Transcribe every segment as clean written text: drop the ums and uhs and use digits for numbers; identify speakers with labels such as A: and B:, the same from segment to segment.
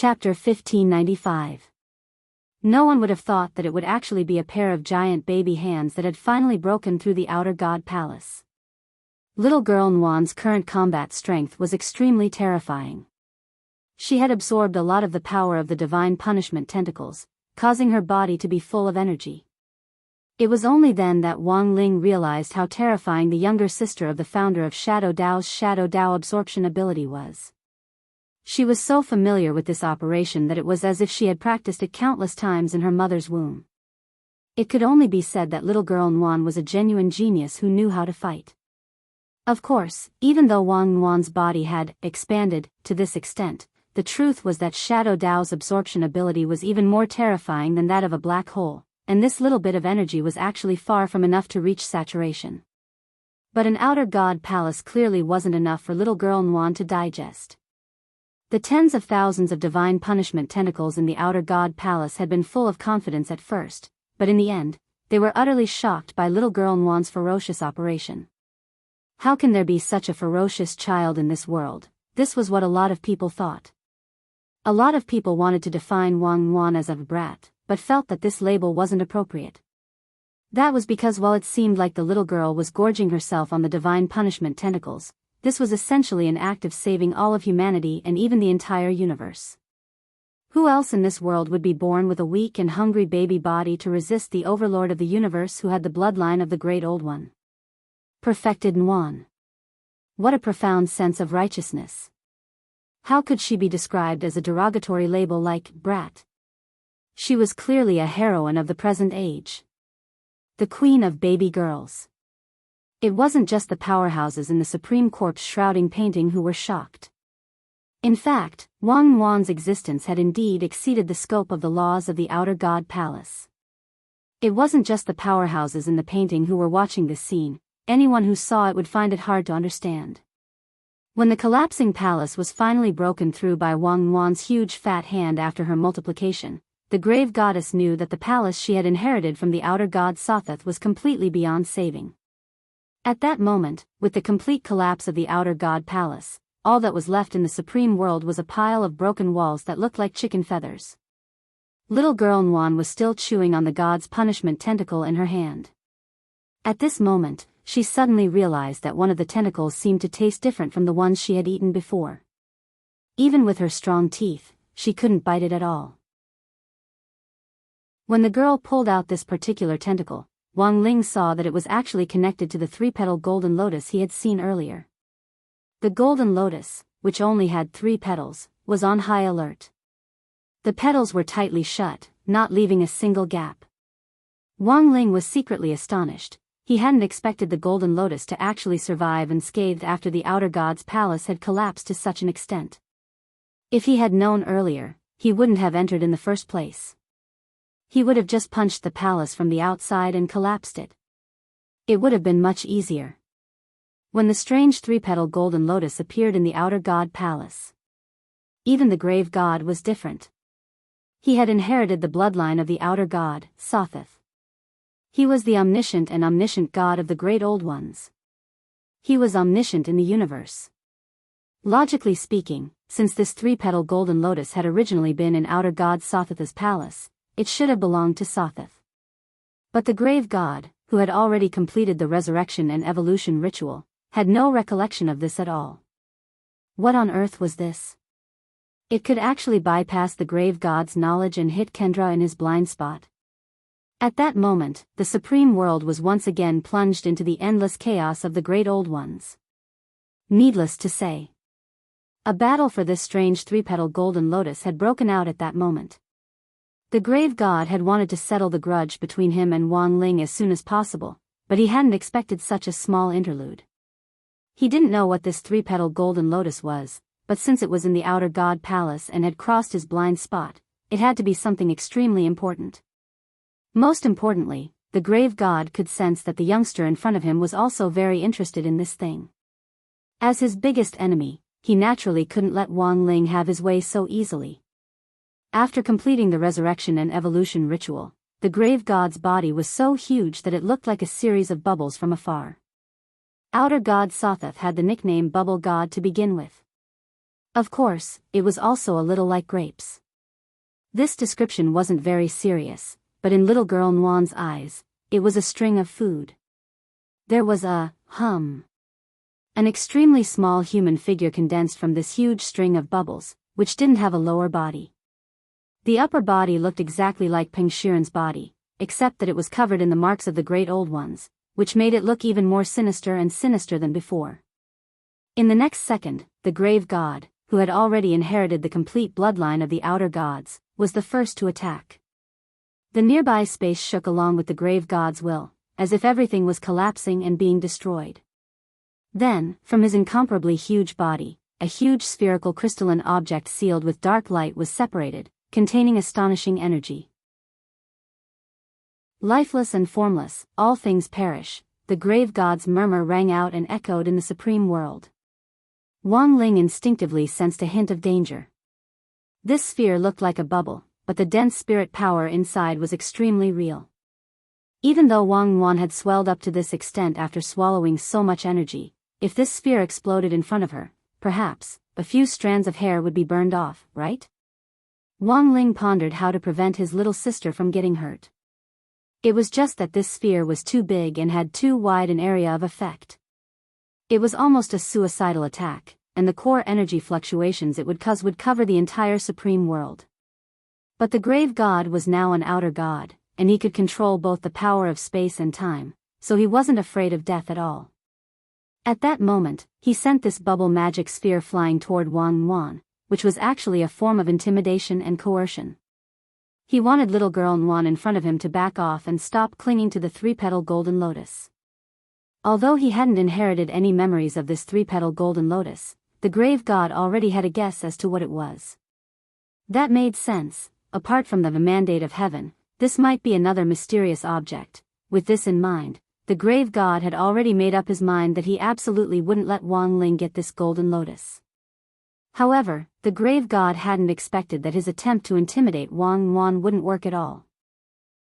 A: Chapter 1595. No one would have thought that it would actually be a pair of giant baby hands that had finally broken through the outer god palace. Little girl Nwan's current combat strength was extremely terrifying. She had absorbed a lot of the power of the divine punishment tentacles, causing her body to be full of energy. It was only then that Wang Ling realized how terrifying the younger sister of the founder of Shadow Dao's Shadow Dao absorption ability was. She was so familiar with this operation that it was as if she had practiced it countless times in her mother's womb. It could only be said that little girl Nwan was a genuine genius who knew how to fight. Of course, even though Wang Nwan's body had expanded to this extent, the truth was that Shadow Dao's absorption ability was even more terrifying than that of a black hole, and this little bit of energy was actually far from enough to reach saturation. But an outer god palace clearly wasn't enough for little girl Nwan to digest. The tens of thousands of divine punishment tentacles in the outer god palace had been full of confidence at first, but in the end, they were utterly shocked by little girl Nwan's ferocious operation. How can there be such a ferocious child in this world? This was what a lot of people thought. A lot of people wanted to define Wang Nwan as a brat, but felt that this label wasn't appropriate. That was because while it seemed like the little girl was gorging herself on the divine punishment tentacles, this was essentially an act of saving all of humanity and even the entire universe. Who else in this world would be born with a weak and hungry baby body to resist the overlord of the universe who had the bloodline of the Great Old One? Perfected Nwan. What a profound sense of righteousness. How could she be described as a derogatory label like brat? She was clearly a heroine of the present age. The queen of baby girls. It wasn't just the powerhouses in the Supreme Corpse shrouding painting who were shocked. In fact, Wang Nwan's existence had indeed exceeded the scope of the laws of the Outer God Palace. It wasn't just the powerhouses in the painting who were watching this scene, anyone who saw it would find it hard to understand. When the collapsing palace was finally broken through by Wang Nwan's huge fat hand after her multiplication, the grave goddess knew that the palace she had inherited from the outer god Sothoth was completely beyond saving. At that moment, with the complete collapse of the outer god palace, all that was left in the supreme world was a pile of broken walls that looked like chicken feathers. Little girl Nwan was still chewing on the god's punishment tentacle in her hand. At this moment, she suddenly realized that one of the tentacles seemed to taste different from the ones she had eaten before. Even with her strong teeth, she couldn't bite it at all. When the girl pulled out this particular tentacle, Wang Ling saw that it was actually connected to the three-petal golden lotus he had seen earlier. The golden lotus, which only had 3 petals, was on high alert. The petals were tightly shut, not leaving a single gap. Wang Ling was secretly astonished. He hadn't expected the golden lotus to actually survive unscathed after the outer god's palace had collapsed to such an extent. If he had known earlier, he wouldn't have entered in the first place. He would have just punched the palace from the outside and collapsed it. It would have been much easier. When the strange 3-petal golden lotus appeared in the outer god palace, even the grave god was different. He had inherited the bloodline of the outer god, Sothoth. He was the omniscient and omniscient god of the Great Old Ones. He was omniscient in the universe. Logically speaking, since this 3-petal golden lotus had originally been in outer god Sothoth's palace, it should have belonged to Sothoth. But the grave god, who had already completed the resurrection and evolution ritual, had no recollection of this at all. What on earth was this? It could actually bypass the grave god's knowledge and hit Kendra in his blind spot. At that moment, the supreme world was once again plunged into the endless chaos of the Great Old Ones. Needless to say, a battle for this strange 3-petal golden lotus had broken out at that moment. The grave god had wanted to settle the grudge between him and Wang Ling as soon as possible, but he hadn't expected such a small interlude. He didn't know what this 3-petal golden lotus was, but since it was in the outer god palace and had crossed his blind spot, it had to be something extremely important. Most importantly, the grave god could sense that the youngster in front of him was also very interested in this thing. As his biggest enemy, he naturally couldn't let Wang Ling have his way so easily. After completing the resurrection and evolution ritual, the grave god's body was so huge that it looked like a series of bubbles from afar. Outer god Sothoth had the nickname Bubble God to begin with. Of course, it was also a little like grapes. This description wasn't very serious, but in little girl Nwan's eyes, it was a string of food. There was a hum. An extremely small human figure condensed from this huge string of bubbles, which didn't have a lower body. The upper body looked exactly like Peng Shiren's body, except that it was covered in the marks of the Great Old Ones, which made it look even more sinister and sinister than before. In the next second, the grave god, who had already inherited the complete bloodline of the outer gods, was the first to attack. The nearby space shook along with the grave god's will, as if everything was collapsing and being destroyed. Then, from his incomparably huge body, a huge spherical crystalline object sealed with dark light was separated, containing astonishing energy. Lifeless and formless, all things perish, the grave god's murmur rang out and echoed in the supreme world. Wang Ling instinctively sensed a hint of danger. This sphere looked like a bubble, but the dense spirit power inside was extremely real. Even though Wang Yuan had swelled up to this extent after swallowing so much energy, if this sphere exploded in front of her, perhaps, a few strands of hair would be burned off, right? Wang Ling pondered how to prevent his little sister from getting hurt. It was just that this sphere was too big and had too wide an area of effect. It was almost a suicidal attack, and the core energy fluctuations it would cause would cover the entire supreme world. But the grave god was now an outer god, and he could control both the power of space and time, so he wasn't afraid of death at all. At that moment, he sent this bubble magic sphere flying toward Wang Yuan, which was actually a form of intimidation and coercion. He wanted little girl Yuan in front of him to back off and stop clinging to the three-petal golden lotus. Although he hadn't inherited any memories of this three-petal golden lotus, the grave god already had a guess as to what it was. That made sense. Apart from the mandate of heaven, this might be another mysterious object. With this in mind, the grave god had already made up his mind that he absolutely wouldn't let Wang Ling get this golden lotus. However, the grave god hadn't expected that his attempt to intimidate Wang Yuan wouldn't work at all.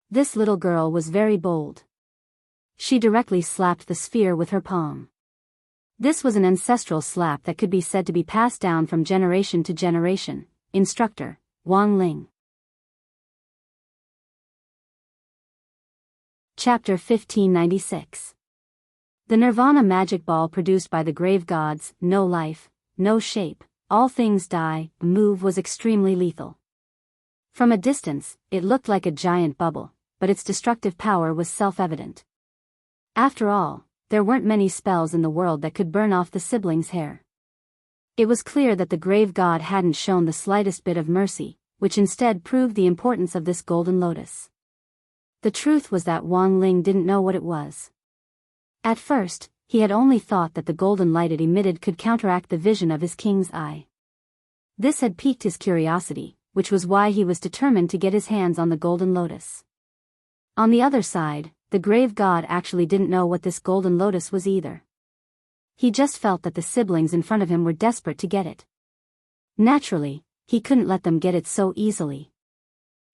A: This little girl was very bold. She directly slapped the sphere with her palm. This was an ancestral slap that could be said to be passed down from generation to generation. Instructor, Wang Ling. Chapter 1596. The Nirvana magic ball produced by the grave gods, no life, no shape, all things die, move was extremely lethal. From a distance, it looked like a giant bubble, but its destructive power was self-evident. After all, there weren't many spells in the world that could burn off the siblings' hair. It was clear that the grave god hadn't shown the slightest bit of mercy, which instead proved the importance of this golden lotus. The truth was that Wang Ling didn't know what it was. At first, he had only thought that the golden light it emitted could counteract the vision of his king's eye. This had piqued his curiosity, which was why he was determined to get his hands on the golden lotus. On the other side, the grave god actually didn't know what this golden lotus was either. He just felt that the siblings in front of him were desperate to get it. Naturally, he couldn't let them get it so easily.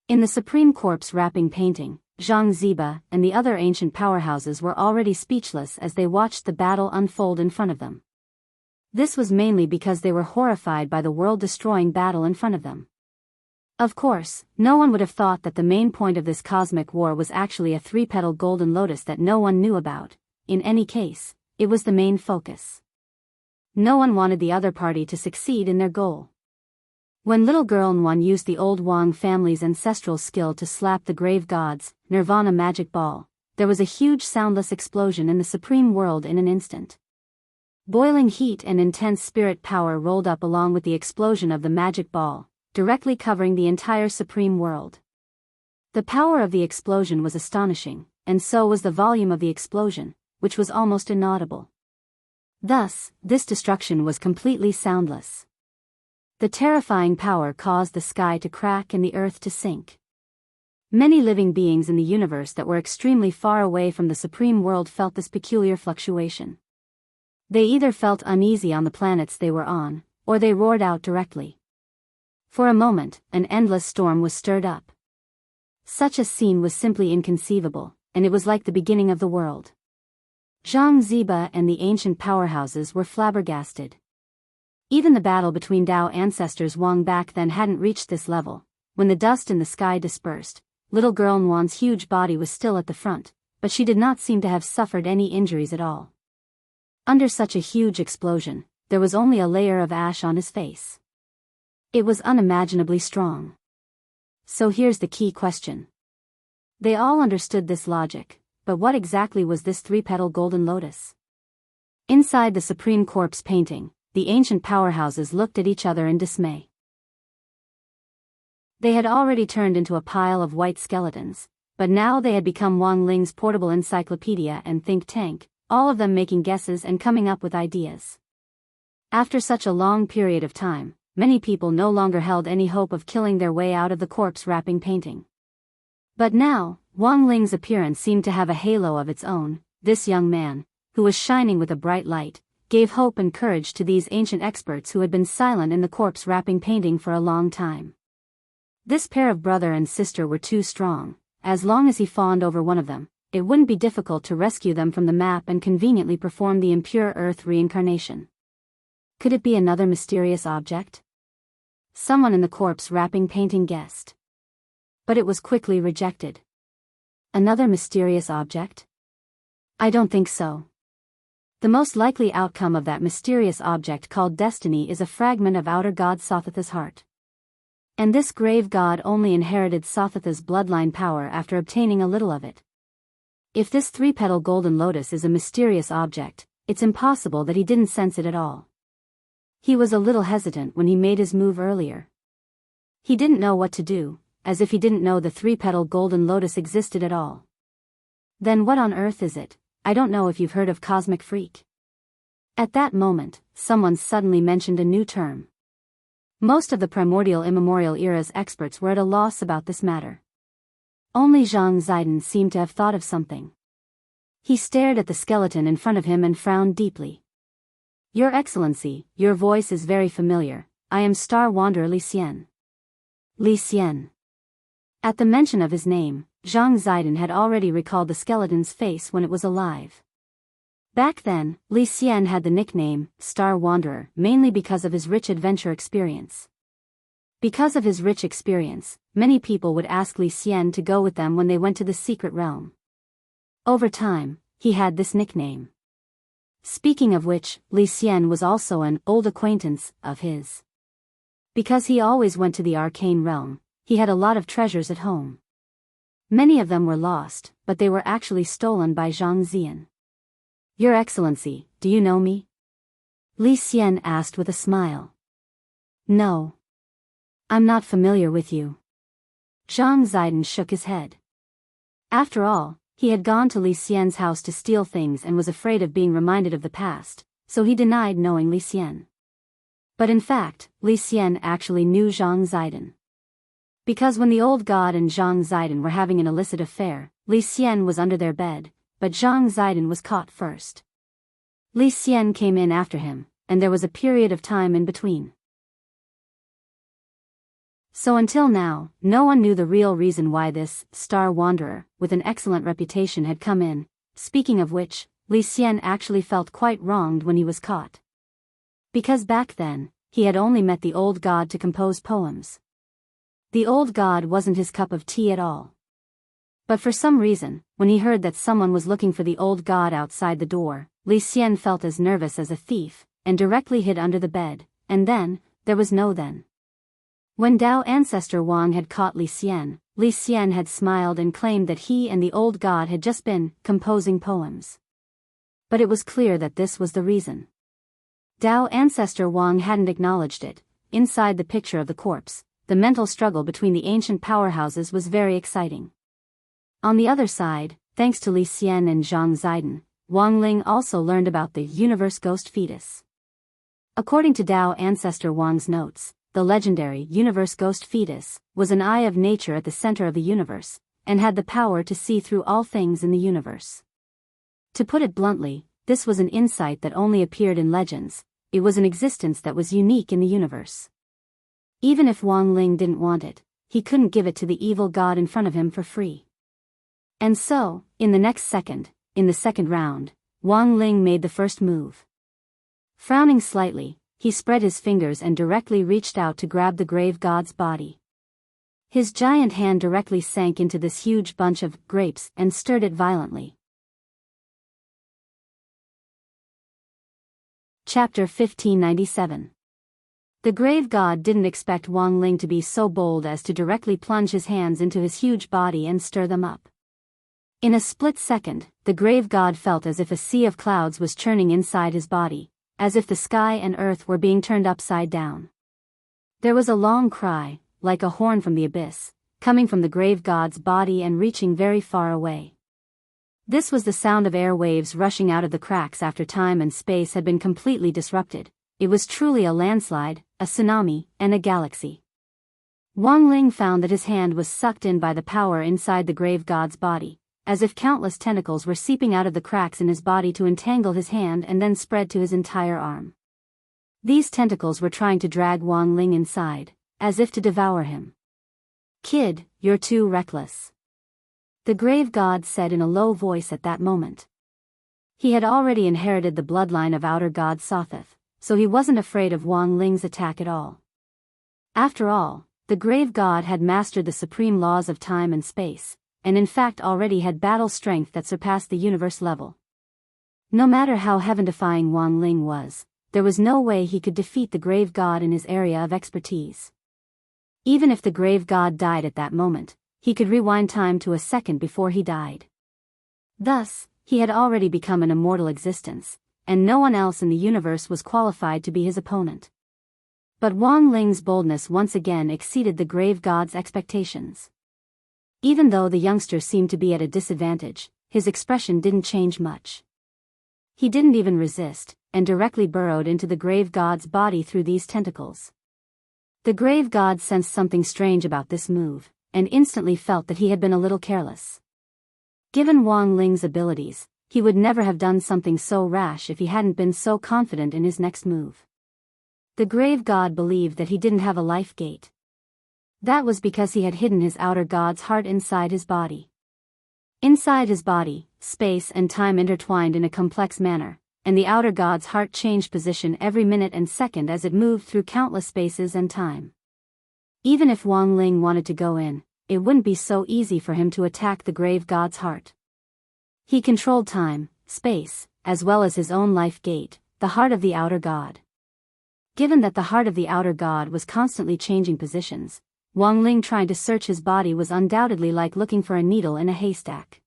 A: In the Supreme Corpse wrapping painting, Zhang Ziba and the other ancient powerhouses were already speechless as they watched the battle unfold in front of them. This was mainly because they were horrified by the world-destroying battle in front of them. Of course, no one would have thought that the main point of this cosmic war was actually a three-petal golden lotus that no one knew about. In any case, it was the main focus. No one wanted the other party to succeed in their goal. When little girl Nwan used the old Wang family's ancestral skill to slap the grave god's Nirvana magic ball, there was a huge soundless explosion in the supreme world in an instant. Boiling heat and intense spirit power rolled up along with the explosion of the magic ball, directly covering the entire supreme world. The power of the explosion was astonishing, and so was the volume of the explosion, which was almost inaudible. Thus, this destruction was completely soundless. The terrifying power caused the sky to crack and the earth to sink. Many living beings in the universe that were extremely far away from the supreme world felt this peculiar fluctuation. They either felt uneasy on the planets they were on, or they roared out directly. For a moment, an endless storm was stirred up. Such a scene was simply inconceivable, and it was like the beginning of the world. Zhang Ziba and the ancient powerhouses were flabbergasted. Even the battle between Dao ancestors Wang back then hadn't reached this level. When the dust in the sky dispersed, little girl Nguyen's huge body was still at the front, but she did not seem to have suffered any injuries at all. Under such a huge explosion, there was only a layer of ash on his face. It was unimaginably strong. So here's the key question. They all understood this logic, but what exactly was this three-petal golden lotus? Inside the Supreme Corpse painting, the ancient powerhouses looked at each other in dismay. They had already turned into a pile of white skeletons, but now they had become Wang Ling's portable encyclopedia and think tank, all of them making guesses and coming up with ideas. After such a long period of time, many people no longer held any hope of killing their way out of the corpse wrapping painting. But now, Wang Ling's appearance seemed to have a halo of its own. This young man, who was shining with a bright light, gave hope and courage to these ancient experts who had been silent in the corpse wrapping painting for a long time. This pair of brother and sister were too strong. As long as he fawned over one of them, it wouldn't be difficult to rescue them from the map and conveniently perform the impure earth reincarnation. Could it be another mysterious object? Someone in the corpse wrapping painting guessed. But it was quickly rejected. Another mysterious object? I don't think so. The most likely outcome of that mysterious object called destiny is a fragment of outer god Sothatha's heart. And this grave god only inherited Sothatha's bloodline power after obtaining a little of it. If this three-petal golden lotus is a mysterious object, it's impossible that he didn't sense it at all. He was a little hesitant when he made his move earlier. He didn't know what to do, as if he didn't know the three-petal golden lotus existed at all. Then what on earth is it? I don't know if you've heard of cosmic freak. At that moment, someone suddenly mentioned a new term. Most of the primordial immemorial era's experts were at a loss about this matter. Only Zhang Ziden seemed to have thought of something. He stared at the skeleton in front of him and frowned deeply. Your Excellency, your voice is very familiar. I am Star Wanderer Li Xian. Li Xian. At the mention of his name, Zhang Ziden had already recalled the skeleton's face when it was alive. Back then, Li Xian had the nickname, Star Wanderer, mainly because of his rich adventure experience. Because of his rich experience, many people would ask Li Xian to go with them when they went to the secret realm. Over time, he had this nickname. Speaking of which, Li Xian was also an old acquaintance of his. Because he always went to the arcane realm, he had a lot of treasures at home. Many of them were lost, but they were actually stolen by Zhang Zian. Your Excellency, do you know me? Li Xian asked with a smile. No. I'm not familiar with you. Zhang Ziden shook his head. After all, he had gone to Li Xian's house to steal things and was afraid of being reminded of the past, so he denied knowing Li Xian. But in fact, Li Xian actually knew Zhang Ziden. Because when the old god and Zhang Ziden were having an illicit affair, Li Xian was under their bed, but Zhang Ziden was caught first. Li Xian came in after him, and there was a period of time in between. So until now, no one knew the real reason why this Star Wanderer, with an excellent reputation, had come in. Speaking of which, Li Xian actually felt quite wronged when he was caught. Because back then, he had only met the old god to compose poems. The old god wasn't his cup of tea at all. But for some reason, when he heard that someone was looking for the old god outside the door, Li Xian felt as nervous as a thief, and directly hid under the bed, and then, there was no then. When Dao ancestor Wang had caught Li Xian had smiled and claimed that he and the old god had just been composing poems. But it was clear that this was the reason. Dao ancestor Wang hadn't acknowledged it. Inside the picture of the corpse, the mental struggle between the ancient powerhouses was very exciting. On the other side, thanks to Li Xian and Zhang Ziden, Wang Ling also learned about the universe ghost fetus. According to Dao ancestor Wang's notes, the legendary universe ghost fetus was an eye of nature at the center of the universe, and had the power to see through all things in the universe. To put it bluntly, this was an insight that only appeared in legends. It was an existence that was unique in the universe. Even if Wang Ling didn't want it, he couldn't give it to the evil god in front of him for free. And so, in the second round, Wang Ling made the first move. Frowning slightly, he spread his fingers and directly reached out to grab the grave god's body. His giant hand directly sank into this huge bunch of grapes and stirred it violently. Chapter 1597. The grave god didn't expect Wang Ling to be so bold as to directly plunge his hands into his huge body and stir them up. In a split second, the grave god felt as if a sea of clouds was churning inside his body, as if the sky and earth were being turned upside down. There was a long cry, like a horn from the abyss, coming from the grave god's body and reaching very far away. This was the sound of air waves rushing out of the cracks after time and space had been completely disrupted. It was truly a landslide, a tsunami, and a galaxy. Wang Ling found that his hand was sucked in by the power inside the grave god's body, as if countless tentacles were seeping out of the cracks in his body to entangle his hand and then spread to his entire arm. These tentacles were trying to drag Wang Ling inside, as if to devour him. "Kid, you're too reckless," the grave god said in a low voice at that moment. He had already inherited the bloodline of outer god Sothoth, so he wasn't afraid of Wang Ling's attack at all. After all, the grave god had mastered the supreme laws of time and space, and in fact already had battle strength that surpassed the universe level. No matter how heaven-defying Wang Ling was, there was no way he could defeat the grave god in his area of expertise. Even if the grave god died at that moment, he could rewind time to a second before he died. Thus, he had already become an immortal existence, and no one else in the universe was qualified to be his opponent. But Wang Ling's boldness once again exceeded the grave god's expectations. Even though the youngster seemed to be at a disadvantage, his expression didn't change much. He didn't even resist, and directly burrowed into the grave god's body through these tentacles. The grave god sensed something strange about this move, and instantly felt that he had been a little careless. Given Wang Ling's abilities, he would never have done something so rash if he hadn't been so confident in his next move. The grave god believed that he didn't have a life gate. That was because he had hidden his outer god's heart inside his body. Inside his body, space and time intertwined in a complex manner, and the outer god's heart changed position every minute and second as it moved through countless spaces and time. Even if Wang Ling wanted to go in, it wouldn't be so easy for him to attack the grave god's heart. He controlled time, space, as well as his own life gate, the heart of the outer god. Given that the heart of the outer god was constantly changing positions, Wang Ling trying to search his body was undoubtedly like looking for a needle in a haystack.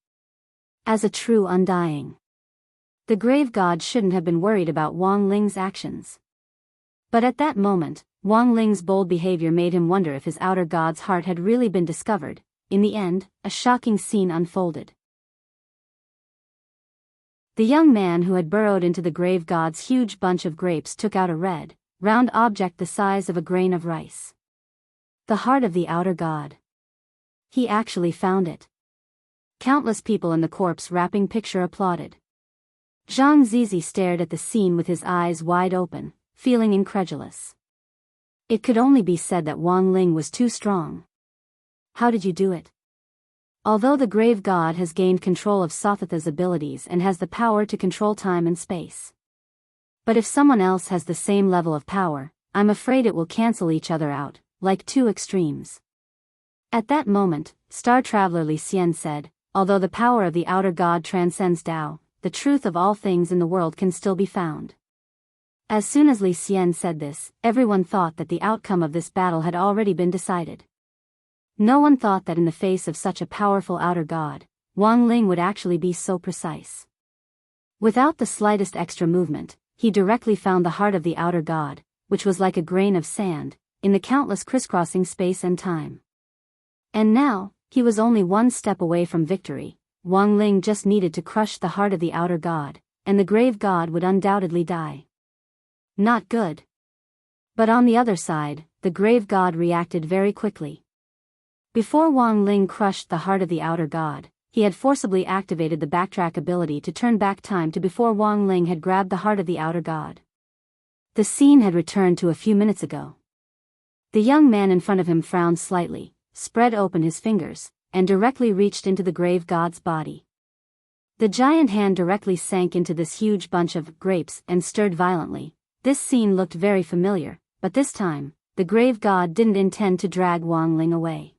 A: As a true undying, the grave god shouldn't have been worried about Wang Ling's actions. But at that moment, Wang Ling's bold behavior made him wonder if his outer god's heart had really been discovered. In the end, a shocking scene unfolded. The young man who had burrowed into the grave god's huge bunch of grapes took out a red, round object the size of a grain of rice. The heart of the outer god. He actually found it. Countless people in the corpse-wrapping picture applauded. Zhang Zizi stared at the scene with his eyes wide open, feeling incredulous. It could only be said that Wang Ling was too strong. How did you do it? Although the grave god has gained control of Sothotha's abilities and has the power to control time and space. But if someone else has the same level of power, I'm afraid it will cancel each other out, like two extremes. At that moment, star traveler Li Xian said, although the power of the outer god transcends Tao, the truth of all things in the world can still be found. As soon as Li Xian said this, everyone thought that the outcome of this battle had already been decided. No one thought that in the face of such a powerful outer god, Wang Ling would actually be so precise. Without the slightest extra movement, he directly found the heart of the outer god, which was like a grain of sand, in the countless crisscrossing space and time. And now, he was only one step away from victory. Wang Ling just needed to crush the heart of the outer god, and the grave god would undoubtedly die. Not good. But on the other side, the grave god reacted very quickly. Before Wang Ling crushed the heart of the outer god, he had forcibly activated the backtrack ability to turn back time to before Wang Ling had grabbed the heart of the outer god. The scene had returned to a few minutes ago. The young man in front of him frowned slightly, spread open his fingers, and directly reached into the grave god's body. The giant hand directly sank into this huge bunch of grapes and stirred violently, This scene looked very familiar, but this time, the grave god didn't intend to drag Wang Ling away.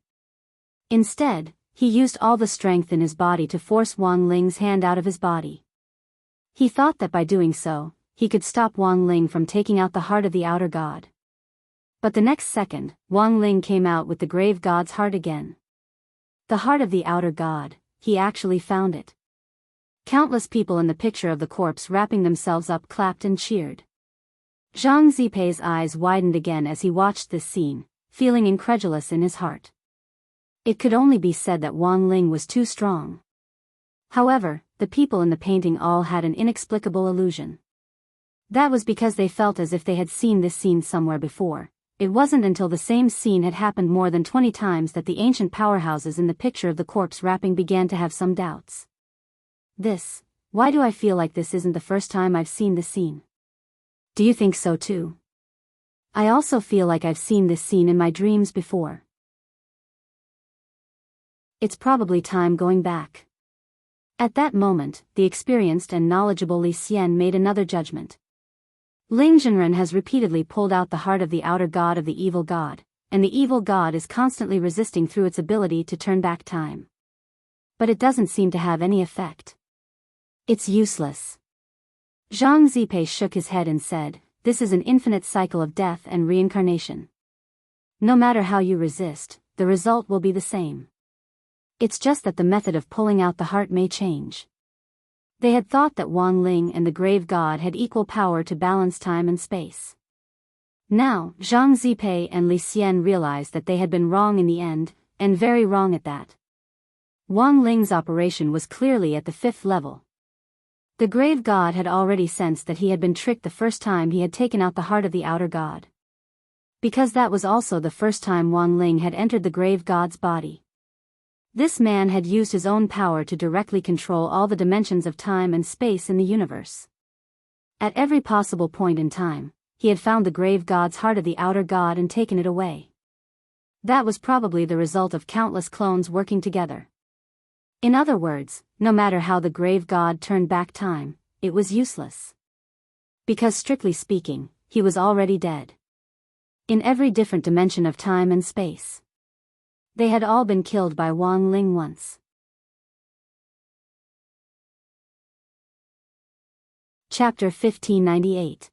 A: Instead, he used all the strength in his body to force Wang Ling's hand out of his body. He thought that by doing so, he could stop Wang Ling from taking out the heart of the outer god. But the next second, Wang Ling came out with the grave god's heart again. The heart of the outer god, he actually found it. Countless people in the picture of the corpse wrapping themselves up clapped and cheered. Zhang Zipei's eyes widened again as he watched this scene, feeling incredulous in his heart. It could only be said that Wang Ling was too strong. However, the people in the painting all had an inexplicable illusion. That was because they felt as if they had seen this scene somewhere before. It wasn't until the same scene had happened more than 20 times that the ancient powerhouses in the picture of the corpse wrapping began to have some doubts. Why do I feel like this isn't the first time I've seen this scene? Do you think so too? I also feel like I've seen this scene in my dreams before. It's probably time going back. At that moment, the experienced and knowledgeable Li Xian made another judgment. Ling Zhenren has repeatedly pulled out the heart of the outer god of the evil god, and the evil god is constantly resisting through its ability to turn back time. But it doesn't seem to have any effect. It's useless. Zhang Zipei shook his head and said, "This is an infinite cycle of death and reincarnation. No matter how you resist, the result will be the same. It's just that the method of pulling out the heart may change." They had thought that Wang Ling and the grave god had equal power to balance time and space. Now, Zhang Zipei and Li Xian realized that they had been wrong in the end, and very wrong at that. Wang Ling's operation was clearly at the 5th level. The grave god had already sensed that he had been tricked the first time he had taken out the heart of the outer god. Because that was also the first time Wang Ling had entered the grave god's body. This man had used his own power to directly control all the dimensions of time and space in the universe. At every possible point in time, he had found the grave god's heart of the outer god and taken it away. That was probably the result of countless clones working together. In other words, no matter how the grave god turned back time, it was useless. Because strictly speaking, he was already dead. In every different dimension of time and space. They had all been killed by Wang Ling once. Chapter 1598.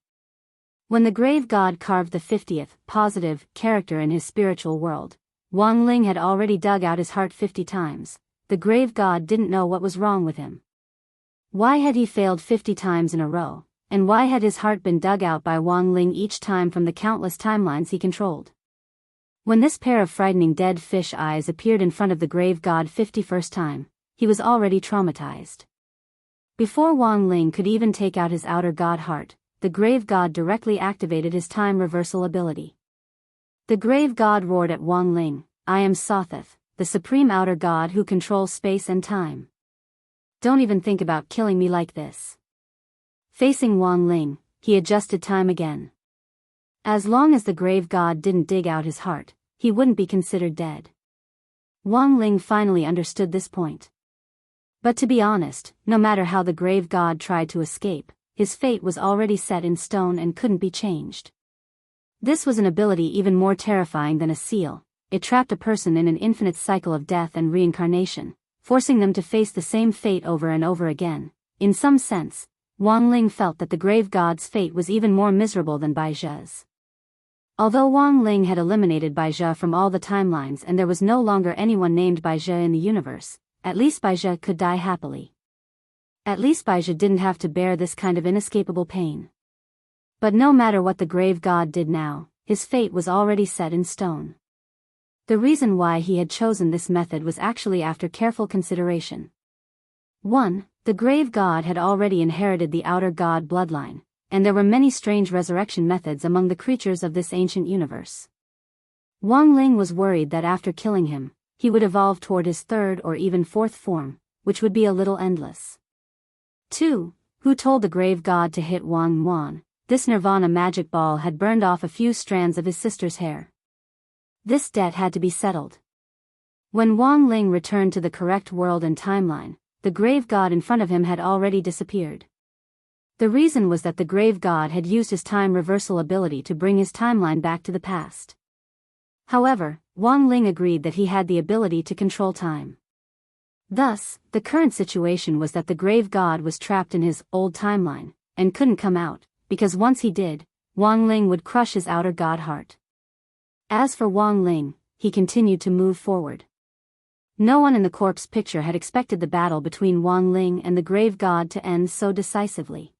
A: When the grave god carved the 50th, positive, character in his spiritual world, Wang Ling had already dug out his heart 50 times. The grave god didn't know what was wrong with him. Why had he failed 50 times in a row, and why had his heart been dug out by Wang Ling each time from the countless timelines he controlled? When this pair of frightening dead fish eyes appeared in front of the grave god 51st time, he was already traumatized. Before Wang Ling could even take out his outer god heart, the grave god directly activated his time reversal ability. The grave god roared at Wang Ling, "I am Sotheth, the supreme outer god who controls space and time. Don't even think about killing me like this." Facing Wang Ling, he adjusted time again. As long as the grave god didn't dig out his heart, he wouldn't be considered dead. Wang Ling finally understood this point. But to be honest, no matter how the grave god tried to escape, his fate was already set in stone and couldn't be changed. This was an ability even more terrifying than a seal. It trapped a person in an infinite cycle of death and reincarnation, forcing them to face the same fate over and over again. In some sense, Wang Ling felt that the grave god's fate was even more miserable than Bai Zhe's. Although Wang Ling had eliminated Bai Zhe from all the timelines and there was no longer anyone named Bai Zhe in the universe, at least Bai Zhe could die happily. At least Bai Zhe didn't have to bear this kind of inescapable pain. But no matter what the grave god did now, his fate was already set in stone. The reason why he had chosen this method was actually after careful consideration. 1. The grave god had already inherited the outer god bloodline, and there were many strange resurrection methods among the creatures of this ancient universe. Wang Ling was worried that after killing him, he would evolve toward his 3rd or even 4th form, which would be a little endless. 2. Who told the grave god to hit Wang Yuan? This nirvana magic ball had burned off a few strands of his sister's hair. This debt had to be settled. When Wang Ling returned to the correct world and timeline, the grave god in front of him had already disappeared. The reason was that the grave god had used his time reversal ability to bring his timeline back to the past. However, Wang Ling agreed that he had the ability to control time. Thus, the current situation was that the grave god was trapped in his old timeline, and couldn't come out, because once he did, Wang Ling would crush his outer god heart. As for Wang Ling, he continued to move forward. No one in the corpse picture had expected the battle between Wang Ling and the grave god to end so decisively.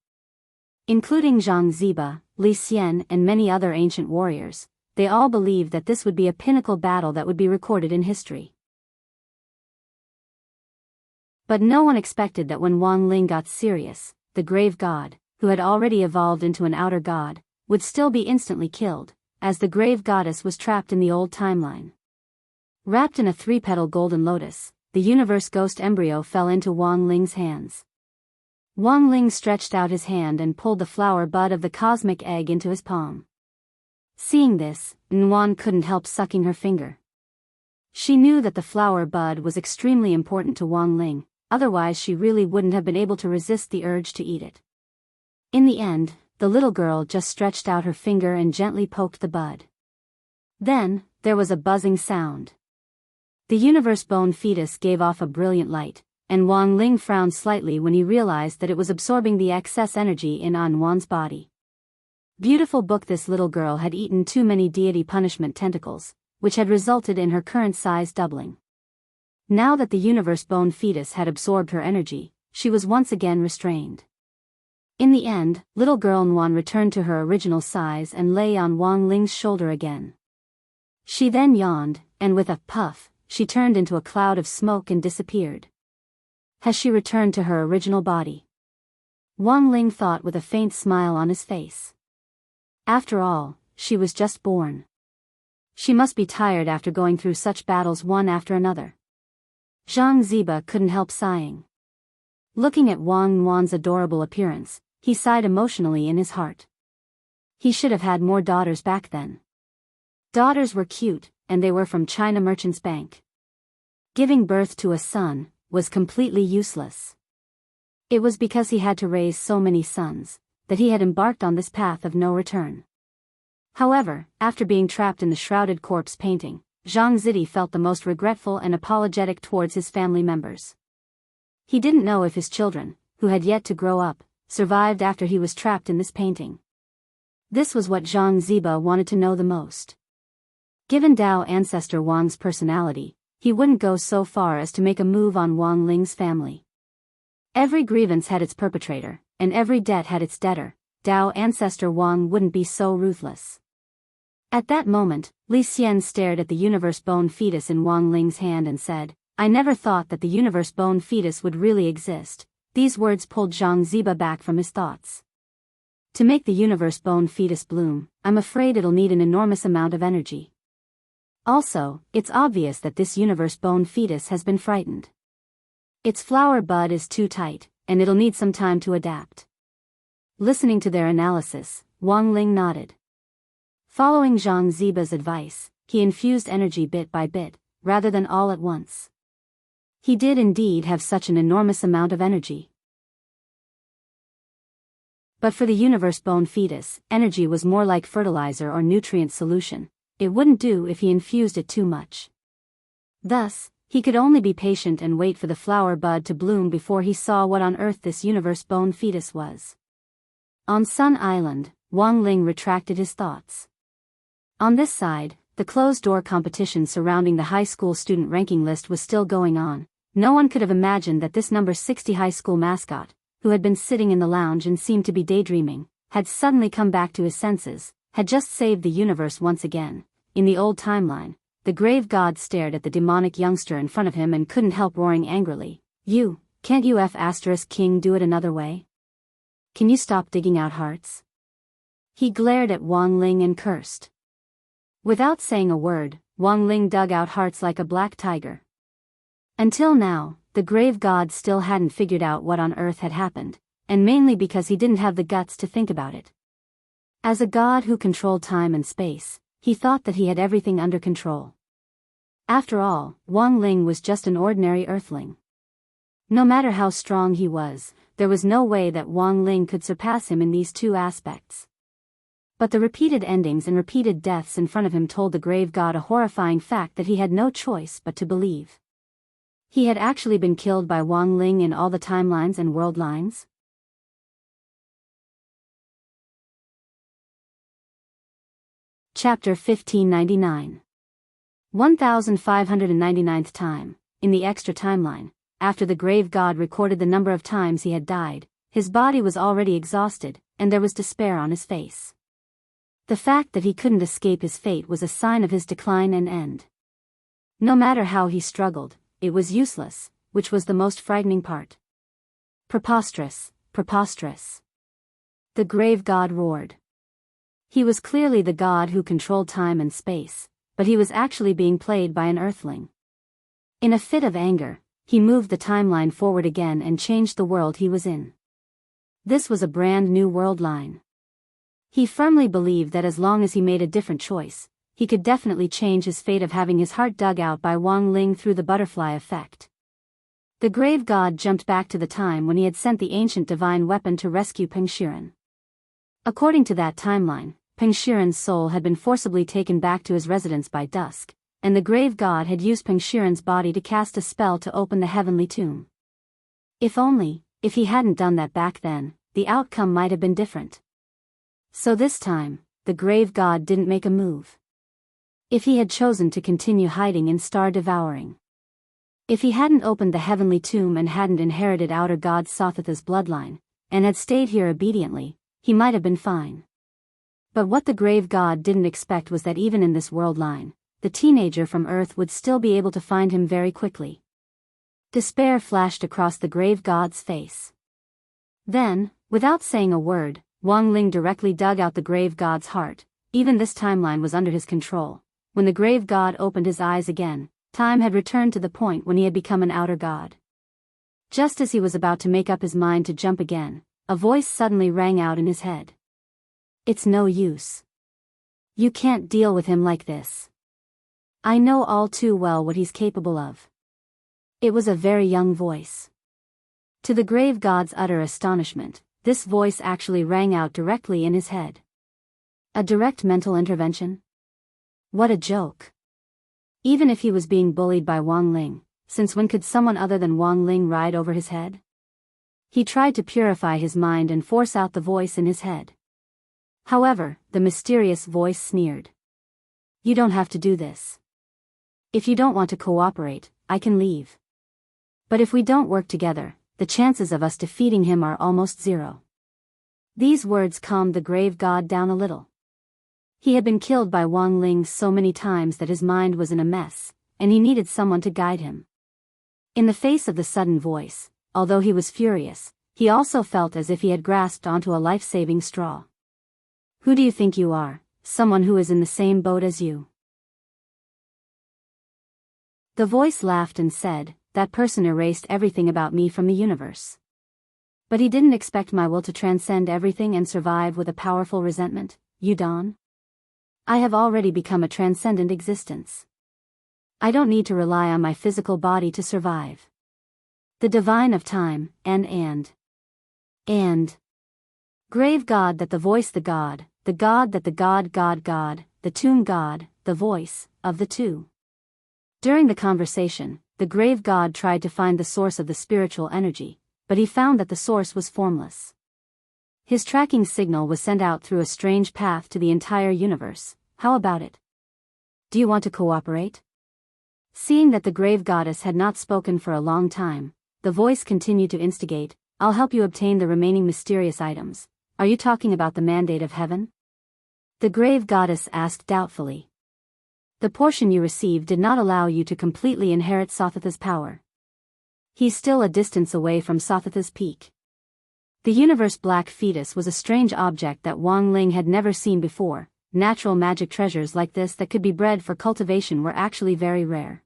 A: Including Zhang Ziba, Li Xian and many other ancient warriors, they all believed that this would be a pinnacle battle that would be recorded in history. But no one expected that when Wang Ling got serious, the grave god, who had already evolved into an outer god, would still be instantly killed, as the grave goddess was trapped in the old timeline. Wrapped in a 3-petal golden lotus, the universe ghost embryo fell into Wang Ling's hands. Wang Ling stretched out his hand and pulled the flower bud of the cosmic egg into his palm. Seeing this, Nguyen couldn't help sucking her finger. She knew that the flower bud was extremely important to Wang Ling, otherwise she really wouldn't have been able to resist the urge to eat it. In the end, the little girl just stretched out her finger and gently poked the bud. Then, there was a buzzing sound. The universe-bone fetus gave off a brilliant light, and Wang Ling frowned slightly when he realized that it was absorbing the excess energy in Nguyen's body. Beautiful book. This little girl had eaten too many deity punishment tentacles, which had resulted in her current size doubling. Now that the universe-bone fetus had absorbed her energy, she was once again restrained. In the end, little girl Nguyen returned to her original size and lay on Wang Ling's shoulder again. She then yawned, and with a puff, she turned into a cloud of smoke and disappeared. Has she returned to her original body? Wang Ling thought with a faint smile on his face. After all, she was just born. She must be tired after going through such battles one after another. Zhang Ziba couldn't help sighing. Looking at Wang Nguyen's adorable appearance, he sighed emotionally in his heart. He should have had more daughters back then. Daughters were cute, and they were from China Merchants Bank. Giving birth to a son was completely useless. It was because he had to raise so many sons that he had embarked on this path of no return. However, after being trapped in the shrouded corpse painting, Zhang Zidi felt the most regretful and apologetic towards his family members. He didn't know if his children, who had yet to grow up, survived after he was trapped in this painting. This was what Zhang Ziba wanted to know the most. Given Dao ancestor Wang's personality, he wouldn't go so far as to make a move on Wang Ling's family. Every grievance had its perpetrator, and every debt had its debtor. Dao ancestor Wang wouldn't be so ruthless. At that moment, Li Xian stared at the universe-bone fetus in Wang Ling's hand and said, "I never thought that the universe-bone fetus would really exist." These words pulled Zhang Ziba back from his thoughts. To make the universe-bone fetus bloom, I'm afraid it'll need an enormous amount of energy. Also, it's obvious that this universe-bone fetus has been frightened. Its flower bud is too tight, and it'll need some time to adapt. Listening to their analysis, Wang Ling nodded. Following Zhang Ziba's advice, he infused energy bit by bit, rather than all at once. He did indeed have such an enormous amount of energy. But for the universe-bone fetus, energy was more like fertilizer or nutrient solution. It wouldn't do if he infused it too much. Thus, he could only be patient and wait for the flower bud to bloom before he saw what on earth this universe-bone fetus was. On Sun Island, Wang Ling retracted his thoughts. On this side, the closed-door competition surrounding the high school student ranking list was still going on. No one could have imagined that this number 60 high school mascot, who had been sitting in the lounge and seemed to be daydreaming, had suddenly come back to his senses, had just saved the universe once again. In the old timeline, the grave god stared at the demonic youngster in front of him and couldn't help roaring angrily, Can't you King do it another way? Can you stop digging out hearts?" He glared at Wang Ling and cursed. Without saying a word, Wang Ling dug out hearts like a black tiger. Until now, the grave god still hadn't figured out what on earth had happened, and mainly because he didn't have the guts to think about it. As a god who controlled time and space, he thought that he had everything under control. After all, Wang Ling was just an ordinary earthling. No matter how strong he was, there was no way that Wang Ling could surpass him in these two aspects. But the repeated endings and repeated deaths in front of him told the grave god a horrifying fact that he had no choice but to believe. He had actually been killed by Wang Ling in all the timelines and world lines. Chapter 1599. 1599th time, in the extra timeline, after the grave god recorded the number of times he had died, his body was already exhausted, and there was despair on his face. The fact that he couldn't escape his fate was a sign of his decline and end. No matter how he struggled, it was useless, which was the most frightening part. Preposterous, preposterous. The grave god roared. He was clearly the god who controlled time and space, but he was actually being played by an earthling. In a fit of anger, he moved the timeline forward again and changed the world he was in. This was a brand new world line. He firmly believed that as long as he made a different choice, he could definitely change his fate of having his heart dug out by Wang Ling through the butterfly effect. The grave god jumped back to the time when he had sent the ancient divine weapon to rescue Peng Shiren. According to that timeline, Peng Shiren's soul had been forcibly taken back to his residence by dusk, and the grave god had used Peng Shiren's body to cast a spell to open the heavenly tomb. If he hadn't done that back then, the outcome might have been different. So this time, the grave god didn't make a move. If he had chosen to continue hiding in star devouring. If he hadn't opened the heavenly tomb and hadn't inherited outer god Sothatha's bloodline, and had stayed here obediently, he might have been fine. But what the grave god didn't expect was that even in this world line, the teenager from Earth would still be able to find him very quickly. Despair flashed across the grave god's face. Then, without saying a word, Wang Ling directly dug out the grave god's heart. Even this timeline was under his control. When the grave god opened his eyes again, time had returned to the point when he had become an outer god. Just as he was about to make up his mind to jump again, a voice suddenly rang out in his head. It's no use. You can't deal with him like this. I know all too well what he's capable of. It was a very young voice. To the grave god's utter astonishment, this voice actually rang out directly in his head. A direct mental intervention? What a joke. Even if he was being bullied by Wang Ling, since when could someone other than Wang Ling ride over his head? He tried to purify his mind and force out the voice in his head. However, the mysterious voice sneered. You don't have to do this. If you don't want to cooperate, I can leave. But if we don't work together, the chances of us defeating him are almost zero. These words calmed the grave god down a little. He had been killed by Wang Ling so many times that his mind was in a mess, and he needed someone to guide him. In the face of the sudden voice, although he was furious, he also felt as if he had grasped onto a life-saving straw. Who do you think you are, someone who is in the same boat as you? The voice laughed and said, that person erased everything about me from the universe. But he didn't expect my will to transcend everything and survive with a powerful resentment, Yudon. I have already become a transcendent existence. I don't need to rely on my physical body to survive. The divine of time, and. Grave god that the voice the god that the god, the tomb god, the voice, of the two. During the conversation, the grave god tried to find the source of the spiritual energy, but he found that the source was formless. His tracking signal was sent out through a strange path to the entire universe. How about it? Do you want to cooperate? Seeing that the grave goddess had not spoken for a long time, the voice continued to instigate, I'll help you obtain the remaining mysterious items. Are you talking about the mandate of heaven? The grave goddess asked doubtfully. The portion you received did not allow you to completely inherit Sothatha's power. He's still a distance away from Sothatha's peak. The universe black fetus was a strange object that Wang Ling had never seen before. Natural magic treasures like this that could be bred for cultivation were actually very rare.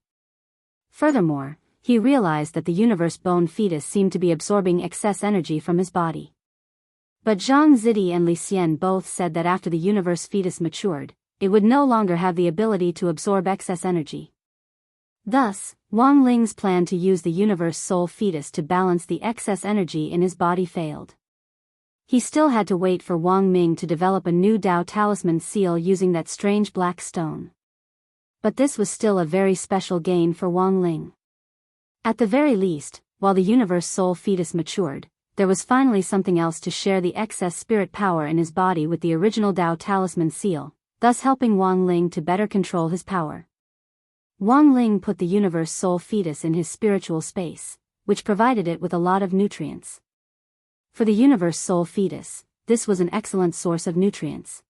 A: Furthermore, he realized that the universe bone fetus seemed to be absorbing excess energy from his body. But Zhang Zidi and Li Xian both said that after the universe fetus matured, it would no longer have the ability to absorb excess energy. Thus, Wang Ling's plan to use the universe soul fetus to balance the excess energy in his body failed. He still had to wait for Wang Ming to develop a new Dao talisman seal using that strange black stone. But this was still a very special gain for Wang Ling. At the very least, while the universe soul fetus matured, there was finally something else to share the excess spirit power in his body with the original Dao talisman seal, thus helping Wang Ling to better control his power. Wang Ling put the universe soul fetus in his spiritual space, which provided it with a lot of nutrients. For the universe soul fetus, this was an excellent source of nutrients.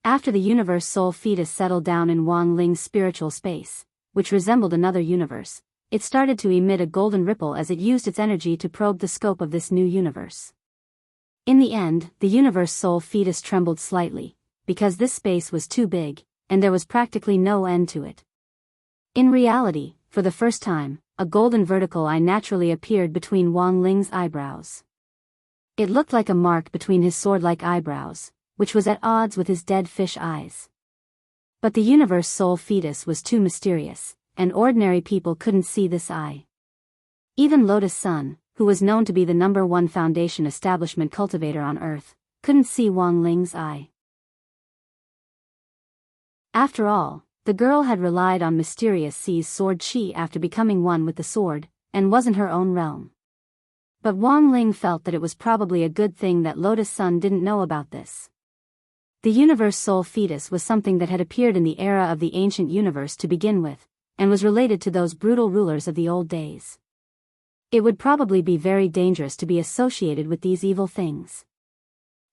A: After the universe soul fetus settled down in Wang Ling's spiritual space, which resembled another universe, it started to emit a golden ripple as it used its energy to probe the scope of this new universe. In the end, the universe soul fetus trembled slightly, because this space was too big, and there was practically no end to it. In reality, for the first time, a golden vertical eye naturally appeared between Wang Ling's eyebrows. It looked like a mark between his sword-like eyebrows, which was at odds with his dead fish eyes. But the universe soul fetus was too mysterious, and ordinary people couldn't see this eye. Even Lotus Sun, who was known to be the #1 foundation establishment cultivator on Earth, couldn't see Wang Ling's eye. After all, the girl had relied on Mysterious Sea's sword chi after becoming one with the sword, and wasn't her own realm. But Wang Ling felt that it was probably a good thing that Lotus Sun didn't know about this. The universe soul fetus was something that had appeared in the era of the ancient universe to begin with, and was related to those brutal rulers of the old days. It would probably be very dangerous to be associated with these evil things.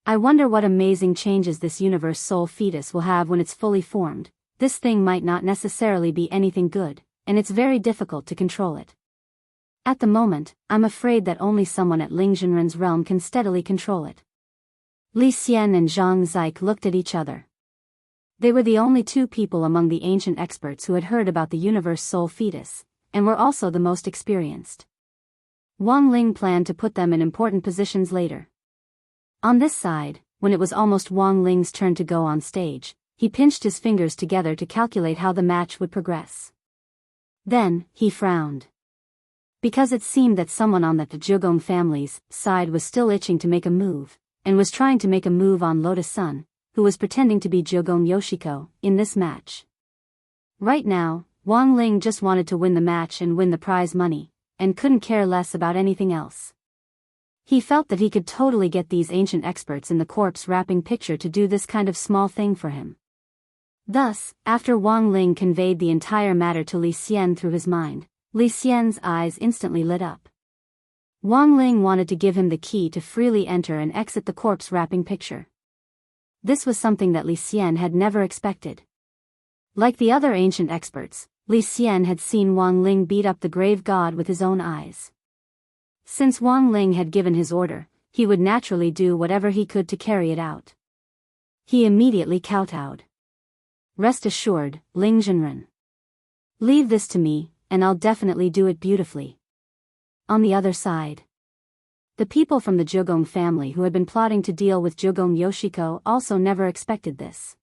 A: I wonder what amazing changes this universe soul fetus will have when it's fully formed. This thing might not necessarily be anything good, and it's very difficult to control it. At the moment, I'm afraid that only someone at Ling Zhenren's realm can steadily control it. Li Xian and Zhang Zik looked at each other. They were the only two people among the ancient experts who had heard about the universe soul fetus, and were also the most experienced. Wang Ling planned to put them in important positions later. On this side, when it was almost Wang Ling's turn to go on stage, he pinched his fingers together to calculate how the match would progress. Then, he frowned. Because it seemed that someone on the Zhegong family's side was still itching to make a move, and was trying to make a move on Lotus Sun, who was pretending to be Zhegong Yoshiko, in this match. Right now, Wang Ling just wanted to win the match and win the prize money, and couldn't care less about anything else. He felt that he could totally get these ancient experts in the corpse wrapping picture to do this kind of small thing for him. Thus, after Wang Ling conveyed the entire matter to Li Xian through his mind, Li Xian's eyes instantly lit up. Wang Ling wanted to give him the key to freely enter and exit the corpse wrapping picture. This was something that Li Xian had never expected. Like the other ancient experts, Li Xian had seen Wang Ling beat up the grave god with his own eyes. Since Wang Ling had given his order, he would naturally do whatever he could to carry it out. He immediately kowtowed. Rest assured, Ling Zhenren. Leave this to me, and I'll definitely do it beautifully. On the other side, the people from the Zhegong family who had been plotting to deal with Zhegong Yoshiko also never expected this.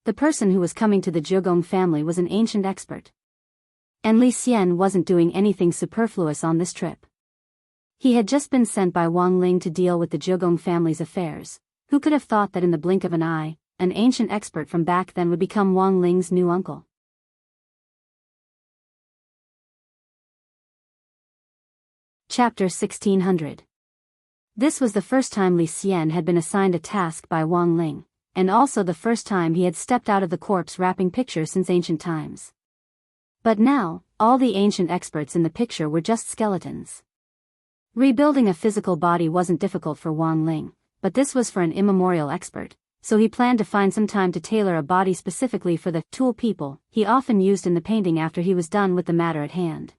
A: The person who was coming to the Zhegong family was an ancient expert. And Li Xian wasn't doing anything superfluous on this trip. He had just been sent by Wang Ling to deal with the Zhegong family's affairs. Who could have thought that in the blink of an eye, an ancient expert from back then would become Wang Ling's new uncle? Chapter 1600. This was the first time Li Xian had been assigned a task by Wang Ling, and also the first time he had stepped out of the corpse wrapping picture since ancient times. But now, all the ancient experts in the picture were just skeletons. Rebuilding a physical body wasn't difficult for Wang Ling, but this was for an immemorial expert, so he planned to find some time to tailor a body specifically for the tool people he often used in the painting after he was done with the matter at hand.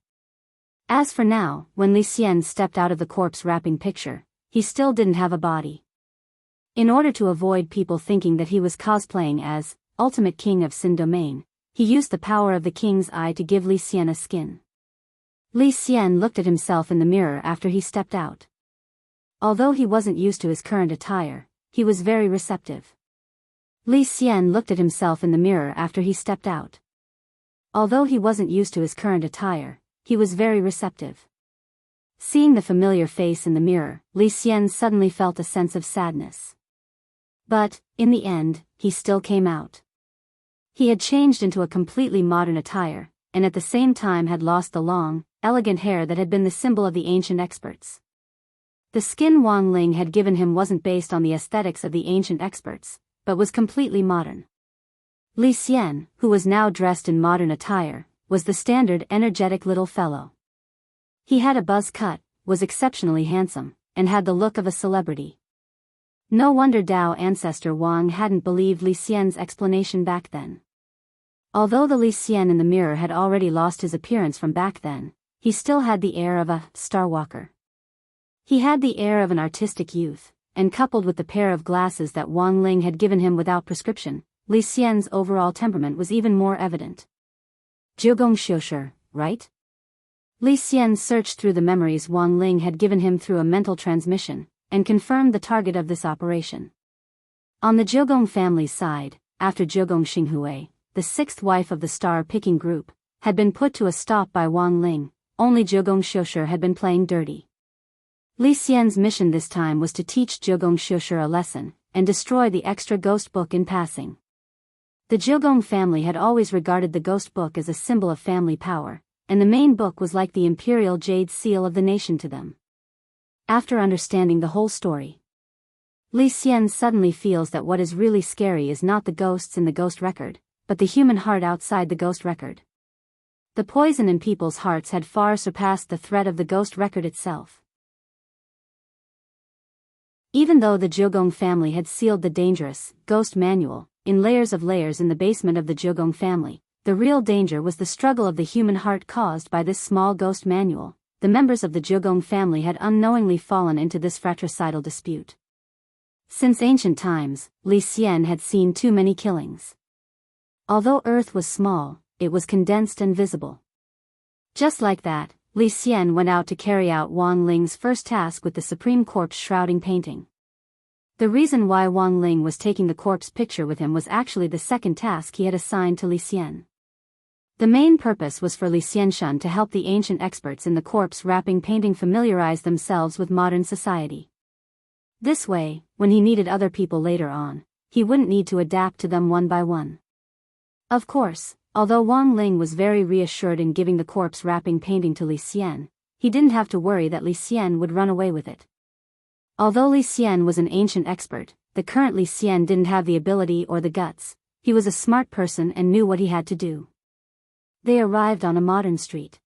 A: As for now, when Li Xian stepped out of the corpse wrapping picture, he still didn't have a body. In order to avoid people thinking that he was cosplaying as ultimate king of Sin Domain, he used the power of the king's eye to give Li Xian a skin. Li Xian looked at himself in the mirror after he stepped out. Although he wasn't used to his current attire, he was very receptive. Li Xian looked at himself in the mirror after he stepped out. Although he wasn't used to his current attire, he was very receptive. Seeing the familiar face in the mirror, Li Xian suddenly felt a sense of sadness. But, in the end, he still came out. He had changed into a completely modern attire, and at the same time had lost the long, elegant hair that had been the symbol of the ancient experts. The skin Wang Ling had given him wasn't based on the aesthetics of the ancient experts, but was completely modern. Li Xian, who was now dressed in modern attire, was the standard energetic little fellow. He had a buzz cut, was exceptionally handsome, and had the look of a celebrity. No wonder Dao ancestor Wang hadn't believed Li Xian's explanation back then. Although the Li Xian in the mirror had already lost his appearance from back then, he still had the air of a starwalker. He had the air of an artistic youth, and coupled with the pair of glasses that Wang Ling had given him without prescription, Li Xian's overall temperament was even more evident. Jiugong Xiushi, right? Li Xian searched through the memories Wang Ling had given him through a mental transmission, and confirmed the target of this operation. On the Jiugong family's side, after Jiugong Xinghui, the sixth wife of the star-picking group, had been put to a stop by Wang Ling, only Jiugong Xiushi had been playing dirty. Li Xian's mission this time was to teach Jiugong Xiushi a lesson, and destroy the extra ghost book in passing. The Jiugong family had always regarded the ghost book as a symbol of family power, and the main book was like the imperial jade seal of the nation to them. After understanding the whole story, Li Xian suddenly feels that what is really scary is not the ghosts in the ghost record, but the human heart outside the ghost record. The poison in people's hearts had far surpassed the threat of the ghost record itself. Even though the Jiugong family had sealed the dangerous ghost manual in layers in the basement of the Jiugong family, the real danger was the struggle of the human heart caused by this small ghost manual. The members of the Jiugong family had unknowingly fallen into this fratricidal dispute. Since ancient times, Li Xian had seen too many killings. Although Earth was small, it was condensed and visible. Just like that, Li Xian went out to carry out Wang Ling's first task with the supreme corpse shrouding painting. The reason why Wang Ling was taking the corpse picture with him was actually the second task he had assigned to Li Xian. The main purpose was for Li Xianshun to help the ancient experts in the corpse wrapping painting familiarize themselves with modern society. This way, when he needed other people later on, he wouldn't need to adapt to them one by one. Of course, although Wang Ling was very reassured in giving the corpse wrapping painting to Li Xian, he didn't have to worry that Li Xian would run away with it. Although Li Xian was an ancient expert, the current Li Xian didn't have the ability or the guts. He was a smart person and knew what he had to do. They arrived on a modern street.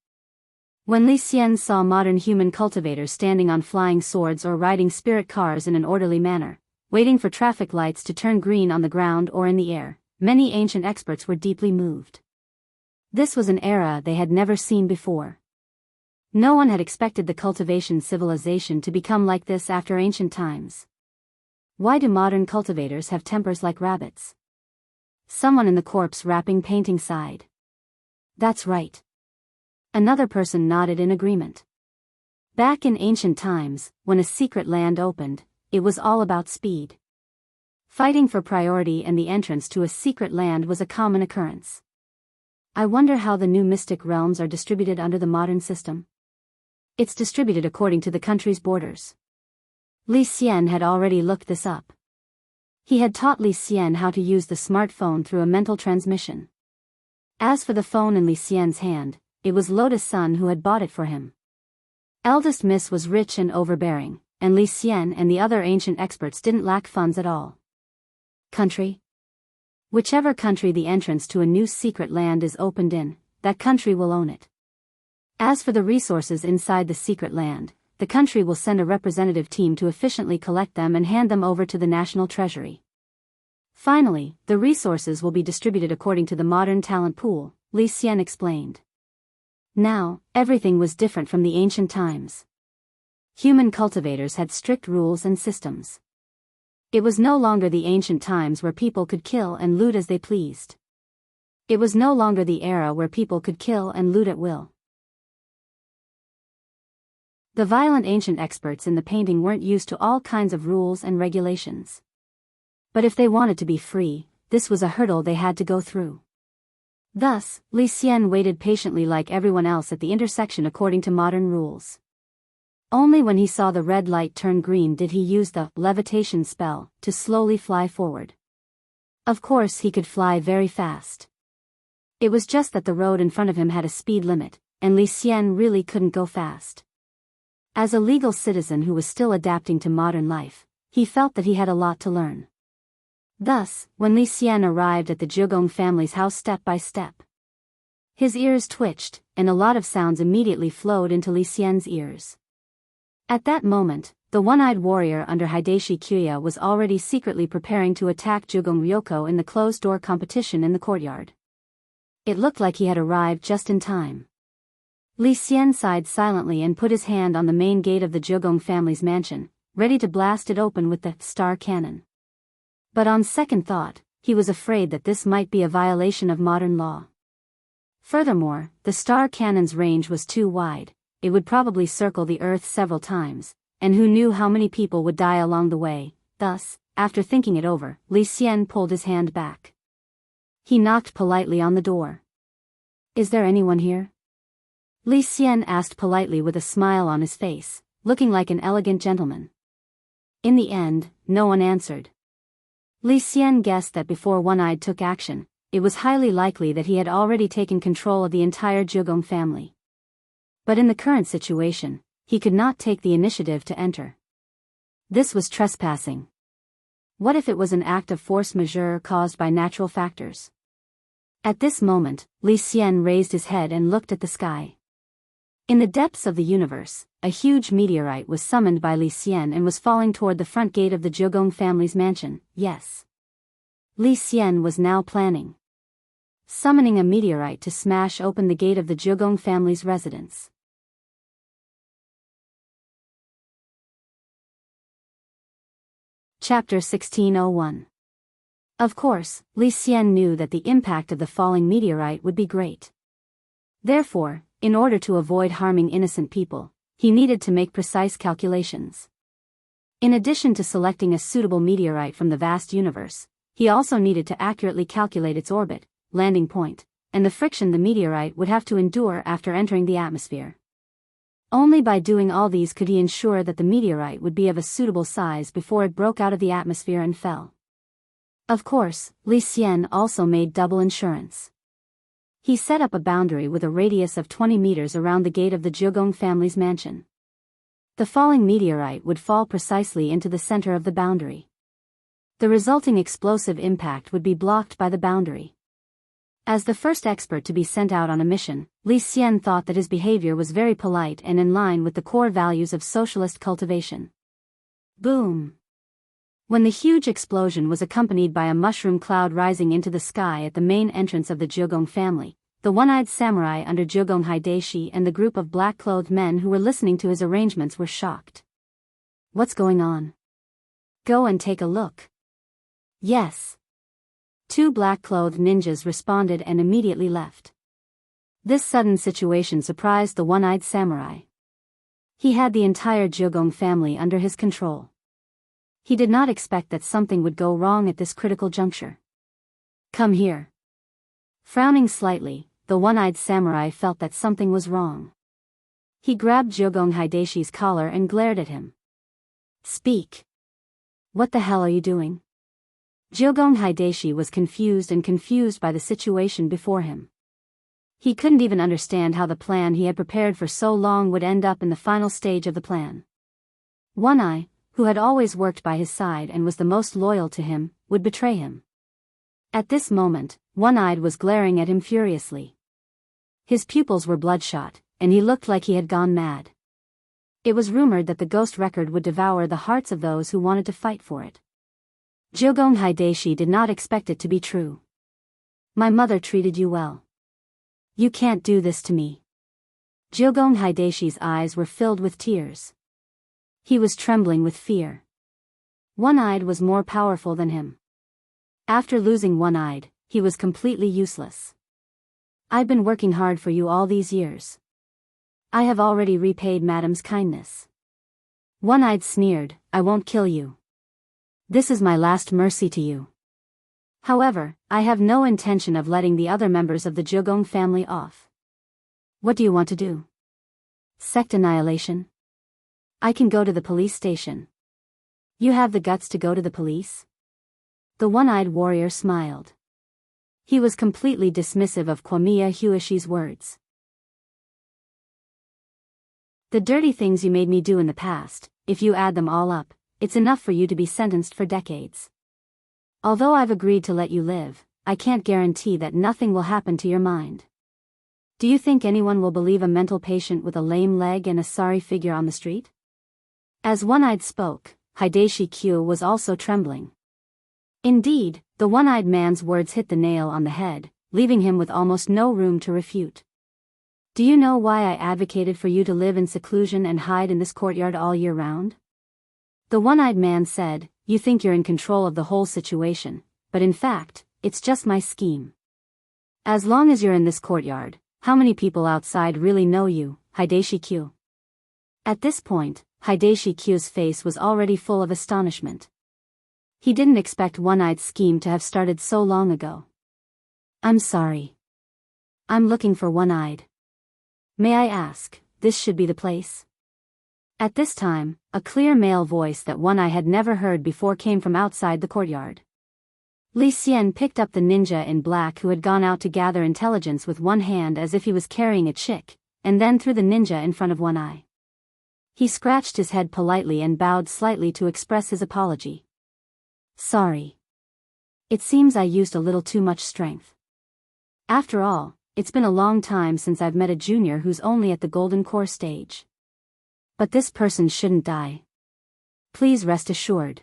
A: When Li Xian saw modern human cultivators standing on flying swords or riding spirit cars in an orderly manner, waiting for traffic lights to turn green on the ground or in the air, many ancient experts were deeply moved. This was an era they had never seen before. No one had expected the cultivation civilization to become like this after ancient times. Why do modern cultivators have tempers like rabbits? Someone in the corpse wrapping painting sighed. That's right. Another person nodded in agreement. Back in ancient times, when a secret land opened, it was all about speed. Fighting for priority and the entrance to a secret land was a common occurrence. I wonder how the new mystic realms are distributed under the modern system. It's distributed according to the country's borders. Li Xian had already looked this up. He had taught Li Xian how to use the smartphone through a mental transmission. As for the phone in Li Xian's hand, it was Lotus Sun who had bought it for him. Eldest Miss was rich and overbearing, and Li Xian and the other ancient experts didn't lack funds at all. Country? Whichever country the entrance to a new secret land is opened in, that country will own it. As for the resources inside the secret land, the country will send a representative team to efficiently collect them and hand them over to the national treasury. Finally, the resources will be distributed according to the modern talent pool, Li Xian explained. Now, everything was different from the ancient times. Human cultivators had strict rules and systems. It was no longer the ancient times where people could kill and loot as they pleased. It was no longer the era where people could kill and loot at will. The violent ancient experts in the painting weren't used to all kinds of rules and regulations. But if they wanted to be free, this was a hurdle they had to go through. Thus, Li Xian waited patiently like everyone else at the intersection according to modern rules. Only when he saw the red light turn green did he use the levitation spell to slowly fly forward. Of course he could fly very fast. It was just that the road in front of him had a speed limit, and Li Xian really couldn't go fast. As a legal citizen who was still adapting to modern life, he felt that he had a lot to learn. Thus, when Li Xian arrived at the Zhigong family's house step by step, his ears twitched, and a lot of sounds immediately flowed into Li Xian's ears. At that moment, the one-eyed warrior under Hideshi Kuya was already secretly preparing to attack Zhigong Ryoko in the closed-door competition in the courtyard. It looked like he had arrived just in time. Li Xian sighed silently and put his hand on the main gate of the Zhigong family's mansion, ready to blast it open with the star cannon. But on second thought, he was afraid that this might be a violation of modern law. Furthermore, the star cannon's range was too wide, it would probably circle the Earth several times, and who knew how many people would die along the way. Thus, after thinking it over, Li Xian pulled his hand back. He knocked politely on the door. "Is there anyone here?" Li Xian asked politely with a smile on his face, looking like an elegant gentleman. In the end, no one answered. Li Xian guessed that before One-Eyed took action, it was highly likely that he had already taken control of the entire Zhigong family. But in the current situation, he could not take the initiative to enter. This was trespassing. What if it was an act of force majeure caused by natural factors? At this moment, Li Xian raised his head and looked at the sky. In the depths of the universe, a huge meteorite was summoned by Li Xian and was falling toward the front gate of the Zhigong family's mansion. Yes. Li Xian was now planning summoning a meteorite to smash open the gate of the Zhigong family's residence. Chapter 1601. Of course, Li Xian knew that the impact of the falling meteorite would be great. Therefore, in order to avoid harming innocent people, he needed to make precise calculations. In addition to selecting a suitable meteorite from the vast universe, he also needed to accurately calculate its orbit, landing point, and the friction the meteorite would have to endure after entering the atmosphere. Only by doing all these could he ensure that the meteorite would be of a suitable size before it broke out of the atmosphere and fell. Of course, Li Xian also made double insurance. He set up a boundary with a radius of 20 meters around the gate of the Zhigong family's mansion. The falling meteorite would fall precisely into the center of the boundary. The resulting explosive impact would be blocked by the boundary. As the first expert to be sent out on a mission, Li Xian thought that his behavior was very polite and in line with the core values of socialist cultivation. Boom! When the huge explosion was accompanied by a mushroom cloud rising into the sky at the main entrance of the Zhigong family, the one-eyed samurai under Zhigong Hideshi and the group of black-clothed men who were listening to his arrangements were shocked. "What's going on? Go and take a look." "Yes." Two black-clothed ninjas responded and immediately left. This sudden situation surprised the one-eyed samurai. He had the entire Zhigong family under his control. He did not expect that something would go wrong at this critical juncture. "Come here." Frowning slightly, the one-eyed samurai felt that something was wrong. He grabbed Zhigong Hideshi's collar and glared at him. "Speak. What the hell are you doing?" Zhigong Hideshi was confused by the situation before him. He couldn't even understand how the plan he had prepared for so long would end up in the final stage of the plan. One-Eye, who had always worked by his side and was the most loyal to him, would betray him. At this moment, One-Eyed was glaring at him furiously. His pupils were bloodshot, and he looked like he had gone mad. It was rumored that the ghost record would devour the hearts of those who wanted to fight for it. Zhigong Hideshi did not expect it to be true. "My mother treated you well. You can't do this to me." Zhigong Hideshi's eyes were filled with tears. He was trembling with fear. One-Eyed was more powerful than him. After losing One-Eyed, he was completely useless. "I've been working hard for you all these years. I have already repaid Madam's kindness." One-Eyed sneered, "I won't kill you. This is my last mercy to you." However, I have no intention of letting the other members of the Jogong family off. What do you want to do? Sect annihilation? I can go to the police station. You have the guts to go to the police? The one-eyed warrior smiled. He was completely dismissive of Kwamiya Huishi's words. The dirty things you made me do in the past, if you add them all up, it's enough for you to be sentenced for decades. Although I've agreed to let you live, I can't guarantee that nothing will happen to your mind. Do you think anyone will believe a mental patient with a lame leg and a sorry figure on the street? As One-Eyed spoke, Hideshi Kyu was also trembling. Indeed, the one-eyed man's words hit the nail on the head, leaving him with almost no room to refute. Do you know why I advocated for you to live in seclusion and hide in this courtyard all year round? The one-eyed man said, you think you're in control of the whole situation, but in fact, it's just my scheme. As long as you're in this courtyard, how many people outside really know you, Hideshi Kyu? At this point, Hideshi Kyu's face was already full of astonishment. He didn't expect One-Eye's scheme to have started so long ago. I'm sorry. I'm looking for One-Eyed. May I ask, this should be the place? At this time, a clear male voice that One-Eye had never heard before came from outside the courtyard. Li Xian picked up the ninja in black who had gone out to gather intelligence with one hand as if he was carrying a chick, and then threw the ninja in front of One-Eye. He scratched his head politely and bowed slightly to express his apology. Sorry. It seems I used a little too much strength. After all, it's been a long time since I've met a junior who's only at the golden core stage. But this person shouldn't die. Please rest assured.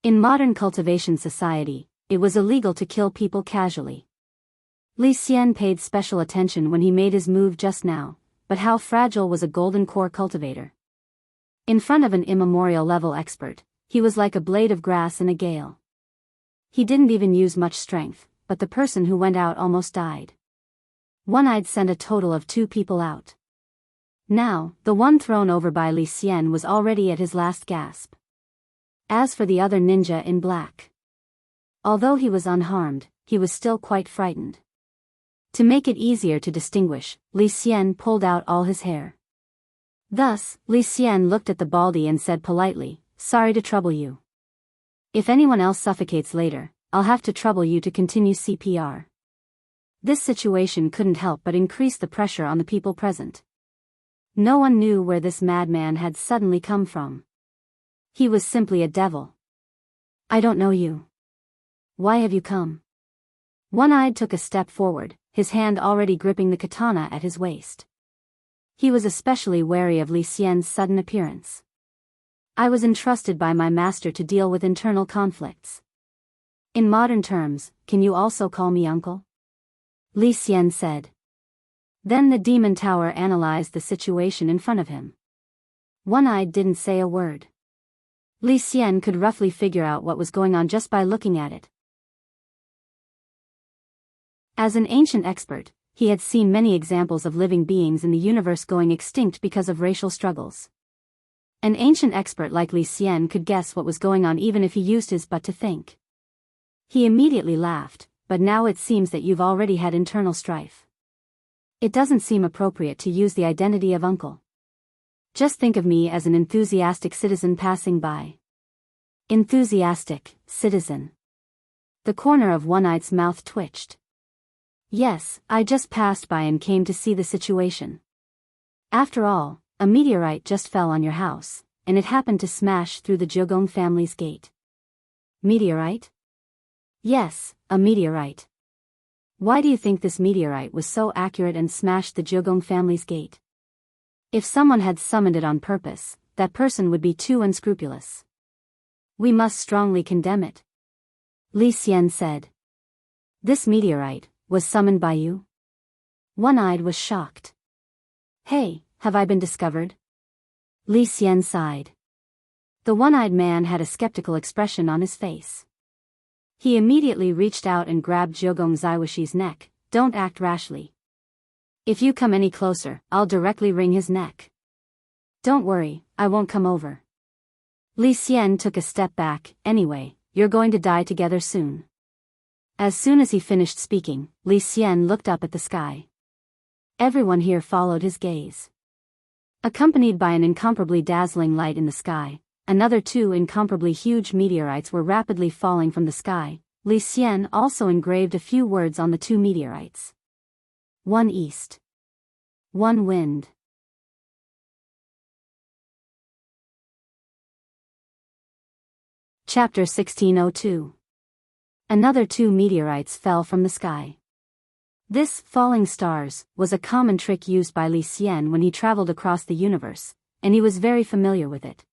A: In modern cultivation society, it was illegal to kill people casually. Li Xian paid special attention when he made his move just now, but how fragile was a golden core cultivator? In front of an immemorial level expert, he was like a blade of grass in a gale. He didn't even use much strength, but the person who went out almost died. One-Eyed sent a total of 2 people out. Now, the one thrown over by Li Xian was already at his last gasp. As for the other ninja in black, although he was unharmed, he was still quite frightened. To make it easier to distinguish, Li Xian pulled out all his hair. Thus, Li Xian looked at the baldy and said politely, sorry to trouble you. If anyone else suffocates later, I'll have to trouble you to continue CPR. This situation couldn't help but increase the pressure on the people present. No one knew where this madman had suddenly come from. He was simply a devil. I don't know you. Why have you come? One-Eyed took a step forward, his hand already gripping the katana at his waist. He was especially wary of Li Xian's sudden appearance. I was entrusted by my master to deal with internal conflicts. In modern terms, can you also call me uncle? Li Xian said. Then the demon tower analyzed the situation in front of him. One-Eyed didn't say a word. Li Xian could roughly figure out what was going on just by looking at it. As an ancient expert, he had seen many examples of living beings in the universe going extinct because of racial struggles. An ancient expert like Li Xian could guess what was going on even if he used his butt to think. He immediately laughed, but now it seems that you've already had internal strife. It doesn't seem appropriate to use the identity of uncle. Just think of me as an enthusiastic citizen passing by. Enthusiastic citizen. The corner of One-Eye's mouth twitched. Yes, I just passed by and came to see the situation. After all, a meteorite just fell on your house, and it happened to smash through the Jogong family's gate. Meteorite? Yes, a meteorite. Why do you think this meteorite was so accurate and smashed the Jogong family's gate? If someone had summoned it on purpose, that person would be too unscrupulous. We must strongly condemn it. Li Xian said. This meteorite was summoned by you? One-Eyed was shocked. Hey, have I been discovered? Li Xian sighed. The one-eyed man had a skeptical expression on his face. He immediately reached out and grabbed Jogong Zaiwashi's neck. Don't act rashly. If you come any closer, I'll directly wring his neck. Don't worry, I won't come over. Li Xian took a step back. Anyway, you're going to die together soon. As soon as he finished speaking, Li Xian looked up at the sky. Everyone here followed his gaze. Accompanied by an incomparably dazzling light in the sky, another 2 incomparably huge meteorites were rapidly falling from the sky. Li Xian also engraved a few words on the 2 meteorites. 1 east. 1 wind. Chapter 1602. Another 2 meteorites fell from the sky. This, falling stars, was a common trick used by Li Xian when he traveled across the universe, and he was very familiar with it.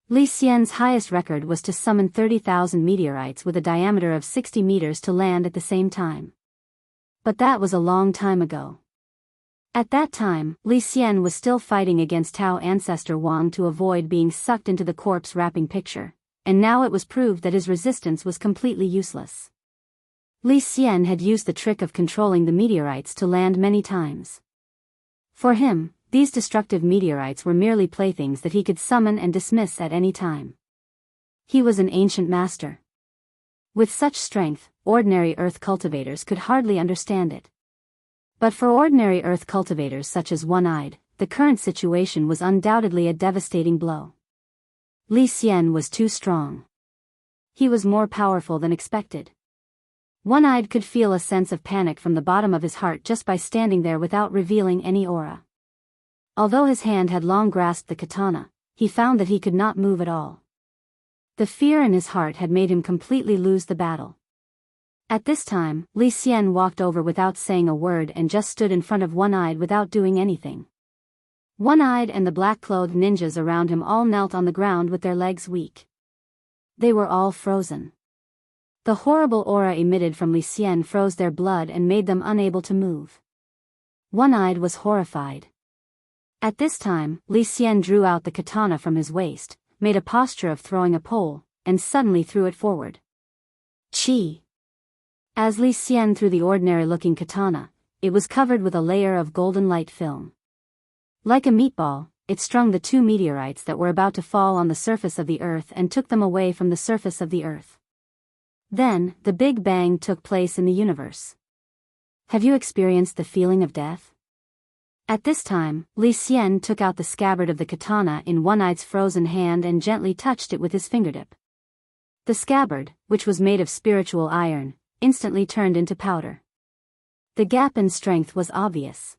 A: Li Xian's highest record was to summon 30,000 meteorites with a diameter of 60 meters to land at the same time. But that was a long time ago. At that time, Li Xian was still fighting against Tao ancestor Wang to avoid being sucked into the corpse-wrapping picture, and now it was proved that his resistance was completely useless. Li Xian had used the trick of controlling the meteorites to land many times. For him, these destructive meteorites were merely playthings that he could summon and dismiss at any time. He was an ancient master. With such strength, ordinary earth cultivators could hardly understand it. But for ordinary earth cultivators such as One-Eyed, the current situation was undoubtedly a devastating blow. Li Xian was too strong. He was more powerful than expected. One-Eyed could feel a sense of panic from the bottom of his heart just by standing there without revealing any aura. Although his hand had long grasped the katana, he found that he could not move at all. The fear in his heart had made him completely lose the battle. At this time, Li Xian walked over without saying a word and just stood in front of One-Eyed without doing anything. One-Eyed and the black-clothed ninjas around him all knelt on the ground with their legs weak. They were all frozen. The horrible aura emitted from Li Xian froze their blood and made them unable to move. One-Eyed was horrified. At this time, Li Xian drew out the katana from his waist, made a posture of throwing a pole, and suddenly threw it forward. Chi! As Li Xian threw the ordinary-looking katana, it was covered with a layer of golden light film. Like a meatball, it strung the 2 meteorites that were about to fall on the surface of the earth and took them away from the surface of the earth. Then, the Big Bang took place in the universe. Have you experienced the feeling of death? At this time, Li Xian took out the scabbard of the katana in One-Eye's frozen hand and gently touched it with his fingertip. The scabbard, which was made of spiritual iron, instantly turned into powder. The gap in strength was obvious.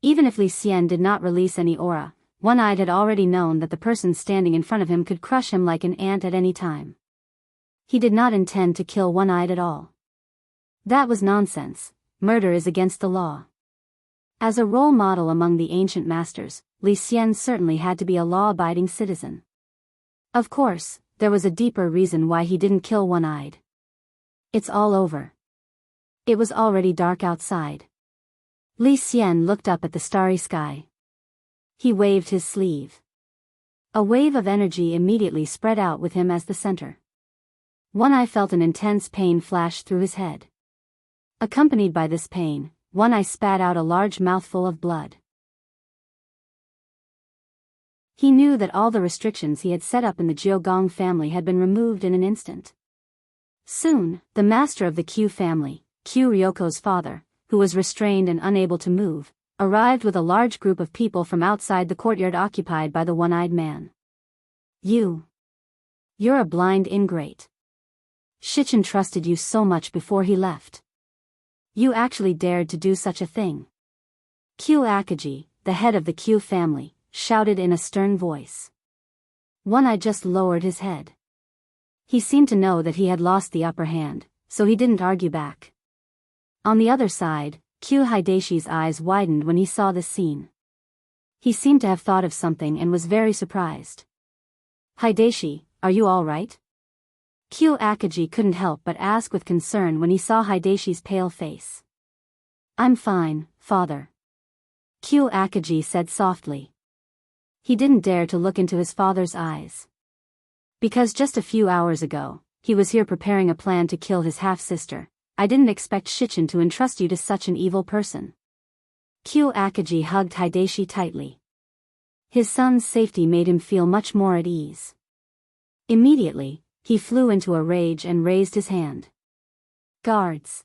A: Even if Li Xian did not release any aura, One-Eyed had already known that the person standing in front of him could crush him like an ant at any time. He did not intend to kill One-Eyed at all. That was nonsense. Murder is against the law. As a role model among the ancient masters, Li Xian certainly had to be a law-abiding citizen. Of course, there was a deeper reason why he didn't kill One-Eyed. It's all over. It was already dark outside. Li Xian looked up at the starry sky. He waved his sleeve. A wave of energy immediately spread out with him as the center. One-Eye felt an intense pain flash through his head. Accompanied by this pain, One-Eye spat out a large mouthful of blood. He knew that all the restrictions he had set up in the Jiugong family had been removed in an instant. Soon, the master of the Q family, Q Ryoko's father, who was restrained and unable to move, arrived with a large group of people from outside the courtyard occupied by the One-Eyed Man. You're a blind ingrate. Shichen trusted you so much before he left. You actually dared to do such a thing. Q Akaji, the head of the Q family, shouted in a stern voice. One-Eye just lowered his head. He seemed to know that he had lost the upper hand, so he didn't argue back. On the other side, Q Hideshi's eyes widened when he saw this scene. He seemed to have thought of something and was very surprised. Hideshi, are you all right? Q Akaji couldn't help but ask with concern when he saw Hideshi's pale face. I'm fine, father. Q Akaji said softly. He didn't dare to look into his father's eyes. Because just a few hours ago, he was here preparing a plan to kill his half-sister. I didn't expect Shichen to entrust you to such an evil person. Q Akaji hugged Hideshi tightly. His son's safety made him feel much more at ease. Immediately, he flew into a rage and raised his hand. Guards!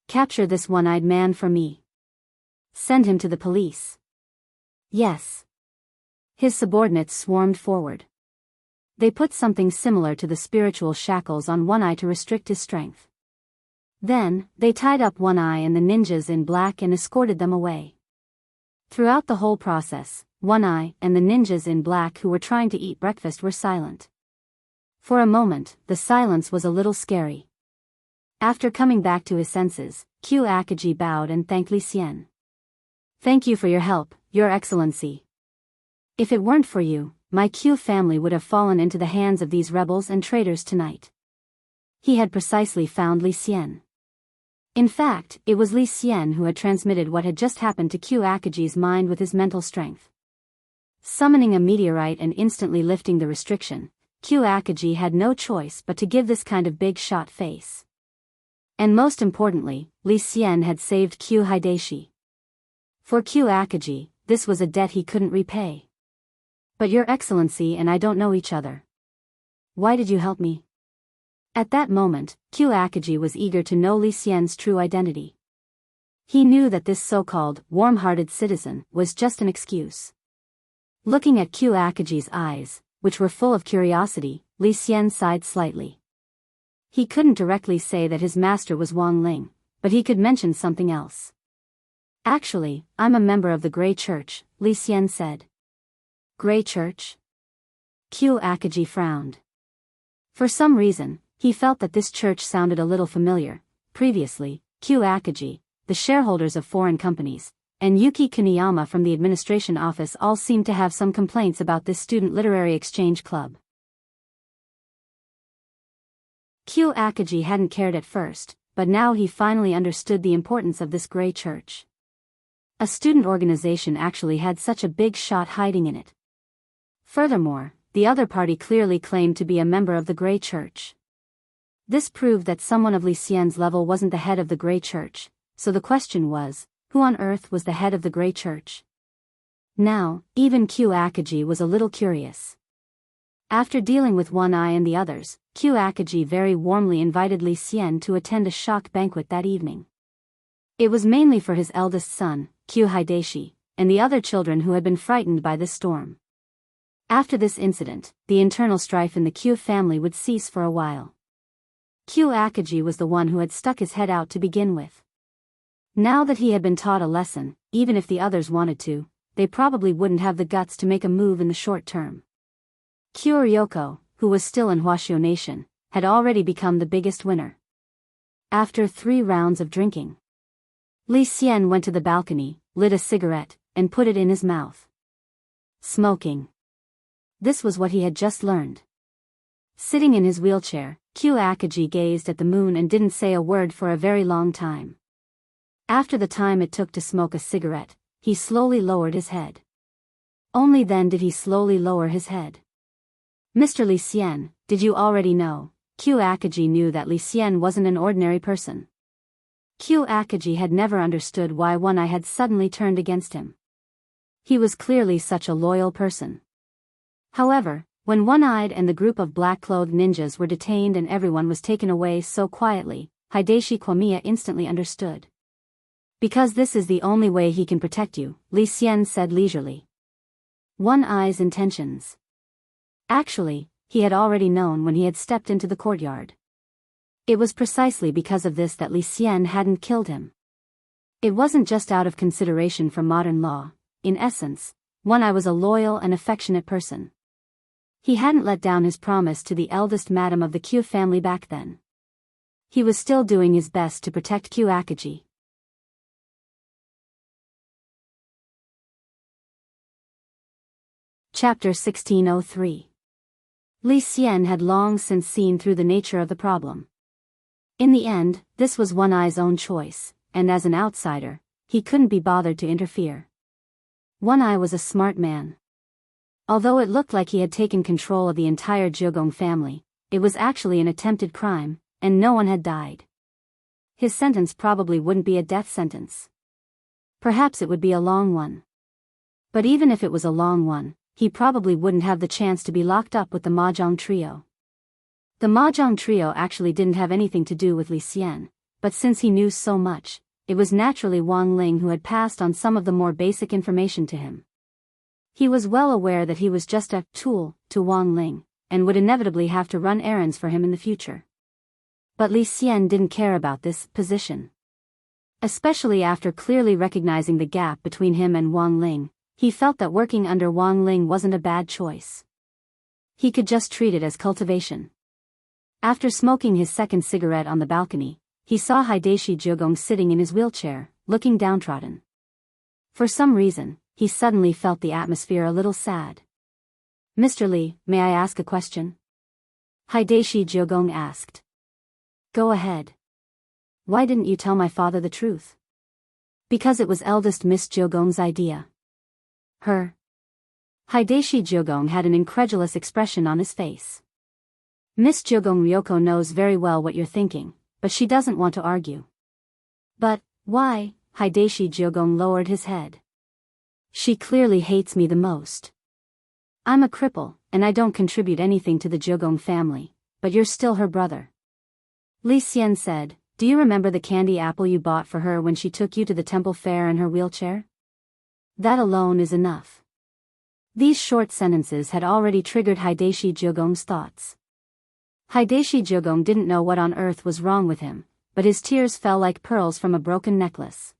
A: Capture this one-eyed man for me. Send him to the police. Yes. His subordinates swarmed forward. They put something similar to the spiritual shackles on One Eye to restrict his strength. Then, they tied up One Eye and the ninjas in black and escorted them away. Throughout the whole process, One Eye and the ninjas in black who were trying to eat breakfast were silent. For a moment, the silence was a little scary. After coming back to his senses, Q Akaji bowed and thanked Li Xian. Thank you for your help, Your Excellency. If it weren't for you, my Q family would have fallen into the hands of these rebels and traitors tonight. He had precisely found Li Xian. In fact, it was Li Xian who had transmitted what had just happened to Q Akaji's mind with his mental strength. Summoning a meteorite and instantly lifting the restriction, Q Akaji had no choice but to give this kind of big shot face. And most importantly, Li Xian had saved Q Hideshi. For Q Akaji, this was a debt he couldn't repay. But Your Excellency and I don't know each other. Why did you help me? At that moment, Q Akaji was eager to know Li Xian's true identity. He knew that this so-called warm-hearted citizen was just an excuse. Looking at Q Akaji's eyes, which were full of curiosity, Li Xian sighed slightly. He couldn't directly say that his master was Wang Ling, but he could mention something else. Actually, I'm a member of the Grey Church, Li Xian said. Grey Church? Q Akaji frowned. For some reason, he felt that this church sounded a little familiar. Previously, Q Akaji, the shareholders of foreign companies, and Yuki Kuniyama from the administration office all seemed to have some complaints about this student literary exchange club. Q Akaji hadn't cared at first, but now he finally understood the importance of this Grey Church. A student organization actually had such a big shot hiding in it. Furthermore, the other party clearly claimed to be a member of the Grey Church. This proved that someone of Li Xian's level wasn't the head of the Grey Church, so the question was, who on earth was the head of the Grey Church? Now, even Q Akaji was a little curious. After dealing with One Eye and the others, Q Akaji very warmly invited Li Xian to attend a shock banquet that evening. It was mainly for his eldest son, Q Hideshi, and the other children who had been frightened by this storm. After this incident, the internal strife in the Q family would cease for a while. Q Akaji was the one who had stuck his head out to begin with. Now that he had been taught a lesson, even if the others wanted to, they probably wouldn't have the guts to make a move in the short term. Q Ryoko, who was still in Huaxiu Nation, had already become the biggest winner. After 3 rounds of drinking, Li Xian went to the balcony, lit a cigarette, and put it in his mouth. Smoking. This was what he had just learned. Sitting in his wheelchair, Q Akaji gazed at the moon and didn't say a word for a very long time. After the time it took to smoke a cigarette, he slowly lowered his head. Only then did he slowly lower his head. Mr. Li Xian, did you already know? Q Akaji knew that Li Xian wasn't an ordinary person. Q Akaji had never understood why One Eye had suddenly turned against him. He was clearly such a loyal person. However, when One-Eyed and the group of black-clothed ninjas were detained and everyone was taken away so quietly, Hideshi Kwamiya instantly understood. Because this is the only way he can protect you, Li Xian said leisurely. One-Eye's intentions. Actually, he had already known when he had stepped into the courtyard. It was precisely because of this that Li Xian hadn't killed him. It wasn't just out of consideration for modern law. In essence, One Eye was a loyal and affectionate person. He hadn't let down his promise to the eldest madam of the Q family back then. He was still doing his best to protect Q Akaji. Chapter 1603. Li Xian had long since seen through the nature of the problem. In the end, this was One Eye's own choice, and as an outsider, he couldn't be bothered to interfere. One Eye was a smart man. Although it looked like he had taken control of the entire Jiugong family, it was actually an attempted crime, and no one had died. His sentence probably wouldn't be a death sentence. Perhaps it would be a long one. But even if it was a long one, he probably wouldn't have the chance to be locked up with the Mahjong trio. The Mahjong trio actually didn't have anything to do with Li Xian, but since he knew so much, it was naturally Wang Ling who had passed on some of the more basic information to him. He was well aware that he was just a tool to Wang Ling, and would inevitably have to run errands for him in the future. But Li Xian didn't care about this position. Especially after clearly recognizing the gap between him and Wang Ling, he felt that working under Wang Ling wasn't a bad choice. He could just treat it as cultivation. After smoking his second cigarette on the balcony, he saw Hideshi Jiugong sitting in his wheelchair, looking downtrodden. For some reason, he suddenly felt the atmosphere a little sad. "Mr. Li, may I ask a question?" Hideshi Jiugong asked. "Go ahead. Why didn't you tell my father the truth?" "Because it was eldest Miss Jiugong's idea." "Her?" Hideshi Jiugong had an incredulous expression on his face. "Miss Jiugong Ryoko knows very well what you're thinking, but she doesn't want to argue." "But, why?" Hideshi Jiugong lowered his head. "She clearly hates me the most. I'm a cripple, and I don't contribute anything to the Jiugong family, but you're still her brother." Li Xian said, "Do you remember the candy apple you bought for her when she took you to the temple fair in her wheelchair? That alone is enough." These short sentences had already triggered Hideshi Jiugong's thoughts. Hideshi Jiugong didn't know what on earth was wrong with him, but his tears fell like pearls from a broken necklace.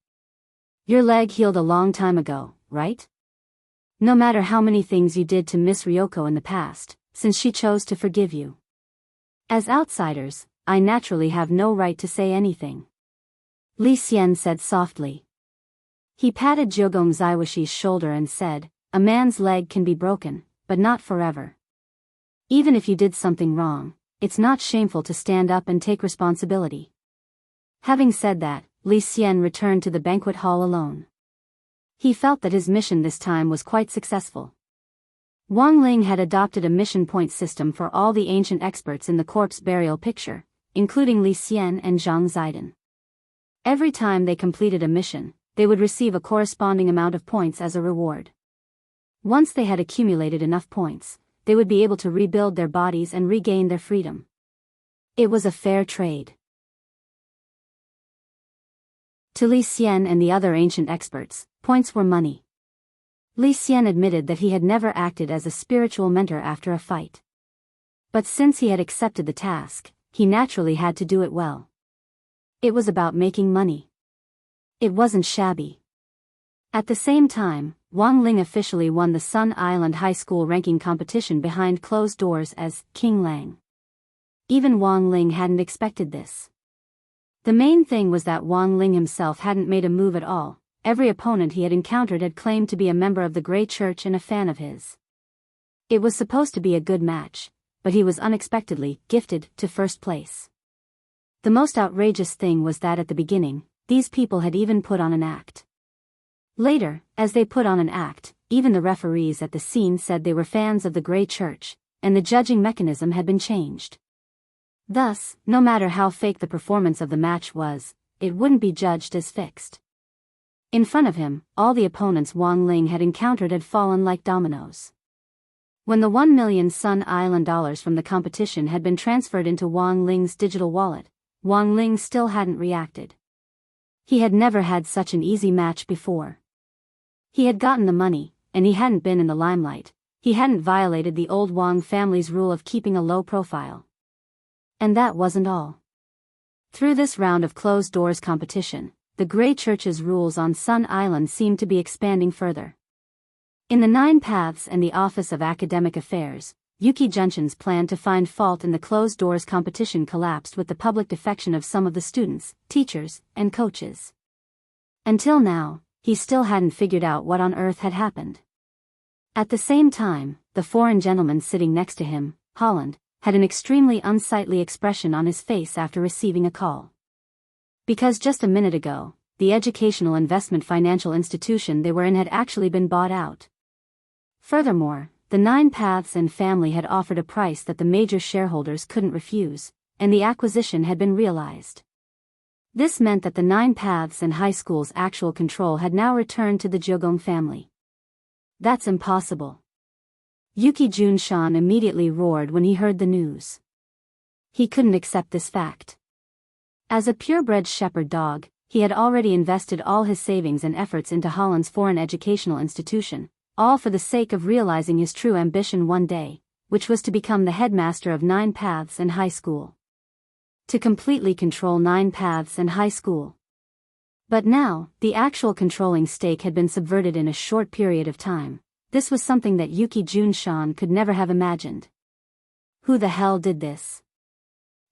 A: "Your leg healed a long time ago, right? No matter how many things you did to Miss Ryoko in the past, since she chose to forgive you. As outsiders, I naturally have no right to say anything." Li Xian said softly. He patted Jiugong Zaiwashi's shoulder and said, "A man's leg can be broken, but not forever. Even if you did something wrong, it's not shameful to stand up and take responsibility." Having said that, Li Xian returned to the banquet hall alone. He felt that his mission this time was quite successful. Wang Ling had adopted a mission point system for all the ancient experts in the corpse burial picture, including Li Xian and Zhang Zidong. Every time they completed a mission, they would receive a corresponding amount of points as a reward. Once they had accumulated enough points, they would be able to rebuild their bodies and regain their freedom. It was a fair trade. To Li Xian and the other ancient experts, points were money. Li Xian admitted that he had never acted as a spiritual mentor after a fight. But since he had accepted the task, he naturally had to do it well. It was about making money. It wasn't shabby. At the same time, Wang Ling officially won the Sun Island High School ranking competition behind closed doors as King Lang. Even Wang Ling hadn't expected this. The main thing was that Wang Ling himself hadn't made a move at all. Every opponent he had encountered had claimed to be a member of the Grey Church and a fan of his. It was supposed to be a good match, but he was unexpectedly gifted to first place. The most outrageous thing was that at the beginning, these people had even put on an act. Later, as they put on an act, even the referees at the scene said they were fans of the Grey Church, and the judging mechanism had been changed. Thus, no matter how fake the performance of the match was, it wouldn't be judged as fixed. In front of him, all the opponents Wang Ling had encountered had fallen like dominoes. When the 1 million Sun Island dollars from the competition had been transferred into Wang Ling's digital wallet, Wang Ling still hadn't reacted. He had never had such an easy match before. He had gotten the money, and he hadn't been in the limelight. He hadn't violated the old Wang family's rule of keeping a low profile. And that wasn't all. Through this round of closed-doors competition, the Grey Church's rules on Sun Island seemed to be expanding further. In the 9 Paths and the Office of Academic Affairs, Yuki Junshin's plan to find fault in the closed-doors competition collapsed with the public defection of some of the students, teachers, and coaches. Until now, he still hadn't figured out what on earth had happened. At the same time, the foreign gentleman sitting next to him, Holland, had an extremely unsightly expression on his face after receiving a call. Because just a minute ago, the educational investment financial institution they were in had actually been bought out. Furthermore, the 9 Paths and family had offered a price that the major shareholders couldn't refuse, and the acquisition had been realized. This meant that the 9 Paths and high school's actual control had now returned to the Jiugong family. That's impossible. Yuki Junshan immediately roared when he heard the news. He couldn't accept this fact. As a purebred shepherd dog, he had already invested all his savings and efforts into Holland's foreign educational institution, all for the sake of realizing his true ambition one day, which was to become the headmaster of Nine Paths and High School. To completely control Nine Paths and High School. But now, the actual controlling stake had been subverted in a short period of time. This was something that Yuki Junshan could never have imagined. Who the hell did this?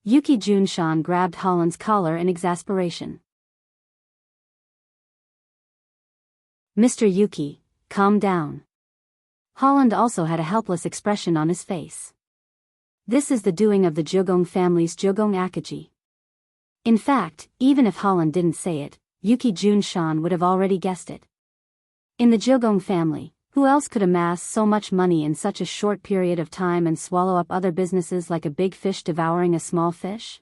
A: Yuki Junshan grabbed Holland's collar in exasperation. Mr. Yuki, calm down. Holland also had a helpless expression on his face. This is the doing of the Jogong family's Jogong Akaji. In fact, even if Holland didn't say it, Yuki Junshan would have already guessed it. In the Jogong family, who else could amass so much money in such a short period of time and swallow up other businesses like a big fish devouring a small fish?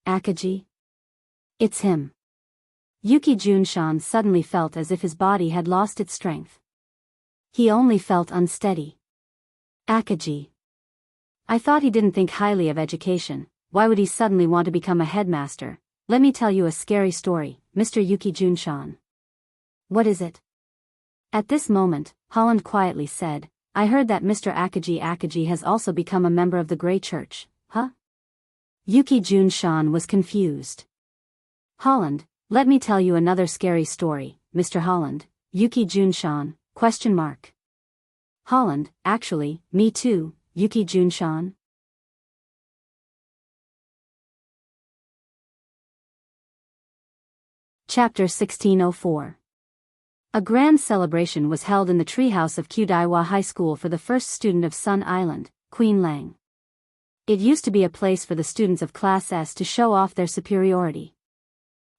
A: Akaji? It's him. Yuki Junshan suddenly felt as if his body had lost its strength. He only felt unsteady. Akaji. I thought he didn't think highly of education. Why would he suddenly want to become a headmaster? Let me tell you a scary story, Mr. Yuki Junshan. What is it? At this moment, Holland quietly said, I heard that Mr. Akaji has also become a member of the Grey Church, huh? Yuki Junshan was confused. Holland, let me tell you another scary story, Mr. Holland, Yuki Junshan, ? Holland, actually, me too, Yuki Junshan. Chapter 1604. A grand celebration was held in the treehouse of Kudaiwa High School for the first student of Sun Island, Queen Lang. It used to be a place for the students of Class S to show off their superiority.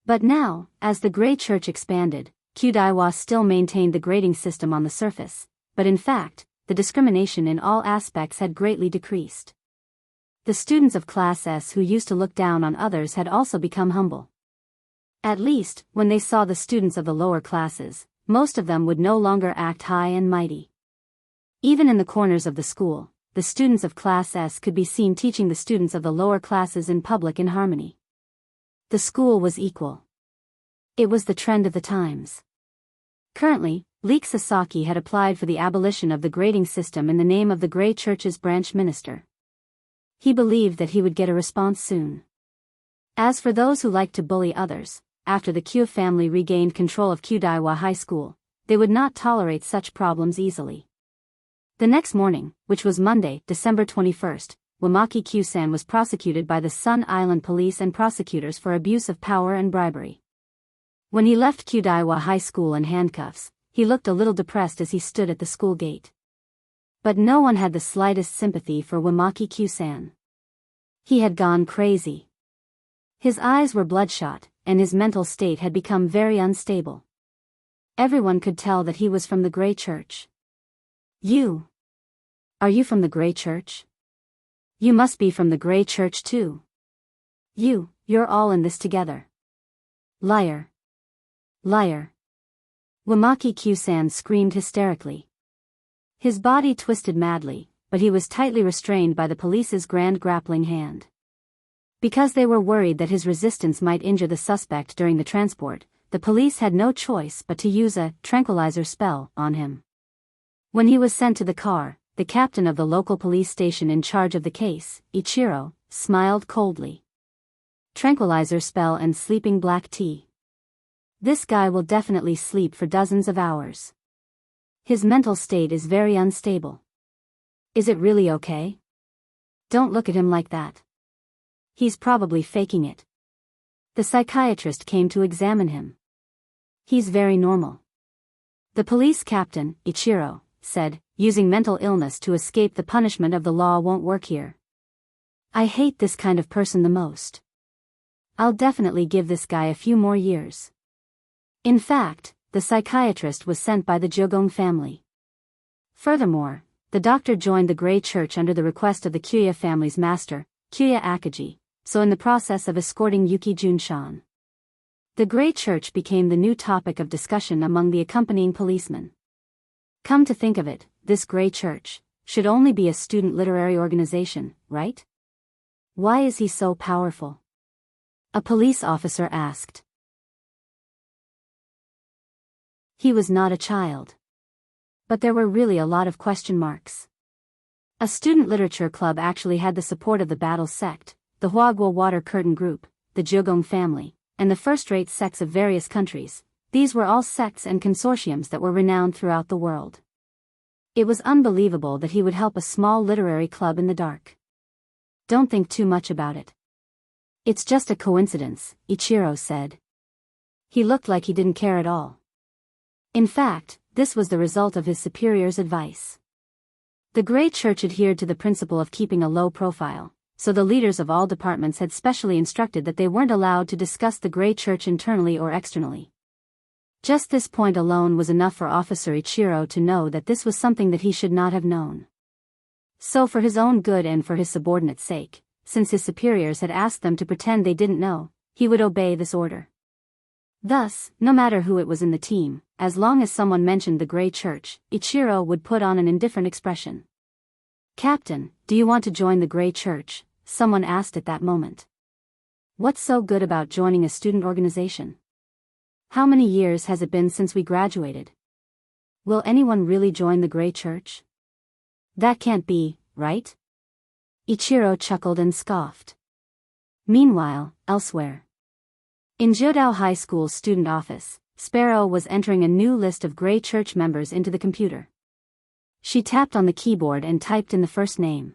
A: But now, as the Grey Church expanded, Kudaiwa still maintained the grading system on the surface, but in fact, the discrimination in all aspects had greatly decreased. The students of Class S who used to look down on others had also become humble. At least, when they saw the students of the lower classes, most of them would no longer act high and mighty. Even in the corners of the school, the students of Class S could be seen teaching the students of the lower classes in public in harmony. The school was equal. It was the trend of the times. Currently, Leek Sasaki had applied for the abolition of the grading system in the name of the Grey Church's branch minister. He believed that he would get a response soon. As for those who liked to bully others, after the Kyu family regained control of Kudaiwa High School, they would not tolerate such problems easily. The next morning, which was Monday, December 21st, Wamaki Kyu-san was prosecuted by the Sun Island police and prosecutors for abuse of power and bribery. When he left Kudaiwa High School in handcuffs, he looked a little depressed as he stood at the school gate. But no one had the slightest sympathy for Wamaki Kyu-san. He had gone crazy. His eyes were bloodshot, and his mental state had become very unstable. Everyone could tell that he was from the Grey Church. You? Are you from the Grey Church? You must be from the Grey Church too. You're all in this together. Liar. Liar. Wamaki Kyu-san screamed hysterically. His body twisted madly, but he was tightly restrained by the police's grand grappling hand. Because they were worried that his resistance might injure the suspect during the transport, the police had no choice but to use a tranquilizer spell on him. When he was sent to the car, the captain of the local police station in charge of the case, Ichiro, smiled coldly. Tranquilizer spell and sleeping black tea. This guy will definitely sleep for dozens of hours. His mental state is very unstable. Is it really okay? Don't look at him like that. He's probably faking it. The psychiatrist came to examine him. He's very normal. The police captain, Ichiro, said, using mental illness to escape the punishment of the law won't work here. I hate this kind of person the most. I'll definitely give this guy a few more years. In fact, the psychiatrist was sent by the Jogong family. Furthermore, the doctor joined the Grey Church under the request of the Kyuya family's master, Kyuya Akaji, so in the process of escorting Yuki Junshan. The Grey Church became the new topic of discussion among the accompanying policemen. Come to think of it, this Grey Church should only be a student literary organization, right? Why is he so powerful? A police officer asked. He was not a child. But there were really a lot of question marks. A student literature club actually had the support of the Battle sect, the Huaguo Water Curtain Group, the Jiugong family, and the first-rate sects of various countries. These were all sects and consortiums that were renowned throughout the world. It was unbelievable that he would help a small literary club in the dark. Don't think too much about it. It's just a coincidence, Ichiro said. He looked like he didn't care at all. In fact, this was the result of his superior's advice. The Grey Church adhered to the principle of keeping a low profile, so the leaders of all departments had specially instructed that they weren't allowed to discuss the Grey Church internally or externally. Just this point alone was enough for Officer Ichiro to know that this was something that he should not have known. So for his own good and for his subordinates' sake, since his superiors had asked them to pretend they didn't know, he would obey this order. Thus, no matter who it was in the team, as long as someone mentioned the Grey Church, Ichiro would put on an indifferent expression. "Captain, do you want to join the Grey Church?" someone asked at that moment. "What's so good about joining a student organization? How many years has it been since we graduated? Will anyone really join the Grey Church? That can't be, right?" Ichiro chuckled and scoffed. Meanwhile, elsewhere. In Jiudao High School's student office, Sparrow was entering a new list of Grey Church members into the computer. She tapped on the keyboard and typed in the first name.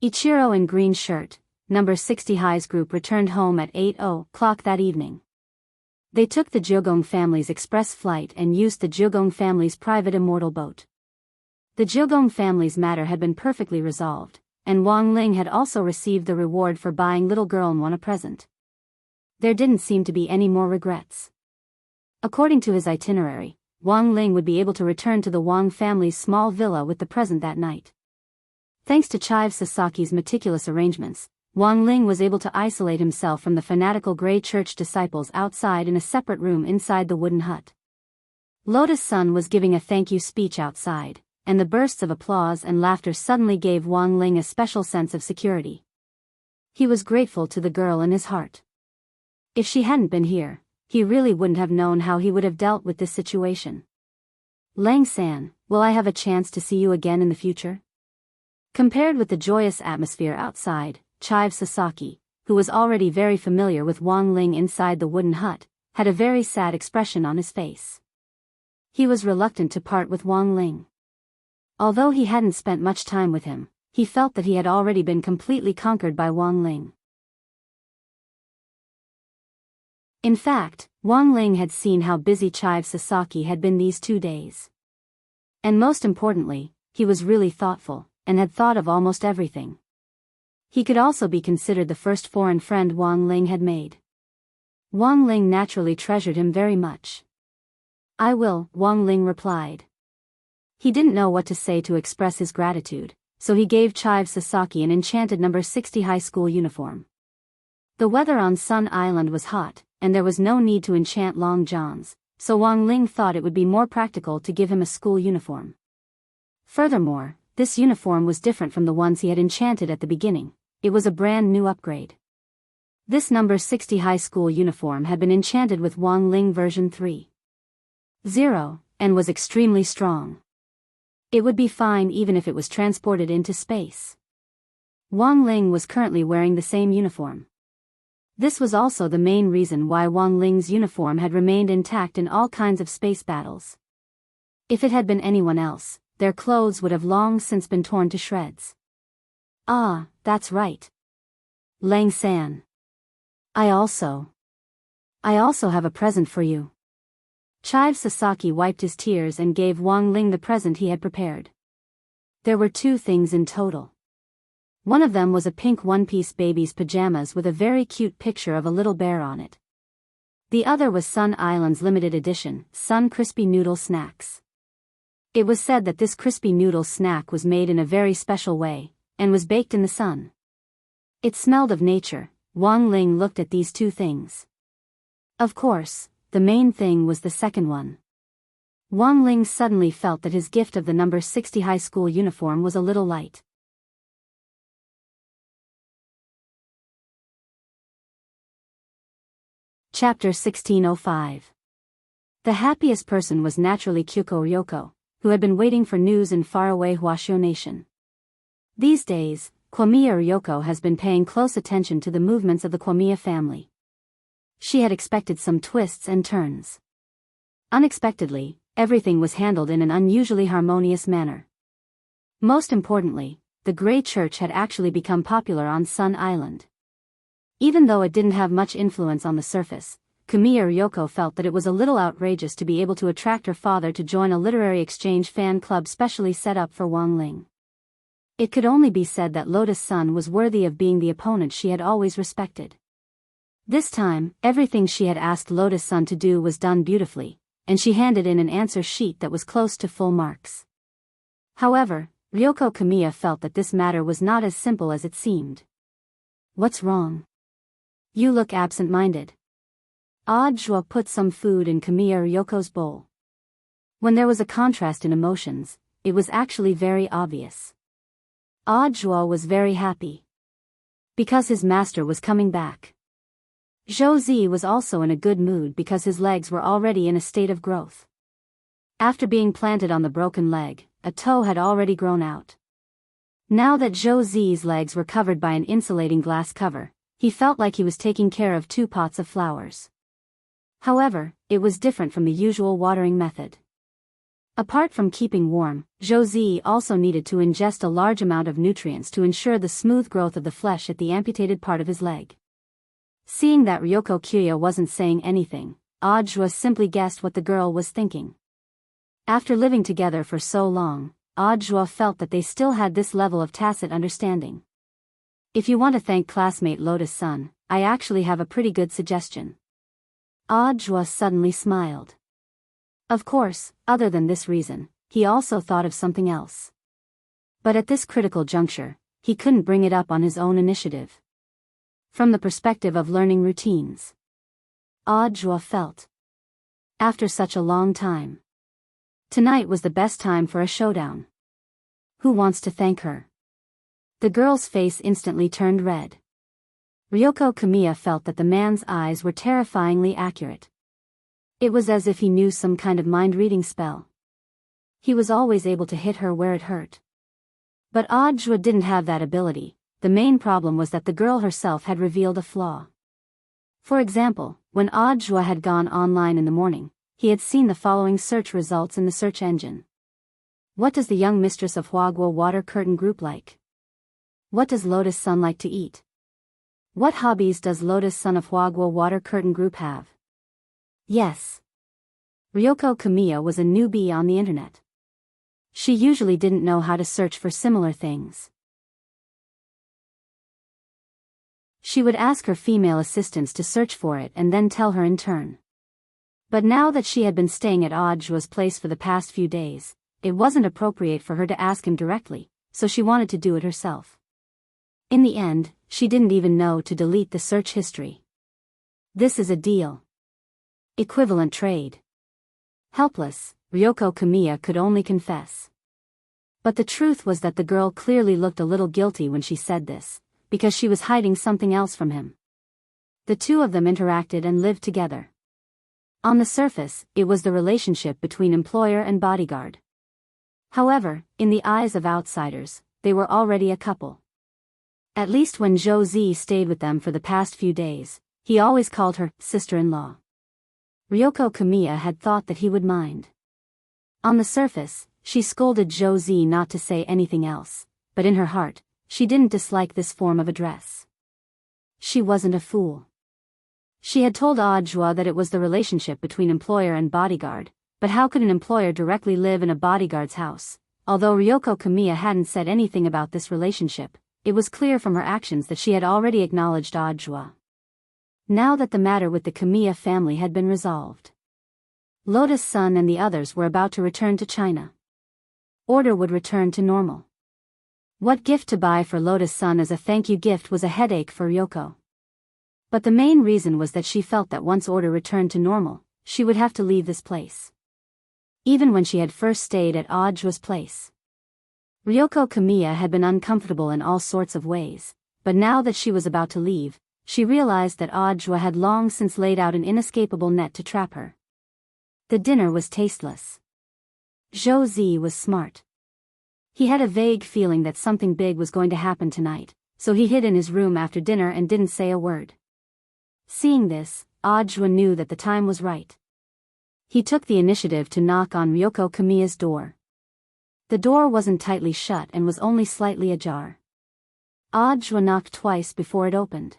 A: Ichiro in green shirt, number 60 High's group returned home at 8:00 that evening. They took the Jiugong family's express flight and used the Jiugong family's private immortal boat. The Jiugong family's matter had been perfectly resolved, and Wang Ling had also received the reward for buying little girl Nwan a present. There didn't seem to be any more regrets. According to his itinerary, Wang Ling would be able to return to the Wang family's small villa with the present that night. Thanks to Chive Sasaki's meticulous arrangements, Wang Ling was able to isolate himself from the fanatical Grey Church disciples outside in a separate room inside the wooden hut. Lotus Sun was giving a thank you speech outside, and the bursts of applause and laughter suddenly gave Wang Ling a special sense of security. He was grateful to the girl in his heart. If she hadn't been here, he really wouldn't have known how he would have dealt with this situation. "Lang-san, will I have a chance to see you again in the future?" Compared with the joyous atmosphere outside, Chive Sasaki, who was already very familiar with Wang Ling inside the wooden hut, had a very sad expression on his face. He was reluctant to part with Wang Ling. Although he hadn't spent much time with him, he felt that he had already been completely conquered by Wang Ling. In fact, Wang Ling had seen how busy Chive Sasaki had been these 2 days. And most importantly, he was really thoughtful, and had thought of almost everything. He could also be considered the first foreign friend Wang Ling had made. Wang Ling naturally treasured him very much. "I will," Wang Ling replied. He didn't know what to say to express his gratitude, so he gave Chive Sasaki an enchanted number 60 high school uniform. The weather on Sun Island was hot, and there was no need to enchant long johns, so Wang Ling thought it would be more practical to give him a school uniform. Furthermore, this uniform was different from the ones he had enchanted at the beginning. It was a brand new upgrade. This number 60 high school uniform had been enchanted with Wang Ling version 3.0, and was extremely strong. It would be fine even if it was transported into space. Wang Ling was currently wearing the same uniform. This was also the main reason why Wang Ling's uniform had remained intact in all kinds of space battles. If it had been anyone else, their clothes would have long since been torn to shreds. "Ah, that's right. Lang-san. I also have a present for you." Chive Sasaki wiped his tears and gave Wang Ling the present he had prepared. There were 2 things in total. One of them was a pink one-piece baby's pajamas with a very cute picture of a little bear on it. The other was Sun Island's limited edition, Sun Crispy Noodle Snacks. It was said that this crispy noodle snack was made in a very special way, and was baked in the sun. It smelled of nature. Wang Ling looked at these 2 things. Of course, the main thing was the second one. Wang Ling suddenly felt that his gift of the number 60 high school uniform was a little light. Chapter 1605. The happiest person was naturally Kyuko Ryoko, who had been waiting for news in faraway Huashio Nation. These days, Kiyomiya Ryoko has been paying close attention to the movements of the Kiyomiya family. She had expected some twists and turns. Unexpectedly, everything was handled in an unusually harmonious manner. Most importantly, the Grey Church had actually become popular on Sun Island. Even though it didn't have much influence on the surface, Kiyomiya Ryoko felt that it was a little outrageous to be able to attract her father to join a literary exchange fan club specially set up for Wang Ling. It could only be said that Lotus Sun was worthy of being the opponent she had always respected. This time, everything she had asked Lotus Sun to do was done beautifully, and she handed in an answer sheet that was close to full marks. However, Ryoko Kiyomiya felt that this matter was not as simple as it seemed. "What's wrong? You look absent-minded." Audra put some food in Kiyomiya Ryoko's bowl. When there was a contrast in emotions, it was actually very obvious. Audra was very happy. Because his master was coming back. Josie was also in a good mood because his legs were already in a state of growth. After being planted on the broken leg, a toe had already grown out. Now that Josie's legs were covered by an insulating glass cover, he felt like he was taking care of 2 pots of flowers. However, it was different from the usual watering method. Apart from keeping warm, Josie also needed to ingest a large amount of nutrients to ensure the smooth growth of the flesh at the amputated part of his leg. Seeing that Ryoko Kiyomiya wasn't saying anything, Audra simply guessed what the girl was thinking. After living together for so long, Audra felt that they still had this level of tacit understanding. "If you want to thank classmate Lotus Sun, I actually have a pretty good suggestion." Audra suddenly smiled. Of course, other than this reason, he also thought of something else. But at this critical juncture, he couldn't bring it up on his own initiative. From the perspective of learning routines, Audra felt. After such a long time, tonight was the best time for a showdown. Who wants to thank her? The girl's face instantly turned red. Ryoko Kiyomiya felt that the man's eyes were terrifyingly accurate. It was as if he knew some kind of mind-reading spell. He was always able to hit her where it hurt. But Audra didn't have that ability. The main problem was that the girl herself had revealed a flaw. For example, when Audra had gone online in the morning, he had seen the following search results in the search engine. What does the young mistress of Hwagwo Water Curtain Group like? What does Lotus Sun like to eat? What hobbies does Lotus Sun of Hwagwo Water Curtain Group have? Yes. Ryoko Kiyomiya was a newbie on the internet. She usually didn't know how to search for similar things. She would ask her female assistants to search for it and then tell her in turn. But now that she had been staying at Audra's place for the past few days, it wasn't appropriate for her to ask him directly, so she wanted to do it herself. In the end, she didn't even know to delete the search history. This is a deal. Equivalent trade. Helpless, Ryoko Kiyomiya could only confess. But the truth was that the girl clearly looked a little guilty when she said this, because she was hiding something else from him. The two of them interacted and lived together. On the surface, it was the relationship between employer and bodyguard. However, in the eyes of outsiders, they were already a couple. At least when Josie stayed with them for the past few days, he always called her sister-in-law. Ryoko Kiyomiya had thought that he would mind. On the surface, she scolded Josie not to say anything else, but in her heart, she didn't dislike this form of address. She wasn't a fool. She had told Audra that it was the relationship between employer and bodyguard, but how could an employer directly live in a bodyguard's house? Although Ryoko Kiyomiya hadn't said anything about this relationship, it was clear from her actions that she had already acknowledged Audra. Now that the matter with the Kiyomiya family had been resolved, Lotus Sun and the others were about to return to China. Order would return to normal. What gift to buy for Lotus Sun as a thank you gift was a headache for Ryoko. But the main reason was that she felt that once order returned to normal, she would have to leave this place. Even when she had first stayed at Audra's place, Ryoko Kiyomiya had been uncomfortable in all sorts of ways, but now that she was about to leave, she realized that Audra had long since laid out an inescapable net to trap her. The dinner was tasteless. Josie was smart. He had a vague feeling that something big was going to happen tonight, so he hid in his room after dinner and didn't say a word. Seeing this, Audra knew that the time was right. He took the initiative to knock on Ryoko Kamiya's door. The door wasn't tightly shut and was only slightly ajar. Audra knocked twice before it opened.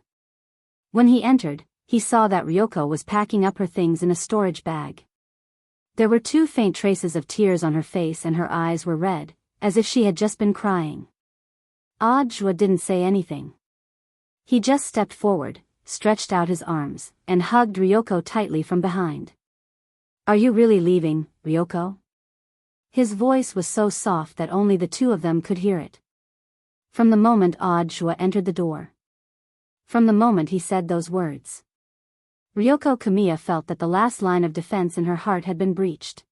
A: When he entered, he saw that Ryoko was packing up her things in a storage bag. There were 2 faint traces of tears on her face and her eyes were red, as if she had just been crying. Audra didn't say anything. He just stepped forward, stretched out his arms, and hugged Ryoko tightly from behind. "Are you really leaving, Ryoko?" His voice was so soft that only the 2 of them could hear it. From the moment Audra entered the door. From the moment he said those words. Ryoko Kamiya felt that the last line of defense in her heart had been breached.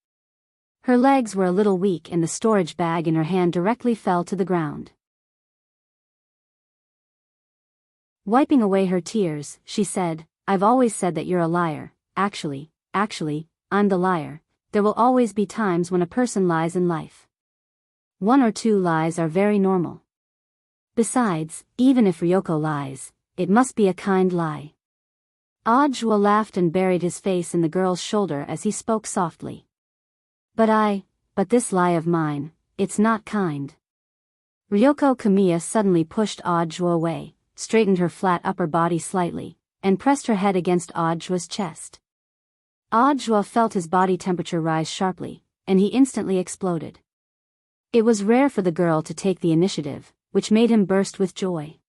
A: Her legs were a little weak and the storage bag in her hand directly fell to the ground. Wiping away her tears, she said, "I've always said that you're a liar. Actually, I'm the liar. There will always be times when a person lies in life. 1 or 2 lies are very normal. Besides, even if Ryoko lies, it must be a kind lie." Audra laughed and buried his face in the girl's shoulder as he spoke softly. But this lie of mine, it's not kind." Ryoko Kamiya suddenly pushed Audra away, straightened her flat upper body slightly, and pressed her head against Audra's chest. Audra felt his body temperature rise sharply, and he instantly exploded. It was rare for the girl to take the initiative, which made him burst with joy.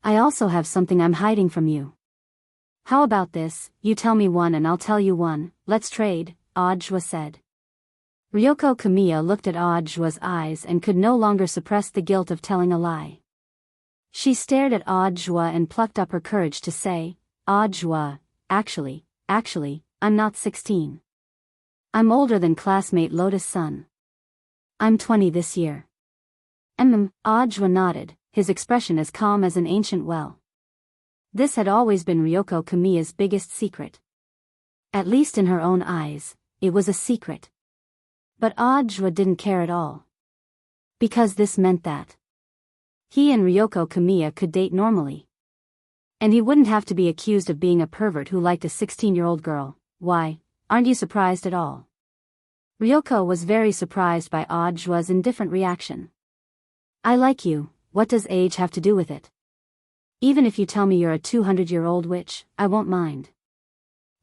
A: "I also have something I'm hiding from you. How about this, you tell me one and I'll tell you one, let's trade," Audra said. Ryoko Kamiya looked at Audra's eyes and could no longer suppress the guilt of telling a lie. She stared at Audra and plucked up her courage to say, "Audra, actually, I'm not 16. I'm older than classmate Lotus-san. I'm 20 this year." Audra nodded, his expression as calm as an ancient well. This had always been Ryoko Kamiya's biggest secret. At least in her own eyes, it was a secret. But Audra didn't care at all. Because this meant that he and Ryoko Kamiya could date normally. And he wouldn't have to be accused of being a pervert who liked a 16-year-old girl. "Why, aren't you surprised at all?" Ryoko was very surprised by Audra's indifferent reaction. "I like you, what does age have to do with it? Even if you tell me you're a 200-year-old witch, I won't mind."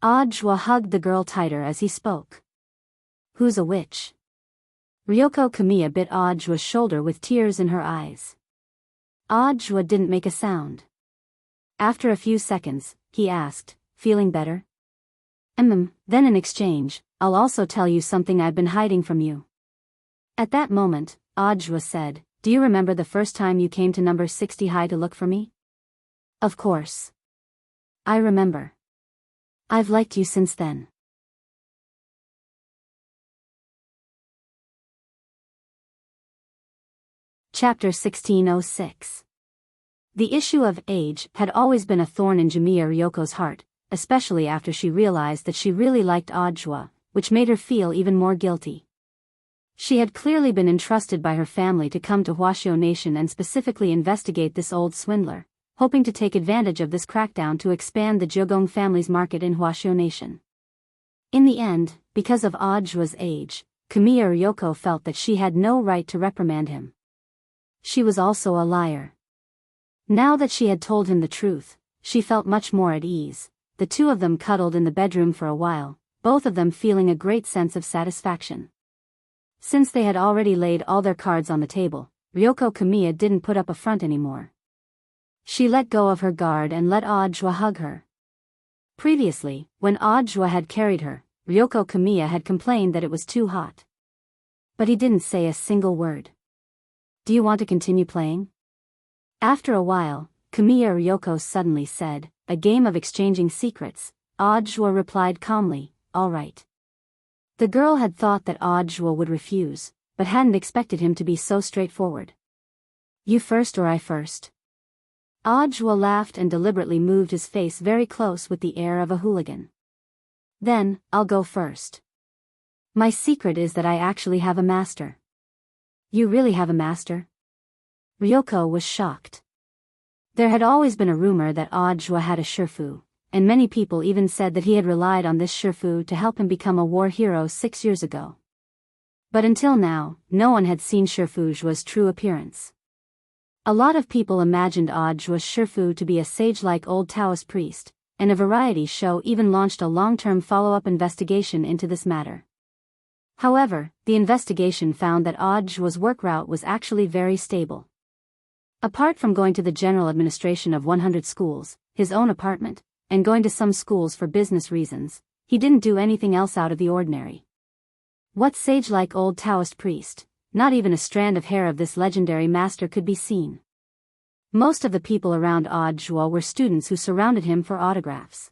A: Audra hugged the girl tighter as he spoke. "Who's a witch?" Ryoko Kamiya bit Audra's shoulder with tears in her eyes. Audra didn't make a sound. After a few seconds, he asked, "Feeling better?" Then in exchange, I'll also tell you something I've been hiding from you." At that moment, Audra said, "Do you remember the first time you came to number 60 high to look for me?" "Of course. I remember. I've liked you since then." Chapter 1606. The issue of age had always been a thorn in Jamiya Ryoko's heart, especially after she realized that she really liked Audra, which made her feel even more guilty. She had clearly been entrusted by her family to come to Huashio Nation and specifically investigate this old swindler, hoping to take advantage of this crackdown to expand the Jogong family's market in Huashio Nation. In the end, because of Audra's age, Kamiya Ryoko felt that she had no right to reprimand him. She was also a liar. Now that she had told him the truth, she felt much more at ease. The 2 of them cuddled in the bedroom for a while, both of them feeling a great sense of satisfaction. Since they had already laid all their cards on the table, Ryoko Kamiya didn't put up a front anymore. She let go of her guard and let Audra hug her. Previously, when Audra had carried her, Ryoko Kamiya had complained that it was too hot. But he didn't say a single word. "Do you want to continue playing?" After a while, Kamiya Ryoko suddenly said, "A game of exchanging secrets." Audra replied calmly, "All right." The girl had thought that Audra would refuse, but hadn't expected him to be so straightforward. "You first or I first?" Audjwa laughed and deliberately moved his face very close with the air of a hooligan. Then, I'll go first. My secret is that I actually have a master. You really have a master? Ryoko was shocked. There had always been a rumor that Audjwa had a shifu, and many people even said that he had relied on this shifu to help him become a war hero 6 years ago. But until now, no one had seen Shifujwa's true appearance. A lot of people imagined Audjwa's shifu to be a sage-like old Taoist priest, and a variety show even launched a long-term follow-up investigation into this matter. However, the investigation found that Audjwa's work route was actually very stable. Apart from going to the general administration of 100 schools, his own apartment, and going to some schools for business reasons, he didn't do anything else out of the ordinary. What sage-like old Taoist priest? Not even a strand of hair of this legendary master could be seen. Most of the people around Audjwa were students who surrounded him for autographs.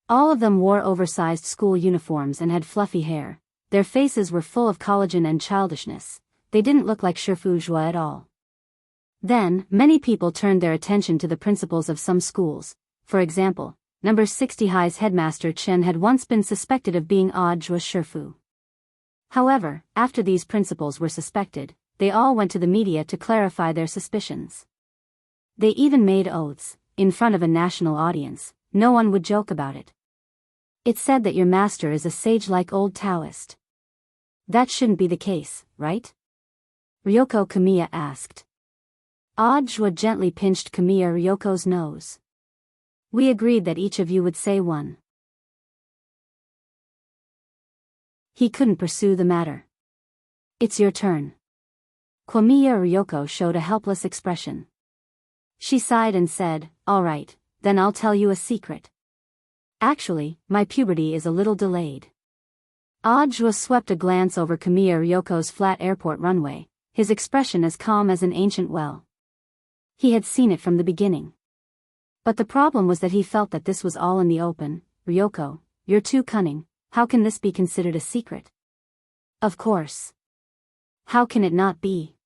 A: All of them wore oversized school uniforms and had fluffy hair. Their faces were full of collagen and childishness. They didn't look like Shifujwa at all. Then, many people turned their attention to the principals of some schools. For example, number 60 High's headmaster Chen had once been suspected of being Audjwa's shifu. However, after these principals were suspected, they all went to the media to clarify their suspicions. They even made oaths, in front of a national audience, no one would joke about it. It's said that your master is a sage-like old Taoist. That shouldn't be the case, right? Ryoko Kamiya asked. Audjwa gently pinched Kamiya Ryoko's nose. We agreed that each of you would say one. He couldn't pursue the matter. It's your turn. Kamiya Ryoko showed a helpless expression. She sighed and said, all right, then I'll tell you a secret. Actually, my puberty is a little delayed. Audjwa swept a glance over Kamiya Ryoko's flat airport runway, his expression as calm as an ancient well. He had seen it from the beginning. But the problem was that he felt that this was all in the open. Ryoko, you're too cunning, how can this be considered a secret? Of course. How can it not be?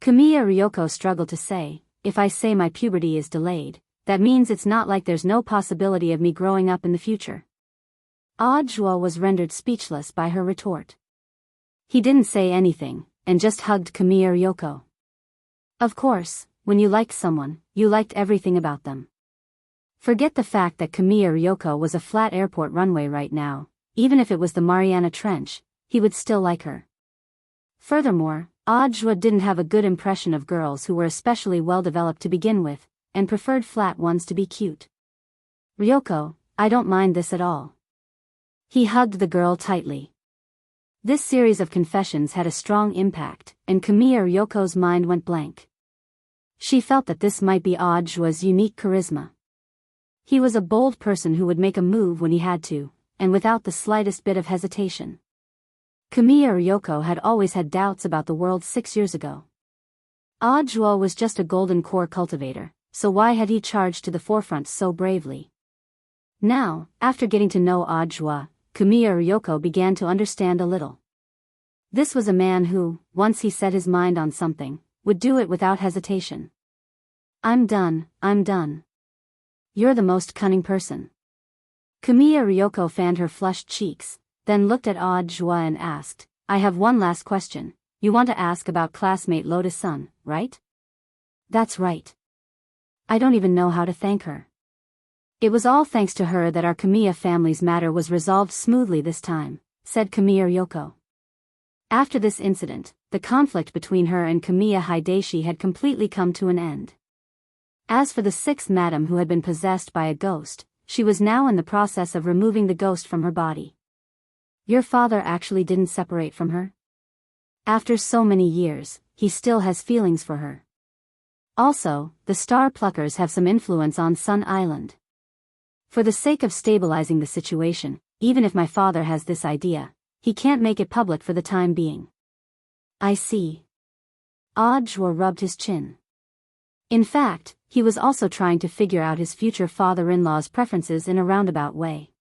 A: Kamiya Ryoko struggled to say, if I say my puberty is delayed, that means it's not like there's no possibility of me growing up in the future. Audjwa was rendered speechless by her retort. He didn't say anything, and just hugged Kamiya Ryoko. Of course, when you liked someone, you liked everything about them. Forget the fact that Kamiya Ryoko was a flat airport runway right now, even if it was the Mariana Trench, he would still like her. Furthermore, Audjwa didn't have a good impression of girls who were especially well-developed to begin with, and preferred flat ones to be cute. Ryoko, I don't mind this at all. He hugged the girl tightly. This series of confessions had a strong impact, and Kamiya Ryoko's mind went blank. She felt that this might be Audjwa's unique charisma. He was a bold person who would make a move when he had to, and without the slightest bit of hesitation. Kamiya Ryoko had always had doubts about the world 6 years ago. Audjwa was just a golden core cultivator, so why had he charged to the forefront so bravely? Now, after getting to know Audjwa, Kamiya Ryoko began to understand a little. This was a man who, once he set his mind on something, would do it without hesitation. I'm done. You're the most cunning person. Kamiya Ryoko fanned her flushed cheeks, then looked at Audjwa and asked, I have one last question. You want to ask about classmate Lotus-san, right? That's right. I don't even know how to thank her. It was all thanks to her that our Kamiya family's matter was resolved smoothly this time, said Kamiya Ryoko. After this incident, the conflict between her and Kamiya Hideshi had completely come to an end. As for the sixth madam who had been possessed by a ghost, she was now in the process of removing the ghost from her body. Your father actually didn't separate from her? After so many years, he still has feelings for her. Also, the Star Pluckers have some influence on Sun Island. For the sake of stabilizing the situation, even if my father has this idea, he can't make it public for the time being. I see. Audjwa rubbed his chin. In fact, he was also trying to figure out his future father-in-law's preferences in a roundabout way.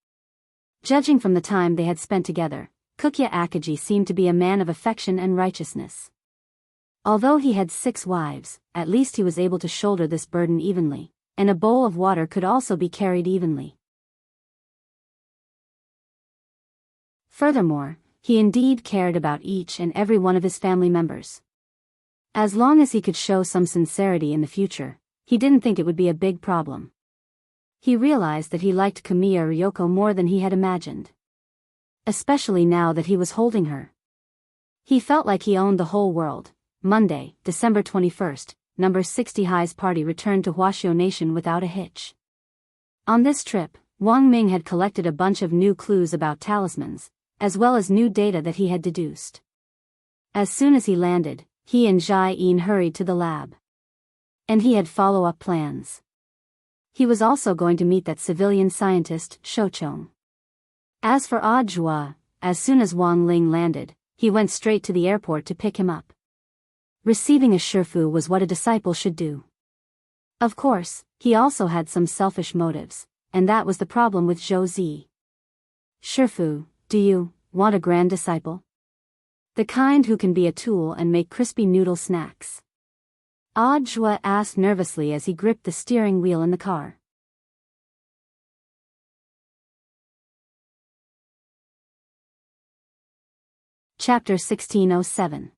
A: Judging from the time they had spent together, Kukya Akaji seemed to be a man of affection and righteousness. Although he had 6 wives, at least he was able to shoulder this burden evenly, and a bowl of water could also be carried evenly. Furthermore, he indeed cared about each and every one of his family members. As long as he could show some sincerity in the future, he didn't think it would be a big problem. He realized that he liked Kamiya Ryoko more than he had imagined. Especially now that he was holding her. He felt like he owned the whole world. Monday, December 21st, number 60 High's party returned to Huashio Nation without a hitch. On this trip, Wang Ming had collected a bunch of new clues about talismans, as well as new data that he had deduced. As soon as he landed, he and Jai Yin hurried to the lab. And he had follow-up plans. He was also going to meet that civilian scientist, Shouchong. As for Ajua, as soon as Wang Ling landed, he went straight to the airport to pick him up. Receiving a shifu was what a disciple should do. Of course, he also had some selfish motives, and that was the problem with Zhou Zi. Shifu, do you want a grand disciple? The kind who can be a tool and make crispy noodle snacks? Ajua asked nervously as he gripped the steering wheel in the car. Chapter 1607.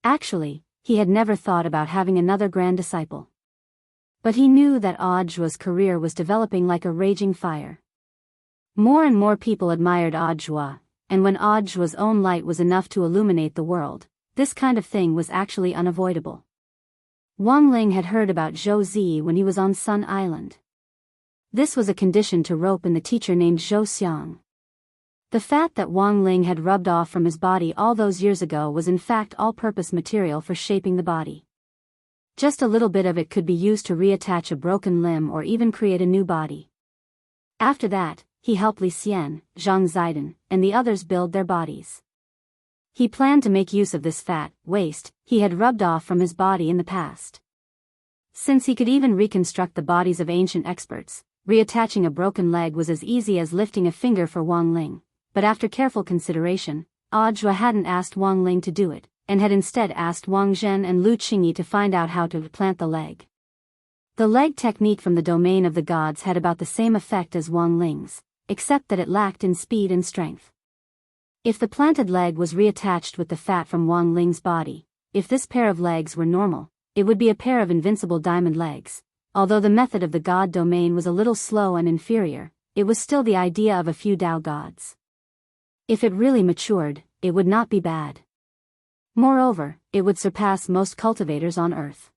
A: Actually, he had never thought about having another grand disciple. But he knew that Ajua's career was developing like a raging fire. More and more people admired Ajua, and when Ajua's own light was enough to illuminate the world, this kind of thing was actually unavoidable. Wang Ling had heard about Zhou Zi when he was on Sun Island. This was a condition to rope in the teacher named Zhou Xiang. The fat that Wang Ling had rubbed off from his body all those years ago was in fact all-purpose material for shaping the body. Just a little bit of it could be used to reattach a broken limb or even create a new body. After that, he helped Li Xian, Zhang Zidong, and the others build their bodies. He planned to make use of this fat, waste, he had rubbed off from his body in the past. Since he could even reconstruct the bodies of ancient experts, reattaching a broken leg was as easy as lifting a finger for Wang Ling, but after careful consideration, Ajua hadn't asked Wang Ling to do it, and had instead asked Wang Zhen and Lu Qingyi to find out how to plant the leg. The leg technique from the domain of the gods had about the same effect as Wang Ling's, except that it lacked in speed and strength. If the planted leg was reattached with the fat from Wang Ling's body, if this pair of legs were normal, it would be a pair of invincible diamond legs. Although the method of the god domain was a little slow and inferior, it was still the idea of a few Tao gods. If it really matured, it would not be bad. Moreover, it would surpass most cultivators on Earth.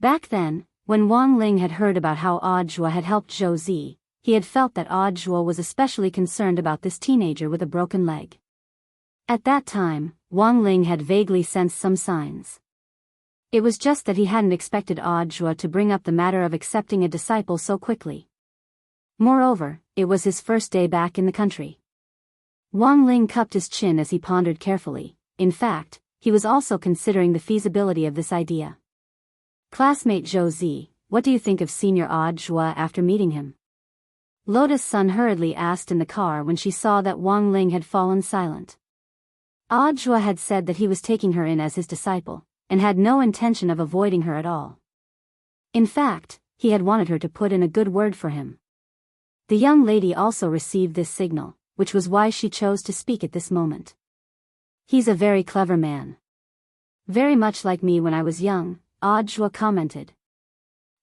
A: Back then, when Wang Ling had heard about how Ajua had helped Zhou Zi, he had felt that Ajua was especially concerned about this teenager with a broken leg. At that time, Wang Ling had vaguely sensed some signs. It was just that he hadn't expected Ajua to bring up the matter of accepting a disciple so quickly. Moreover, it was his first day back in the country. Wang Ling cupped his chin as he pondered carefully. In fact, he was also considering the feasibility of this idea. Classmate Zhou Zi, what do you think of Senior Ajua after meeting him? Lotus Sun hurriedly asked in the car when she saw that Wang Ling had fallen silent. Ajua had said that he was taking her in as his disciple, and had no intention of avoiding her at all. In fact, he had wanted her to put in a good word for him. The young lady also received this signal, which was why she chose to speak at this moment. He's a very clever man. Very much like me when I was young, Ajua commented.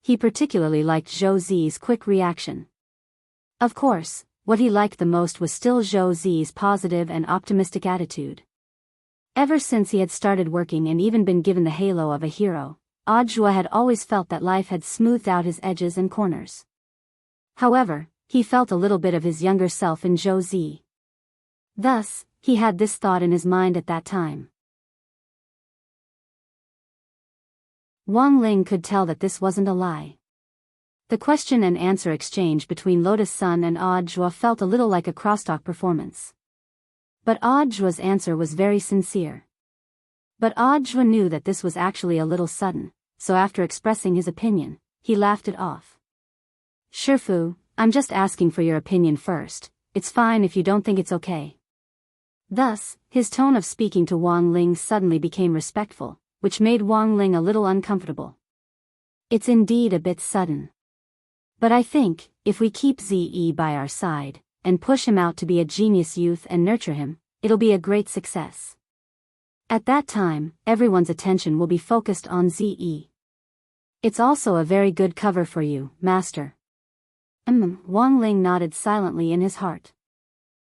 A: He particularly liked Zhou Zi's quick reaction. Of course, what he liked the most was still Zhou Zi's positive and optimistic attitude. Ever since he had started working and even been given the halo of a hero, Ajua had always felt that life had smoothed out his edges and corners. However, he felt a little bit of his younger self in Zhou Zi. Thus, he had this thought in his mind at that time. Wang Ling could tell that this wasn't a lie. The question and answer exchange between Lotus Sun and Ajua felt a little like a crosstalk performance. But Ajua's answer was very sincere. But Ajua knew that this was actually a little sudden, so after expressing his opinion, he laughed it off. Shifu, I'm just asking for your opinion first, it's fine if you don't think it's okay. Thus, his tone of speaking to Wang Ling suddenly became respectful, which made Wang Ling a little uncomfortable. It's indeed a bit sudden. But I think, if we keep Ze by our side, and push him out to be a genius youth and nurture him, it'll be a great success. At that time, everyone's attention will be focused on Ze. It's also a very good cover for you, master. Wang Ling nodded silently in his heart.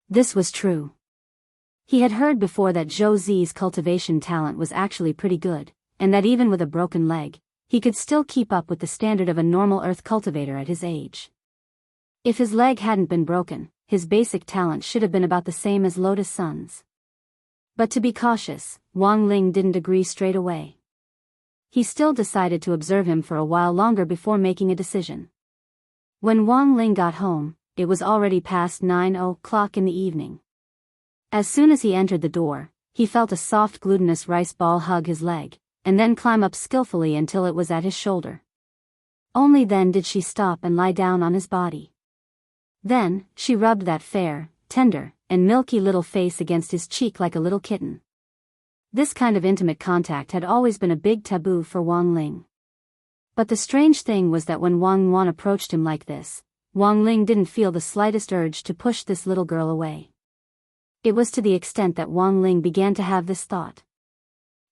A: This was true. He had heard before that Zhou Zi's cultivation talent was actually pretty good, and that even with a broken leg, he could still keep up with the standard of a normal earth cultivator at his age. If his leg hadn't been broken, his basic talent should have been about the same as Lotus Sun's. But to be cautious, Wang Ling didn't agree straight away. He still decided to observe him for a while longer before making a decision. When Wang Ling got home, it was already past 9 o'clock in the evening. As soon as he entered the door, he felt a soft glutinous rice ball hug his leg, and then climb up skillfully until it was at his shoulder. Only then did she stop and lie down on his body. Then, she rubbed that fair, tender, and milky little face against his cheek like a little kitten. This kind of intimate contact had always been a big taboo for Wang Ling. But the strange thing was that when Wang Wan approached him like this, Wang Ling didn't feel the slightest urge to push this little girl away. It was to the extent that Wang Ling began to have this thought.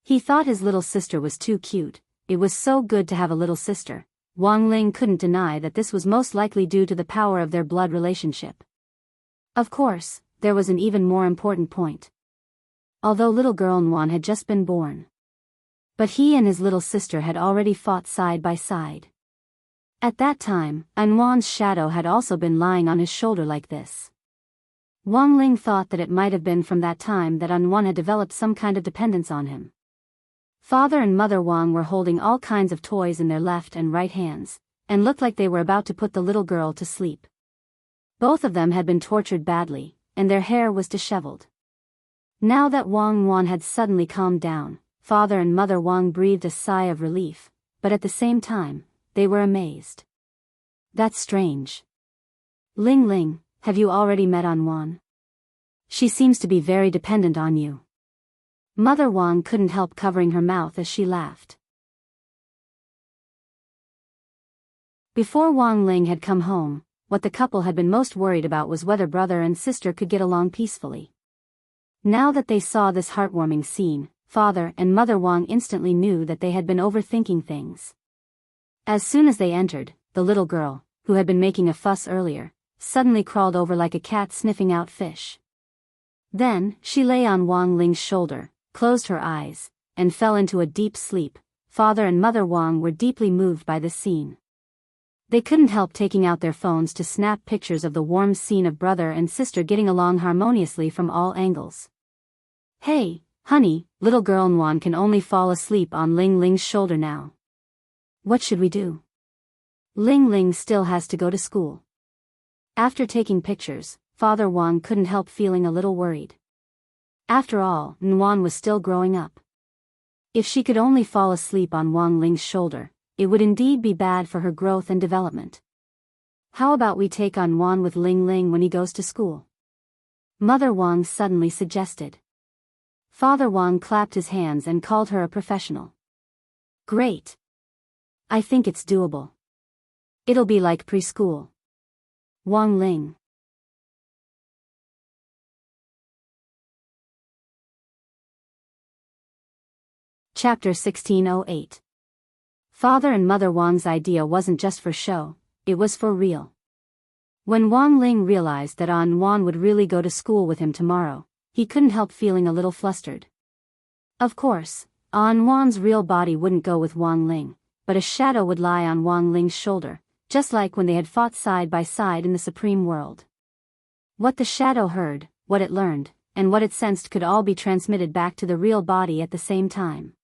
A: He thought his little sister was too cute. It was so good to have a little sister. Wang Ling couldn't deny that this was most likely due to the power of their blood relationship. Of course, there was an even more important point. Although little girl Nwan had just been born. But he and his little sister had already fought side by side. At that time, Anwan's shadow had also been lying on his shoulder like this. Wang Ling thought that it might have been from that time that Anwan had developed some kind of dependence on him. Father and Mother Wang were holding all kinds of toys in their left and right hands, and looked like they were about to put the little girl to sleep. Both of them had been tortured badly, and their hair was disheveled. Now that Wang Wan had suddenly calmed down, Father and Mother Wang breathed a sigh of relief, but at the same time, they were amazed. That's strange. Ling Ling, have you already met Anwan? She seems to be very dependent on you. Mother Wang couldn't help covering her mouth as she laughed. Before Wang Ling had come home, what the couple had been most worried about was whether brother and sister could get along peacefully. Now that they saw this heartwarming scene, Father and Mother Wang instantly knew that they had been overthinking things. As soon as they entered, the little girl, who had been making a fuss earlier, suddenly crawled over like a cat sniffing out fish. Then, she lay on Wang Ling's shoulder, closed her eyes, and fell into a deep sleep. Father and Mother Wang were deeply moved by this scene. They couldn't help taking out their phones to snap pictures of the warm scene of brother and sister getting along harmoniously from all angles. Hey, honey, little girl Nwan can only fall asleep on Ling Ling's shoulder now. What should we do? Ling Ling still has to go to school. After taking pictures, Father Wang couldn't help feeling a little worried. After all, Nwan was still growing up. If she could only fall asleep on Wang Ling's shoulder, it would indeed be bad for her growth and development. How about we take on Nwan with Ling Ling when he goes to school? Mother Wang suddenly suggested. Father Wang clapped his hands and called her a professional. Great. I think it's doable. It'll be like preschool. Wang Ling. Chapter 1608. Father and Mother Wang's idea wasn't just for show, it was for real. When Wang Ling realized that Wan would really go to school with him tomorrow, he couldn't help feeling a little flustered. Of course, Wan's real body wouldn't go with Wang Ling, but a shadow would lie on Wang Ling's shoulder, just like when they had fought side by side in the Supreme World. What the shadow heard, what it learned, and what it sensed could all be transmitted back to the real body at the same time.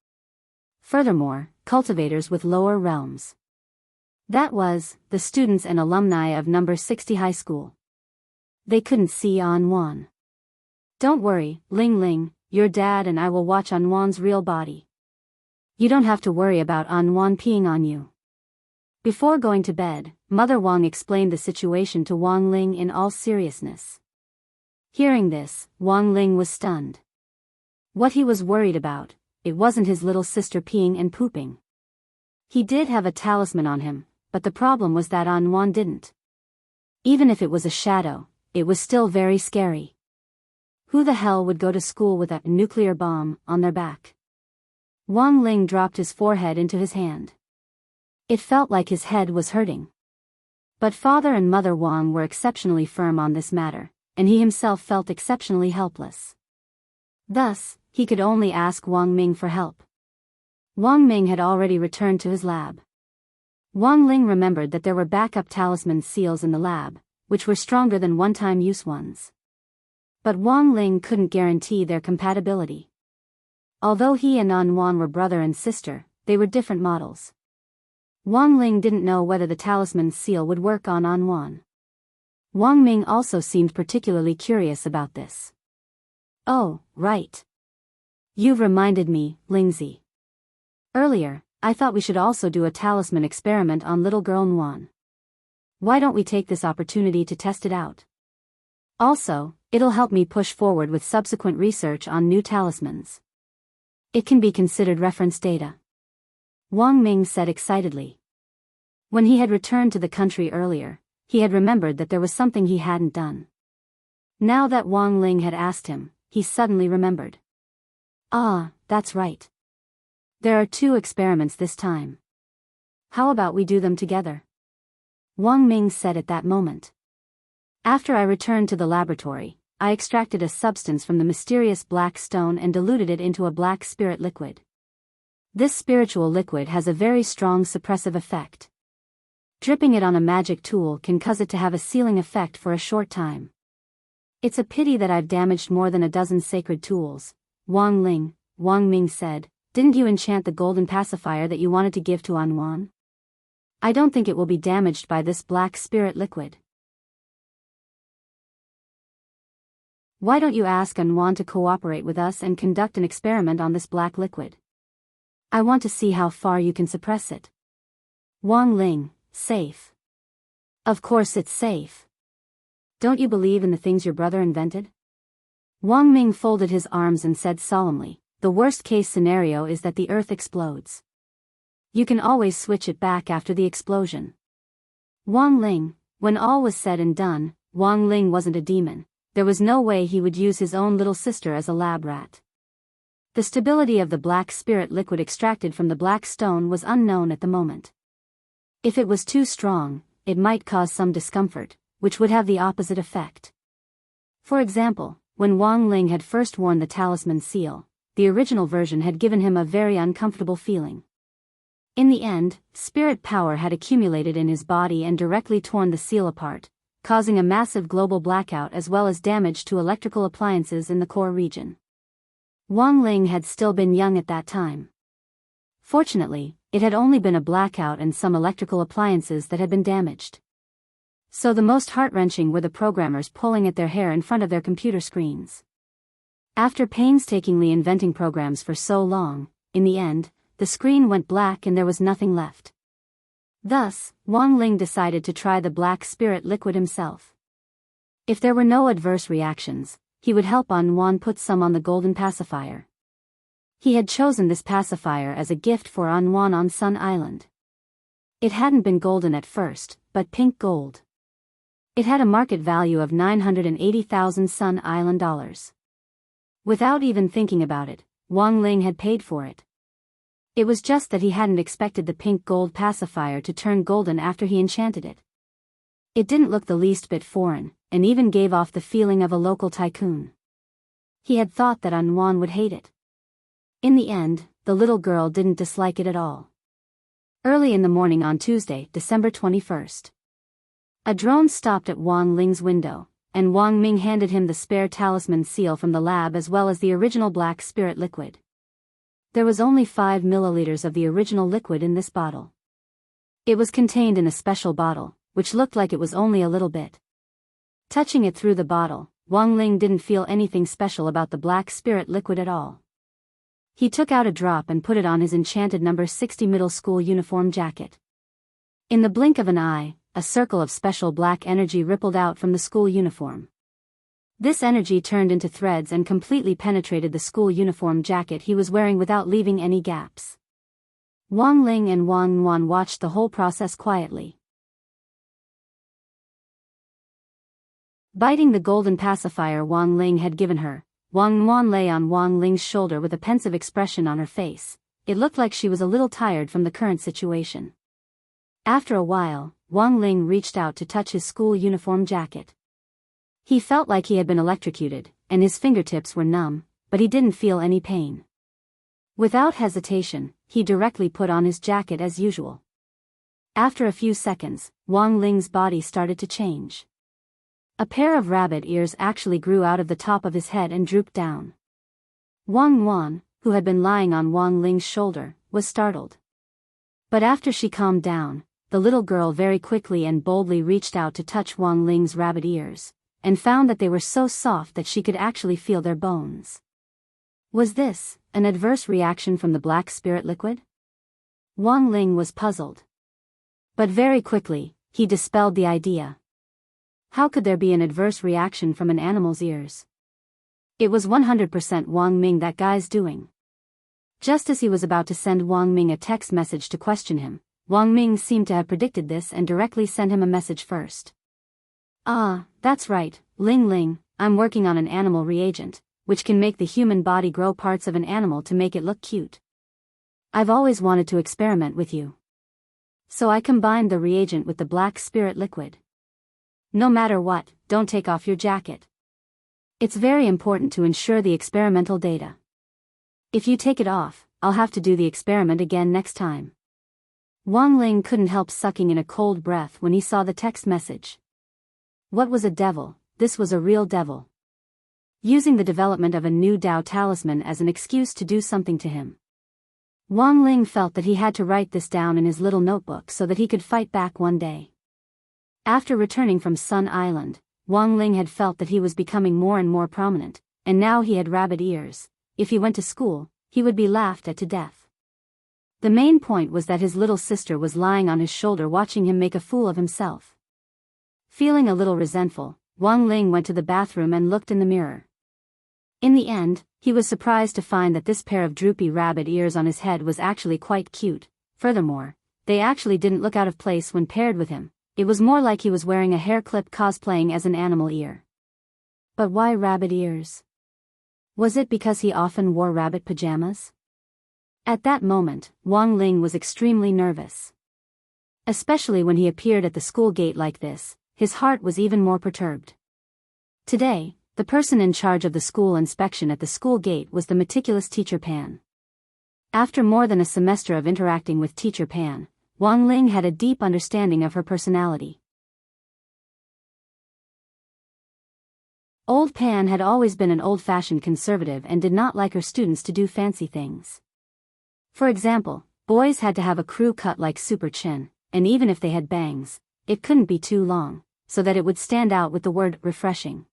A: Furthermore, cultivators with lower realms. That was, the students and alumni of number 60 high school. They couldn't see Wan. Don't worry, Ling Ling, your dad and I will watch Wan's real body. You don't have to worry about Wan peeing on you. Before going to bed, Mother Wang explained the situation to Wang Ling in all seriousness. Hearing this, Wang Ling was stunned. What he was worried about, it wasn't his little sister peeing and pooping. He did have a talisman on him, but the problem was that Anwan didn't. Even if it was a shadow, it was still very scary. Who the hell would go to school with a nuclear bomb on their back? Wang Ling dropped his forehead into his hand. It felt like his head was hurting. But father and mother Wang were exceptionally firm on this matter, and he himself felt exceptionally helpless. Thus, he could only ask Wang Ming for help. Wang Ming had already returned to his lab. Wang Ling remembered that there were backup talisman seals in the lab, which were stronger than one-time use ones. But Wang Ling couldn't guarantee their compatibility. Although he and Anwan were brother and sister, they were different models. Wang Ling didn't know whether the talisman seal would work on Anwan. Wang Ming also seemed particularly curious about this. Oh, right. You've reminded me, Lingzi. Earlier, I thought we should also do a talisman experiment on little girl Nwan. Why don't we take this opportunity to test it out? Also, it'll help me push forward with subsequent research on new talismans. It can be considered reference data. Wang Ming said excitedly. When he had returned to the country earlier, he had remembered that there was something he hadn't done. Now that Wang Ling had asked him, he suddenly remembered. Ah, that's right. There are 2 experiments this time. How about we do them together? Wang Ming said at that moment. After I returned to the laboratory, I extracted a substance from the mysterious black stone and diluted it into a black spirit liquid. This spiritual liquid has a very strong suppressive effect. Dripping it on a magic tool can cause it to have a sealing effect for a short time. It's a pity that I've damaged more than a dozen sacred tools, Wang Ming said. Didn't you enchant the golden pacifier that you wanted to give to Anwan? I don't think it will be damaged by this black spirit liquid. Why don't you ask Anwan to cooperate with us and conduct an experiment on this black liquid? I want to see how far you can suppress it. Wang Ling, safe. Of course it's safe. Don't you believe in the things your brother invented? Wang Ming folded his arms and said solemnly, the worst-case scenario is that the earth explodes. You can always switch it back after the explosion. Wang Ling, when all was said and done, Wang Ling wasn't a demon. There was no way he would use his own little sister as a lab rat. The stability of the black spirit liquid extracted from the black stone was unknown at the moment. If it was too strong, it might cause some discomfort, which would have the opposite effect. For example, when Wang Ling had first worn the talisman seal, the original version had given him a very uncomfortable feeling. In the end, spirit power had accumulated in his body and directly torn the seal apart, causing a massive global blackout as well as damage to electrical appliances in the core region. Wang Ling had still been young at that time. Fortunately, it had only been a blackout and some electrical appliances that had been damaged. So the most heart-wrenching were the programmers pulling at their hair in front of their computer screens. After painstakingly inventing programs for so long, in the end, the screen went black and there was nothing left. Thus, Wang Ling decided to try the black spirit liquid himself. If there were no adverse reactions, he would help Anwan put some on the golden pacifier. He had chosen this pacifier as a gift for Anwan on Sun Island. It hadn't been golden at first, but pink gold. It had a market value of 980,000 Sun Island dollars. Without even thinking about it, Wang Ling had paid for it. It was just that he hadn't expected the pink gold pacifier to turn golden after he enchanted it. It didn't look the least bit foreign, and even gave off the feeling of a local tycoon. He had thought that Anwan would hate it. In the end, the little girl didn't dislike it at all. Early in the morning on Tuesday, December 21st. A drone stopped at Wang Ling's window, and Wang Ming handed him the spare talisman seal from the lab as well as the original black spirit liquid. There was only 5 milliliters of the original liquid in this bottle. It was contained in a special bottle, which looked like it was only a little bit. Touching it through the bottle, Wang Ling didn't feel anything special about the black spirit liquid at all. He took out a drop and put it on his enchanted number 60 middle school uniform jacket. In the blink of an eye, a circle of special black energy rippled out from the school uniform. This energy turned into threads and completely penetrated the school uniform jacket he was wearing without leaving any gaps. Wang Ling and Wang Yuan watched the whole process quietly. Biting the golden pacifier Wang Ling had given her, Wang Yuan lay on Wang Ling's shoulder with a pensive expression on her face. It looked like she was a little tired from the current situation. After a while, Wang Ling reached out to touch his school uniform jacket. He felt like he had been electrocuted, and his fingertips were numb, but he didn't feel any pain. Without hesitation, he directly put on his jacket as usual. After a few seconds, Wang Ling's body started to change. A pair of rabbit ears actually grew out of the top of his head and drooped down. Wang Yuan, who had been lying on Wang Ling's shoulder, was startled. But after she calmed down, the little girl very quickly and boldly reached out to touch Wang Ling's rabbit ears, and found that they were so soft that she could actually feel their bones. Was this an adverse reaction from the black spirit liquid? Wang Ling was puzzled. But very quickly, he dispelled the idea. How could there be an adverse reaction from an animal's ears? It was 100% Wang Ming that guy's doing. Just as he was about to send Wang Ming a text message to question him, Wang Ming seemed to have predicted this and directly sent him a message first. "Ah, that's right, Ling Ling, I'm working on an animal reagent, which can make the human body grow parts of an animal to make it look cute. I've always wanted to experiment with you. So I combined the reagent with the black spirit liquid. No matter what, don't take off your jacket. It's very important to ensure the experimental data. If you take it off, I'll have to do the experiment again next time." Wang Ling couldn't help sucking in a cold breath when he saw the text message. What was a devil? This was a real devil. Using the development of a new Dao talisman as an excuse to do something to him. Wang Ling felt that he had to write this down in his little notebook so that he could fight back one day. After returning from Sun Island, Wang Ling had felt that he was becoming more and more prominent, and now he had rabbit ears. If he went to school, he would be laughed at to death. The main point was that his little sister was lying on his shoulder watching him make a fool of himself. Feeling a little resentful, Wang Ling went to the bathroom and looked in the mirror. In the end, he was surprised to find that this pair of droopy rabbit ears on his head was actually quite cute. Furthermore, they actually didn't look out of place when paired with him. It was more like he was wearing a hair clip cosplaying as an animal ear. But why rabbit ears? Was it because he often wore rabbit pajamas? At that moment, Wang Ling was extremely nervous. Especially when he appeared at the school gate like this, his heart was even more perturbed. Today, the person in charge of the school inspection at the school gate was the meticulous Teacher Pan. After more than a semester of interacting with Teacher Pan, Wang Ling had a deep understanding of her personality. Old Pan had always been an old-fashioned conservative and did not like her students to do fancy things. For example, boys had to have a crew cut like super chin, and even if they had bangs, it couldn't be too long, so that it would stand out with the word refreshing.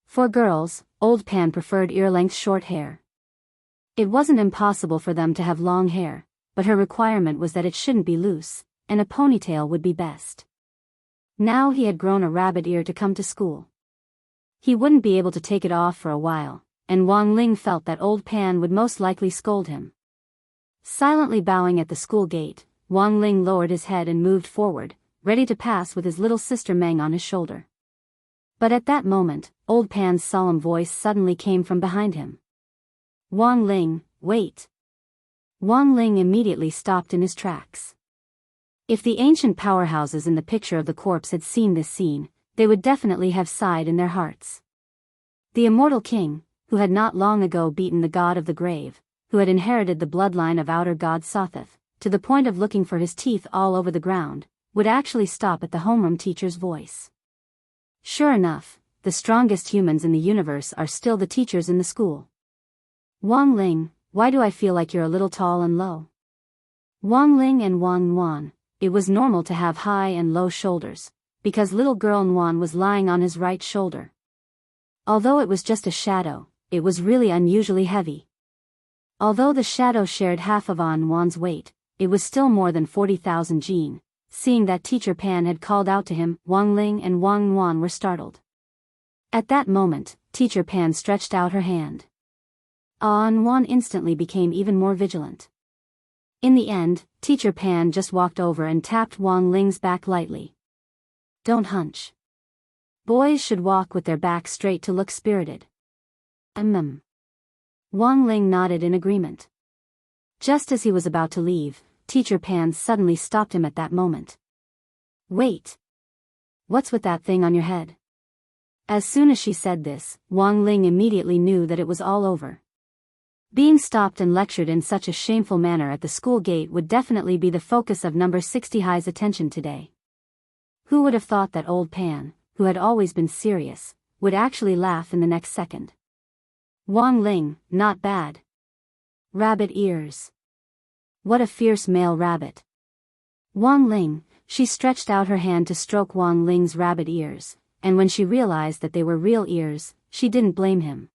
A: For girls, Old Pan preferred ear-length short hair. It wasn't impossible for them to have long hair, but her requirement was that it shouldn't be loose, and a ponytail would be best. Now he had grown a rabbit ear to come to school. He wouldn't be able to take it off for a while, and Wang Ling felt that Old Pan would most likely scold him. Silently bowing at the school gate, Wang Ling lowered his head and moved forward, ready to pass with his little sister Meng on his shoulder. But at that moment, Old Pan's solemn voice suddenly came from behind him. "Wang Ling, wait." Wang Ling immediately stopped in his tracks. If the ancient powerhouses in the picture of the corpse had seen this scene, they would definitely have sighed in their hearts. The immortal king, who had not long ago beaten the god of the grave, who had inherited the bloodline of outer god Sotheth, to the point of looking for his teeth all over the ground, would actually stop at the homeroom teacher's voice. Sure enough, the strongest humans in the universe are still the teachers in the school. "Wang Ling, why do I feel like you're a little tall and low?" Wang Ling and Wang Yuan, it was normal to have high and low shoulders, because little girl Yuan was lying on his right shoulder. Although it was just a shadow, it was really unusually heavy. Although the shadow shared half of Yuan's weight, it was still more than 40,000 jin. Seeing that Teacher Pan had called out to him, Wang Ling and Wang Yuan were startled. At that moment, Teacher Pan stretched out her hand. And Wan instantly became even more vigilant. In the end, Teacher Pan just walked over and tapped Wang Ling's back lightly. Don't hunch. Boys should walk with their backs straight to look spirited. Wang Ling nodded in agreement. Just as he was about to leave, Teacher Pan suddenly stopped him at that moment. Wait. What's with that thing on your head? As soon as she said this, Wang Ling immediately knew that it was all over. Being stopped and lectured in such a shameful manner at the school gate would definitely be the focus of number 60 High's attention today. Who would have thought that old Pan, who had always been serious, would actually laugh in the next second? Wang Ling, not bad. Rabbit ears. What a fierce male rabbit. Wang Ling, she stretched out her hand to stroke Wang Ling's rabbit ears, and when she realized that they were real ears, she didn't blame him.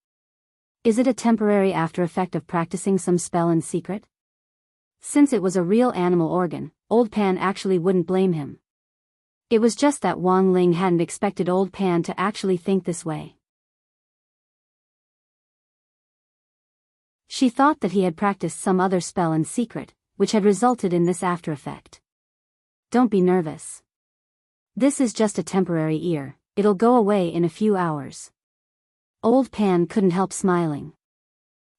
A: Is it a temporary after effect of practicing some spell in secret? Since it was a real animal organ, old Pan actually wouldn't blame him. It was just that Wang Ling hadn't expected old Pan to actually think this way. She thought that he had practiced some other spell in secret, which had resulted in this after effect. Don't be nervous. This is just a temporary ear, it'll go away in a few hours. Old Pan couldn't help smiling.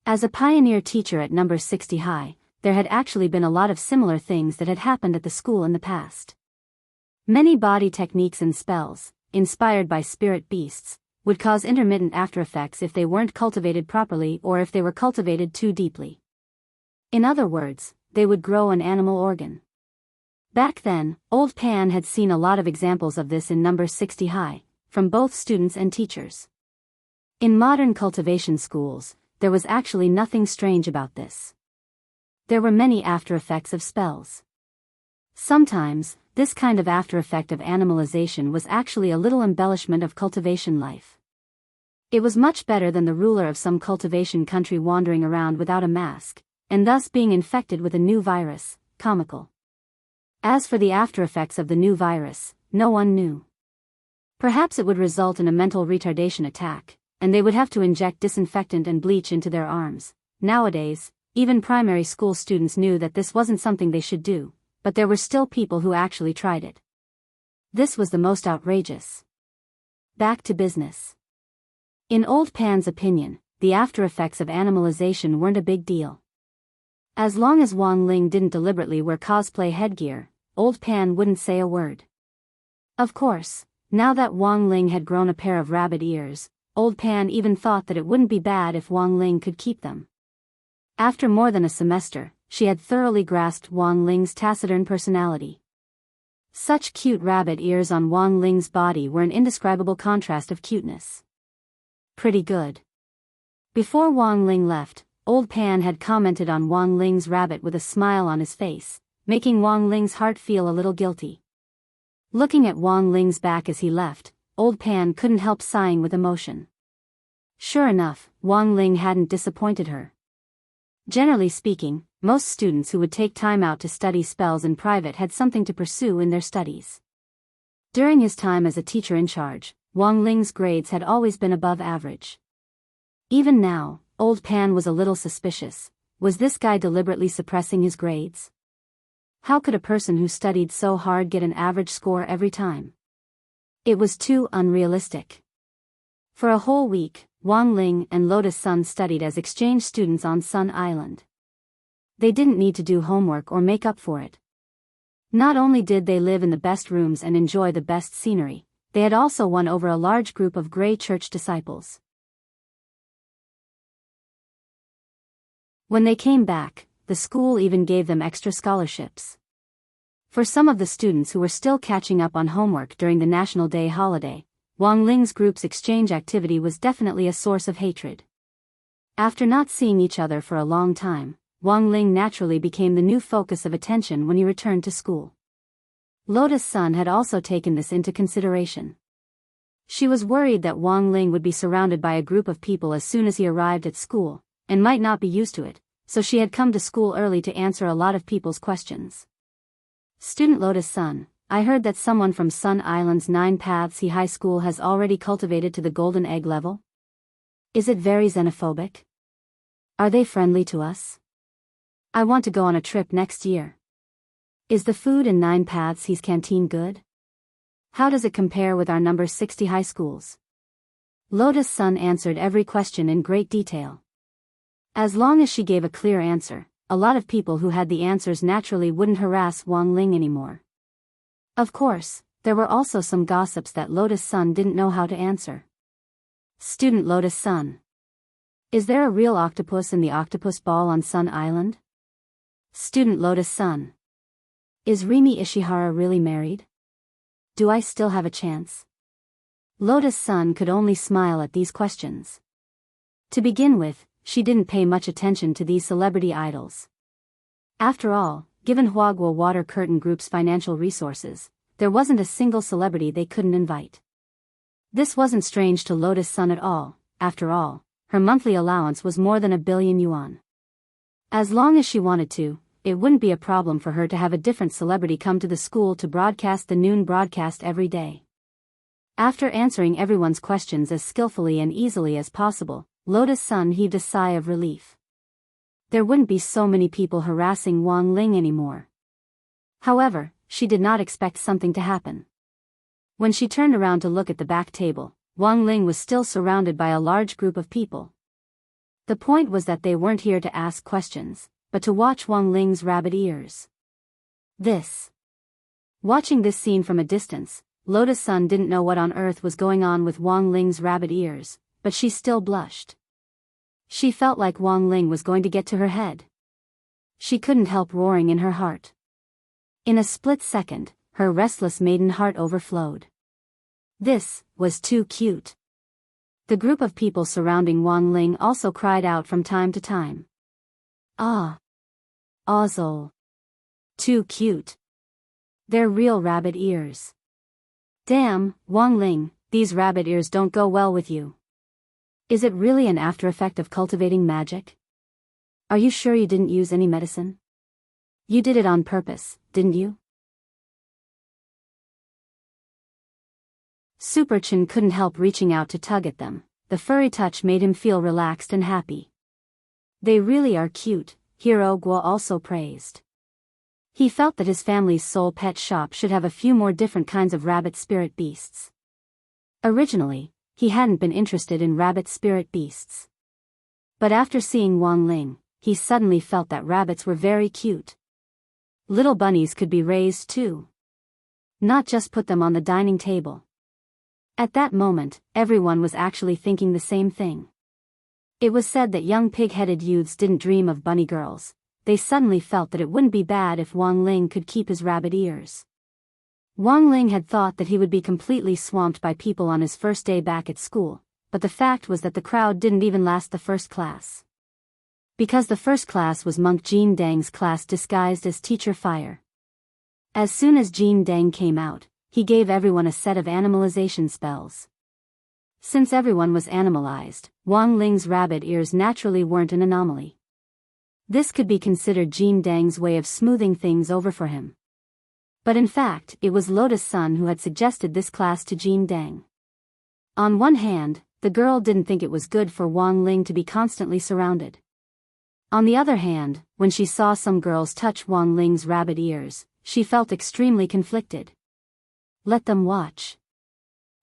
A: As a pioneer teacher at number 60 High, there had actually been a lot of similar things that had happened at the school in the past. Many body techniques and spells, inspired by spirit beasts, would cause intermittent after effects if they weren't cultivated properly or if they were cultivated too deeply. In other words, they would grow an animal organ. Back then, old Pan had seen a lot of examples of this in number 60 High, from both students and teachers. In modern cultivation schools, there was actually nothing strange about this. There were many after effects of spells. Sometimes, this kind of after effect of animalization was actually a little embellishment of cultivation life. It was much better than the ruler of some cultivation country wandering around without a mask, and thus being infected with a new virus, comical. As for the after effects of the new virus, no one knew. Perhaps it would result in a mental retardation attack, and they would have to inject disinfectant and bleach into their arms. Nowadays, even primary school students knew that this wasn't something they should do, but there were still people who actually tried it. This was the most outrageous. Back to business. In old Pan's opinion, the after effects of animalization weren't a big deal. As long as Wang Ling didn't deliberately wear cosplay headgear, old Pan wouldn't say a word. Of course, now that Wang Ling had grown a pair of rabbit ears, old Pan even thought that it wouldn't be bad if Wang Ling could keep them. After more than a semester, she had thoroughly grasped Wang Ling's taciturn personality. Such cute rabbit ears on Wang Ling's body were an indescribable contrast of cuteness. Pretty good. Before Wang Ling left, old Pan had commented on Wang Ling's rabbit with a smile on his face, making Wang Ling's heart feel a little guilty. Looking at Wang Ling's back as he left, old Pan couldn't help sighing with emotion. Sure enough, Wang Ling hadn't disappointed her. Generally speaking, most students who would take time out to study spells in private had something to pursue in their studies. During his time as a teacher in charge, Wang Ling's grades had always been above average. Even now, old Pan was a little suspicious. Was this guy deliberately suppressing his grades? How could a person who studied so hard get an average score every time? It was too unrealistic. For a whole week, Wang Ling and Lotus Sun studied as exchange students on Sun Island. They didn't need to do homework or make up for it. Not only did they live in the best rooms and enjoy the best scenery, they had also won over a large group of Grey Church disciples. When they came back, the school even gave them extra scholarships. For some of the students who were still catching up on homework during the National Day holiday, Wang Ling's group's exchange activity was definitely a source of hatred. After not seeing each other for a long time, Wang Ling naturally became the new focus of attention when he returned to school. Lotus Sun had also taken this into consideration. She was worried that Wang Ling would be surrounded by a group of people as soon as he arrived at school, and might not be used to it, so she had come to school early to answer a lot of people's questions. Student Lotus Sun, I heard that someone from Sun Island's 9 Paths High School has already cultivated to the golden egg level. Is it very xenophobic? Are they friendly to us? I want to go on a trip next year. Is the food in 9 Paths High's canteen good? How does it compare with our number 60 high schools? Lotus Sun answered every question in great detail. As long as she gave a clear answer, a lot of people who had the answers naturally wouldn't harass Wang Ling anymore. Of course, there were also some gossips that Lotus Sun didn't know how to answer. Student Lotus Sun. Is there a real octopus in the octopus ball on Sun Island? Student Lotus Sun. Is Rimi Ishihara really married? Do I still have a chance? Lotus Sun could only smile at these questions. To begin with, she didn't pay much attention to these celebrity idols. After all, given Huagua Water Curtain Group's financial resources, there wasn't a single celebrity they couldn't invite. This wasn't strange to Lotus Sun at all. After all, her monthly allowance was more than 1 billion yuan. As long as she wanted to, it wouldn't be a problem for her to have a different celebrity come to the school to broadcast the noon broadcast every day. After answering everyone's questions as skillfully and easily as possible, Lotus Sun heaved a sigh of relief. There wouldn't be so many people harassing Wang Ling anymore. However, she did not expect something to happen. When she turned around to look at the back table, Wang Ling was still surrounded by a large group of people. The point was that they weren't here to ask questions, but to watch Wang Ling's rabbit ears. Watching this scene from a distance, Lotus Sun didn't know what on earth was going on with Wang Ling's rabbit ears, but she still blushed. She felt like Wang Ling was going to get to her head. She couldn't help roaring in her heart. In a split second, her restless maiden heart overflowed. This was too cute. The group of people surrounding Wang Ling also cried out from time to time. Ah. Ozol. Too cute. They're real rabbit ears. Damn, Wang Ling, these rabbit ears don't go well with you. Is it really an after effect of cultivating magic? Are you sure you didn't use any medicine? You did it on purpose, didn't you? Super Chin couldn't help reaching out to tug at them. The furry touch made him feel relaxed and happy. They really are cute, Hero Guo also praised. He felt that his family's sole pet shop should have a few more different kinds of rabbit spirit beasts. Originally, he hadn't been interested in rabbit spirit beasts. But after seeing Wang Ling, he suddenly felt that rabbits were very cute. Little bunnies could be raised too. Not just put them on the dining table. At that moment, everyone was actually thinking the same thing. It was said that young pig-headed youths didn't dream of bunny girls. They suddenly felt that it wouldn't be bad if Wang Ling could keep his rabbit ears. Wang Ling had thought that he would be completely swamped by people on his first day back at school, but the fact was that the crowd didn't even last the first class. Because the first class was Monk Jin Dang's class disguised as Teacher Fire. As soon as Jin Dang came out, he gave everyone a set of animalization spells. Since everyone was animalized, Wang Ling's rabbit ears naturally weren't an anomaly. This could be considered Jin Dang's way of smoothing things over for him. But in fact, it was Lotus Sun who had suggested this class to Jin Dang. On one hand, the girl didn't think it was good for Wang Ling to be constantly surrounded. On the other hand, when she saw some girls touch Wang Ling's rabbit ears, she felt extremely conflicted. Let them watch.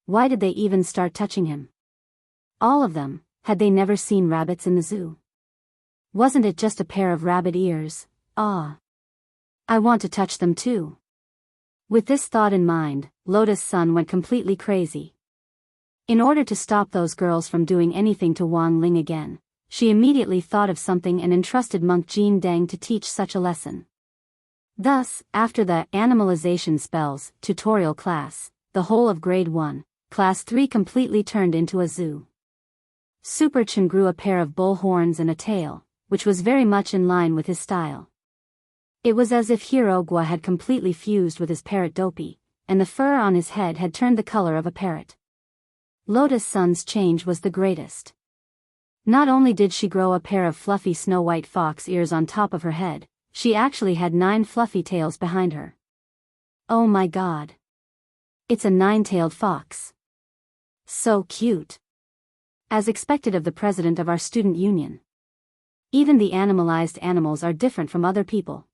A: Why did they even start touching him? All of them, had they never seen rabbits in the zoo? Wasn't it just a pair of rabbit ears? Ah. I want to touch them too. With this thought in mind, Lotus Sun went completely crazy. In order to stop those girls from doing anything to Wang Ling again, she immediately thought of something and entrusted Monk Jin Dang to teach such a lesson. Thus, after the animalization spells tutorial class, the whole of grade 1, class 3 completely turned into a zoo. Super Chin grew a pair of bull horns and a tail, which was very much in line with his style. It was as if Hirogwa had completely fused with his parrot Dopey, and the fur on his head had turned the color of a parrot. Lotus Sun's change was the greatest. Not only did she grow a pair of fluffy snow-white fox ears on top of her head, she actually had 9 fluffy tails behind her. Oh my god. It's a nine-tailed fox. So cute. As expected of the president of our student union. Even the animalized animals are different from other people.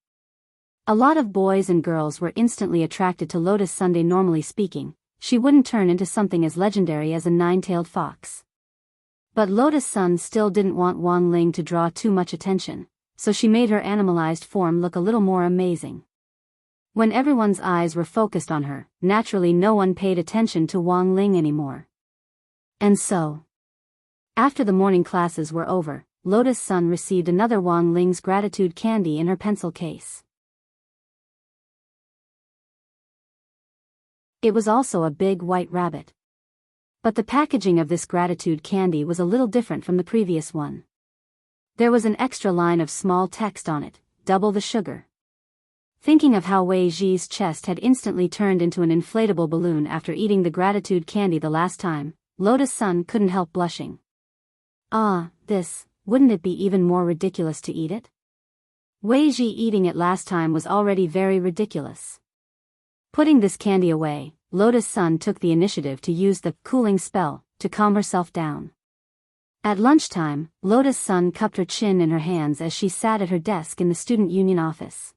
A: A lot of boys and girls were instantly attracted to Lotus Sunday. Normally speaking, she wouldn't turn into something as legendary as a nine-tailed fox. But Lotus Sun still didn't want Wang Ling to draw too much attention, so she made her animalized form look a little more amazing. When everyone's eyes were focused on her, naturally no one paid attention to Wang Ling anymore. And so, after the morning classes were over, Lotus Sun received another Wang Ling's gratitude candy in her pencil case. It was also a big white rabbit. But the packaging of this gratitude candy was a little different from the previous one. There was an extra line of small text on it, double the sugar. Thinking of how Wei Ji's chest had instantly turned into an inflatable balloon after eating the gratitude candy the last time, Lotus Sun couldn't help blushing. Wouldn't it be even more ridiculous to eat it? Wei Ji eating it last time was already very ridiculous. Putting this candy away, Lotus Sun took the initiative to use the cooling spell to calm herself down. At lunchtime, Lotus Sun cupped her chin in her hands as she sat at her desk in the student union office.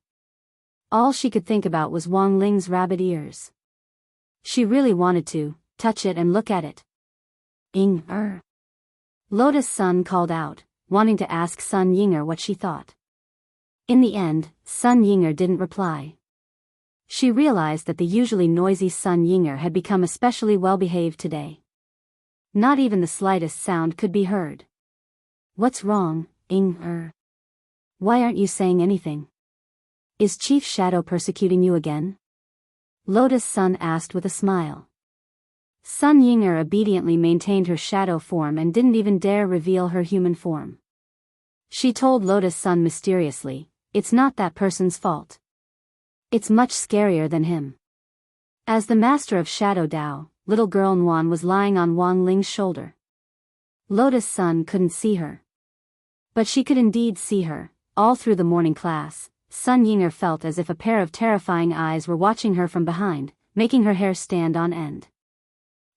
A: All she could think about was Wang Ling's rabbit ears. She really wanted to touch it and look at it. Lotus Sun called out, wanting to ask Sun Yinger what she thought. In the end, Sun Yinger didn't reply. She realized that the usually noisy Sun Yinger had become especially well-behaved today. Not even the slightest sound could be heard. What's wrong, Yinger? Why aren't you saying anything? Is Chief Shadow persecuting you again? Lotus Sun asked with a smile. Sun Yinger obediently maintained her shadow form and didn't even dare reveal her human form. She told Lotus Sun mysteriously, "It's not that person's fault. It's much scarier than him." As the master of Shadow Dao, little girl Nuan was lying on Wang Ling's shoulder. Lotus Sun couldn't see her. But she could indeed see her. All through the morning class, Sun Yinger felt as if a pair of terrifying eyes were watching her from behind, making her hair stand on end.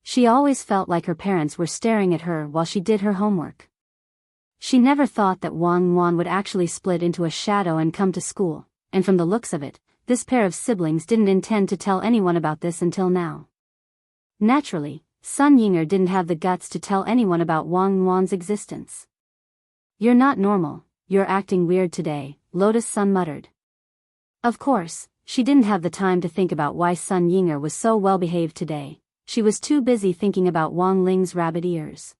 A: She always felt like her parents were staring at her while she did her homework. She never thought that Wang Nuan would actually split into a shadow and come to school, and from the looks of it, this pair of siblings didn't intend to tell anyone about this until now. Naturally, Sun Yinger didn't have the guts to tell anyone about Wang Nuan's existence. "You're not normal, you're acting weird today," Lotus Sun muttered. Of course, she didn't have the time to think about why Sun Yinger was so well-behaved today. She was too busy thinking about Wang Ling's rabbit ears.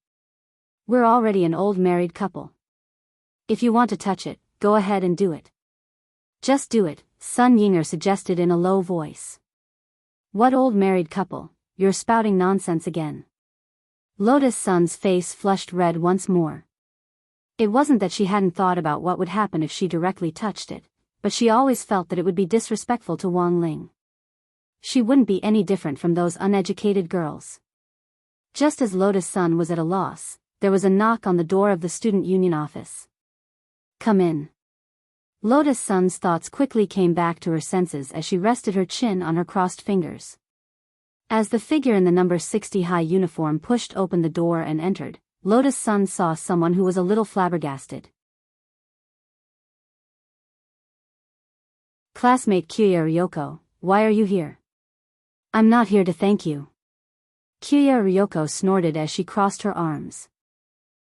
A: "We're already an old married couple. If you want to touch it, go ahead and do it." "Just do it," Sun Yinger suggested in a low voice. "What old married couple? You're spouting nonsense again." Lotus Sun's face flushed red once more. It wasn't that she hadn't thought about what would happen if she directly touched it, but she always felt that it would be disrespectful to Wang Ling. She wouldn't be any different from those uneducated girls. Just as Lotus Sun was at a loss, there was a knock on the door of the student union office. "Come in." Lotus Sun's thoughts quickly came back to her senses as she rested her chin on her crossed fingers. As the figure in the number 60 high uniform pushed open the door and entered, Lotus Sun saw someone who was a little flabbergasted. "Classmate Kyuya Ryoko, why are you here?" "I'm not here to thank you." Kyuya Ryoko snorted as she crossed her arms.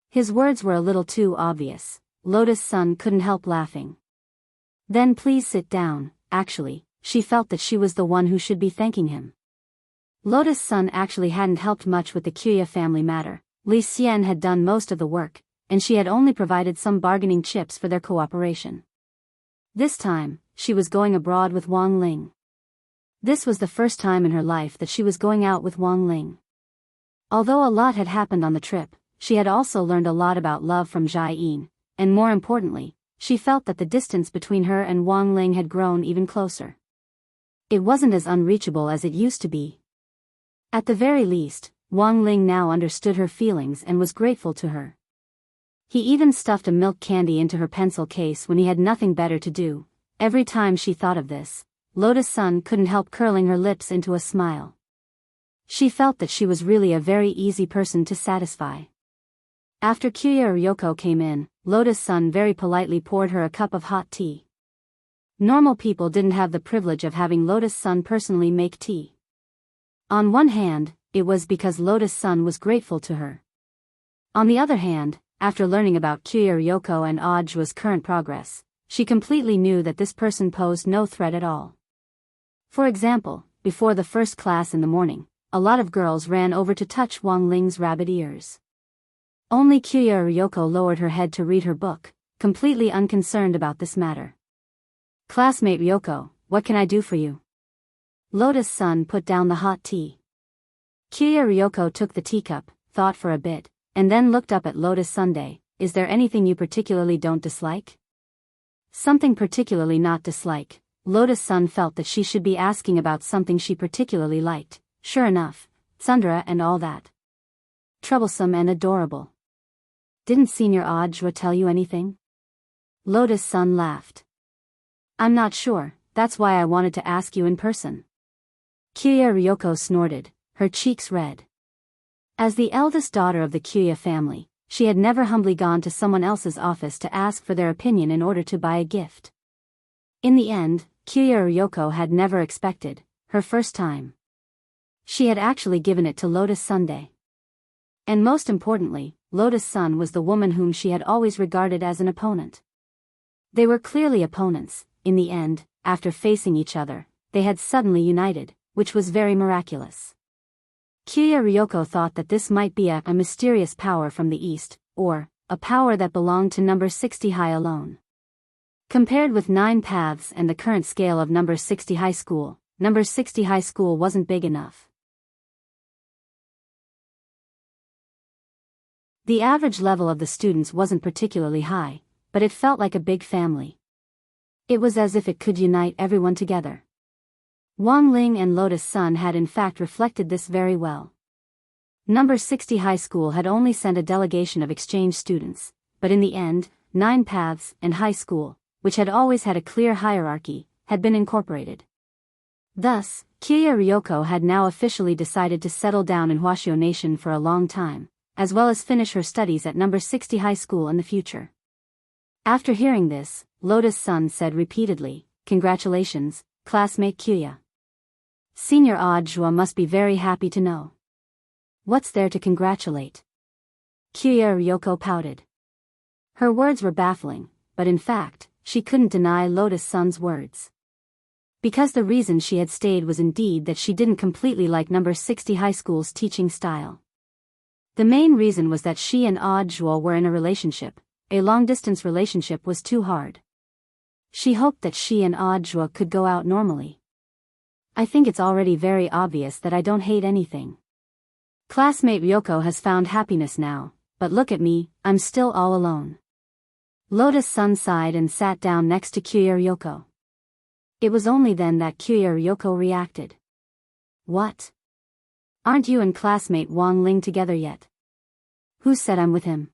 A: His words were a little too obvious. Lotus Sun couldn't help laughing. "Then please sit down." Actually, she felt that she was the one who should be thanking him. Lotus Sun actually hadn't helped much with the Kyuya family matter. Li Xian had done most of the work, and she had only provided some bargaining chips for their cooperation. This time, she was going abroad with Wang Ling. This was the first time in her life that she was going out with Wang Ling. Although a lot had happened on the trip, she had also learned a lot about love from Jai Yin, and more importantly, she felt that the distance between her and Wang Ling had grown even closer. It wasn't as unreachable as it used to be. At the very least, Wang Ling now understood her feelings and was grateful to her. He even stuffed a milk candy into her pencil case when he had nothing better to do. Every time she thought of this, Lotus-san couldn't help curling her lips into a smile. She felt that she was really a very easy person to satisfy. After Kyuya Ryoko came in, Lotus-san very politely poured her a cup of hot tea. Normal people didn't have the privilege of having Lotus-san personally make tea. On one hand, it was because Lotus-san was grateful to her. On the other hand, after learning about Kyuya Ryoko and Audiobook's current progress, she completely knew that this person posed no threat at all. For example, before the first class in the morning, a lot of girls ran over to touch Wang Ling's rabbit ears. Only Kyuya Ryoko lowered her head to read her book, completely unconcerned about this matter. "Classmate Ryoko, what can I do for you?" Lotus-san put down the hot tea. Kyuya Ryoko took the teacup, thought for a bit, and then looked up at Lotus-san. "Is there anything you particularly don't dislike?" Something particularly not dislike. Lotus-san felt that she should be asking about something she particularly liked. Sure enough, tsundere and all that. Troublesome and adorable. "Didn't Senior Audiobook tell you anything?" Lotus-san laughed. "I'm not sure, that's why I wanted to ask you in person." Kyuya Ryoko snorted, her cheeks red. As the eldest daughter of the Kyuya family, she had never humbly gone to someone else's office to ask for their opinion in order to buy a gift. In the end, Kyuya Ryoko had never expected, her first time. She had actually given it to Lotus-san. And most importantly, Lotus-san was the woman whom she had always regarded as an opponent. They were clearly opponents. In the end, after facing each other, they had suddenly united, which was very miraculous. Kyuya Ryoko thought that this might be a mysterious power from the east, or a power that belonged to number 60 high alone. Compared with 9 paths and the current scale of number 60 high school, number 60 high school wasn't big enough. The average level of the students wasn't particularly high, but it felt like a big family. It was as if it could unite everyone together. Wang Ling and Lotus-san had in fact reflected this very well. Number 60 high school had only sent a delegation of exchange students, but in the end, 9 paths and high school, which had always had a clear hierarchy, had been incorporated. Thus, Kyuya Ryoko had now officially decided to settle down in Huashio Nation for a long time, as well as finish her studies at number 60 high school in the future. After hearing this, Lotus-san said repeatedly, "Congratulations, classmate Kyuya. Senior Audiobook must be very happy to know." "What's there to congratulate?" Kyuya Ryoko pouted. Her words were baffling, but in fact, she couldn't deny Lotus-san's words. Because the reason she had stayed was indeed that she didn't completely like number 60 high school's teaching style. The main reason was that she and Audiobook were in a relationship. A long-distance relationship was too hard. She hoped that she and Audiobook could go out normally. "I think it's already very obvious that I don't hate anything. Classmate Ryoko has found happiness now, but look at me, I'm still all alone." Lotus-san sighed and sat down next to Kyuya Ryoko. It was only then that Kyuya Ryoko reacted. "What? Aren't you and classmate Wang Ling together yet?" "Who said I'm with him?"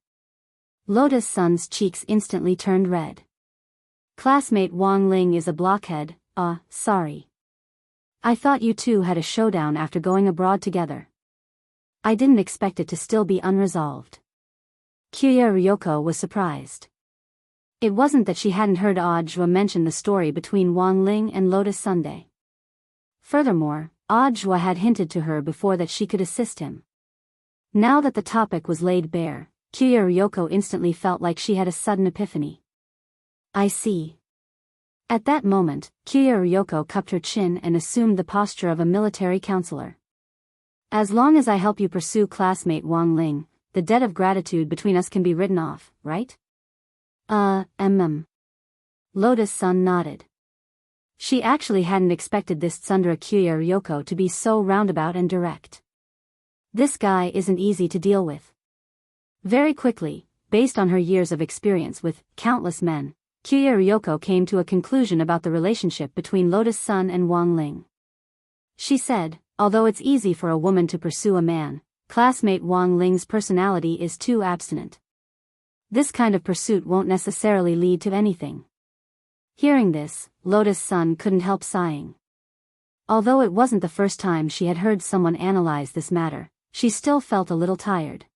A: Lotus-san's cheeks instantly turned red. "Classmate Wang Ling is a blockhead, sorry. I thought you two had a showdown after going abroad together. I didn't expect it to still be unresolved." Kyuya Ryoko was surprised. It wasn't that she hadn't heard Audiobook mention the story between Wang Ling and Lotus-san. Furthermore, Audiobook had hinted to her before that she could assist him. Now that the topic was laid bare, Kyuya Ryoko instantly felt like she had a sudden epiphany. "I see." At that moment, Kyuya Ryoko cupped her chin and assumed the posture of a military counselor. "As long as I help you pursue classmate Wang Ling, the debt of gratitude between us can be written off, right?" Lotus-san nodded. She actually hadn't expected this tsundere Kyuya Ryoko to be so roundabout and direct. This guy isn't easy to deal with. Very quickly, based on her years of experience with countless men, Kyuya Ryoko came to a conclusion about the relationship between Lotus-san and Wang Ling. She said, "Although it's easy for a woman to pursue a man, classmate Wang Ling's personality is too abstinent. This kind of pursuit won't necessarily lead to anything. Hearing this, Lotus-san couldn't help sighing. Although it wasn't the first time she had heard someone analyze this matter, she still felt a little tired.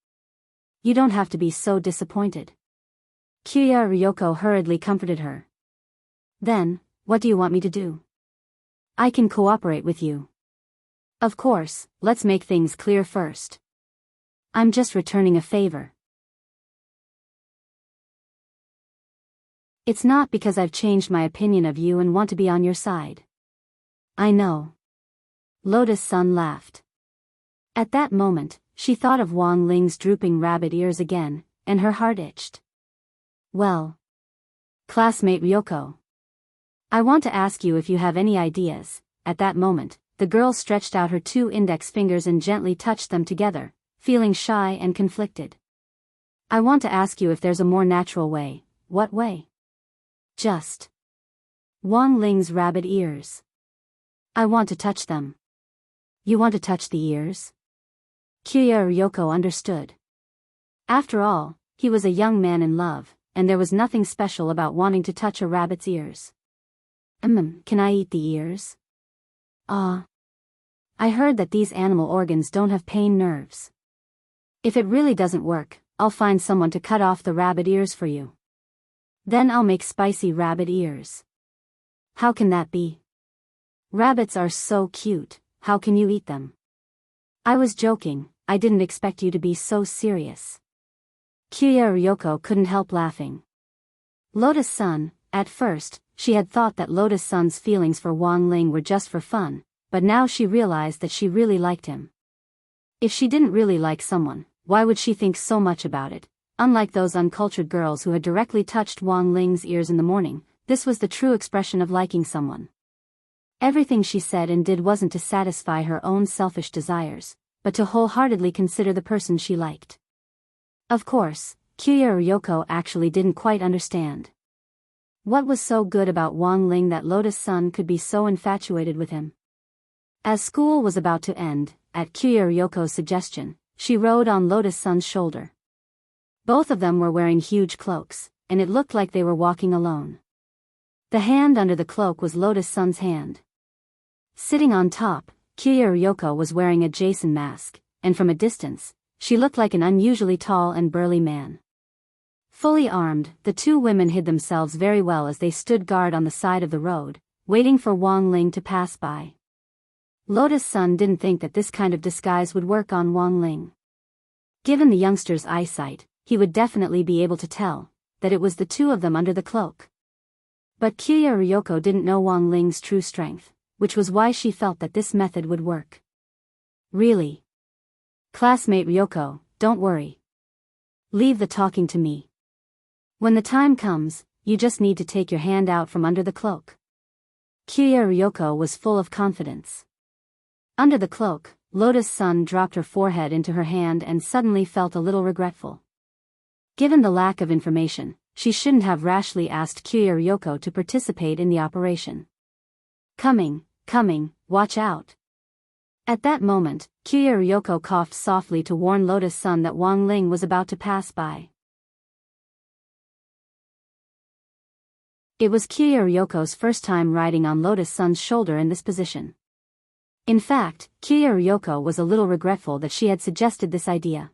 A: You don't have to be so disappointed. Kiya Ryoko hurriedly comforted her. Then, what do you want me to do? I can cooperate with you. Of course, let's make things clear first. I'm just returning a favor. It's not because I've changed my opinion of you and want to be on your side. I know. Lotus-san laughed. At that moment, she thought of Wang Ling's drooping rabbit ears again, and her heart itched. Well, classmate Ryoko, I want to ask you if you have any ideas. At that moment, the girl stretched out her 2 index fingers and gently touched them together, feeling shy and conflicted. I want to ask you if there's a more natural way. What way? Just Wang Ling's rabbit ears. I want to touch them. You want to touch the ears? Kiya Ryoko understood. After all, he was a young man in love, and there was nothing special about wanting to touch a rabbit's ears. Can I eat the ears? I heard that these animal organs don't have pain nerves. If it really doesn't work, I'll find someone to cut off the rabbit ears for you. Then I'll make spicy rabbit ears. How can that be? Rabbits are so cute, how can you eat them? I was joking, I didn't expect you to be so serious. Kiya Ryoko couldn't help laughing. Lotus-san, at first, she had thought that Lotus-san's feelings for Wang Ling were just for fun, but now she realized that she really liked him. If she didn't really like someone, why would she think so much about it? Unlike those uncultured girls who had directly touched Wang Ling's ears in the morning, this was the true expression of liking someone. Everything she said and did wasn't to satisfy her own selfish desires, but to wholeheartedly consider the person she liked. Of course, Kiya Ryoko actually didn't quite understand. What was so good about Wang Ling that Lotus-san could be so infatuated with him? As school was about to end, at Kiya Ryoko's suggestion, she rode on Lotus-san's shoulder. Both of them were wearing huge cloaks, and it looked like they were walking alone. The hand under the cloak was Lotus-san's hand. Sitting on top, Kiya Ryoko was wearing a Jason mask, and from a distance, she looked like an unusually tall and burly man. Fully armed, the 2 women hid themselves very well as they stood guard on the side of the road, waiting for Wang Ling to pass by. Lotus-san didn't think that this kind of disguise would work on Wang Ling. Given the youngster's eyesight, he would definitely be able to tell that it was the 2 of them under the cloak. But Kiya Ryoko didn't know Wang Ling's true strength, which was why she felt that this method would work. Really? Classmate Ryoko, don't worry. Leave the talking to me. When the time comes, you just need to take your hand out from under the cloak. Kiya Ryoko was full of confidence. Under the cloak, Lotus-san dropped her forehead into her hand and suddenly felt a little regretful. Given the lack of information, she shouldn't have rashly asked Kiya Ryoko to participate in the operation. Coming, watch out. At that moment, Kiya Ryoko coughed softly to warn Lotus-san that Wang Ling was about to pass by. It was Kiya Ryoko's first time riding on Lotus-san's shoulder in this position. In fact, Kiya Ryoko was a little regretful that she had suggested this idea.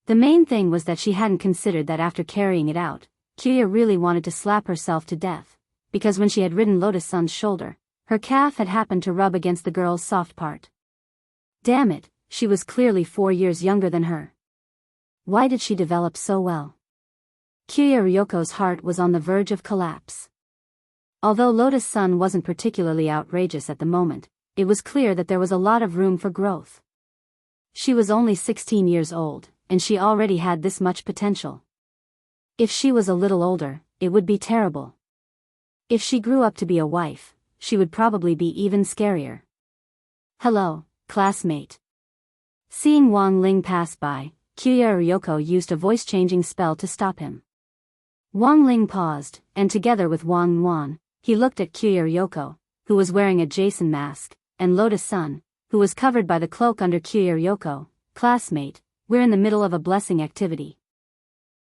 A: The main thing was that she hadn't considered that after carrying it out, Kiya really wanted to slap herself to death, because when she had ridden Lotus-san's shoulder, her calf had happened to rub against the girl's soft part. Damn it, she was clearly 4 years younger than her. Why did she develop so well? Kiya Ryoko's heart was on the verge of collapse. Although Lotus-san wasn't particularly outrageous at the moment, it was clear that there was a lot of room for growth. She was only 16 years old, and she already had this much potential. If she was a little older, it would be terrible. If she grew up to be a wife, she would probably be even scarier. Hello, classmate. Seeing Wang Ling pass by, Kiya Ryoko used a voice-changing spell to stop him. Wang Ling paused, and together with Wang Yuan, he looked at Kiya Ryoko, who was wearing a Jason mask, and Lotus-san, who was covered by the cloak under Kiya Ryoko. Classmate, we're in the middle of a blessing activity.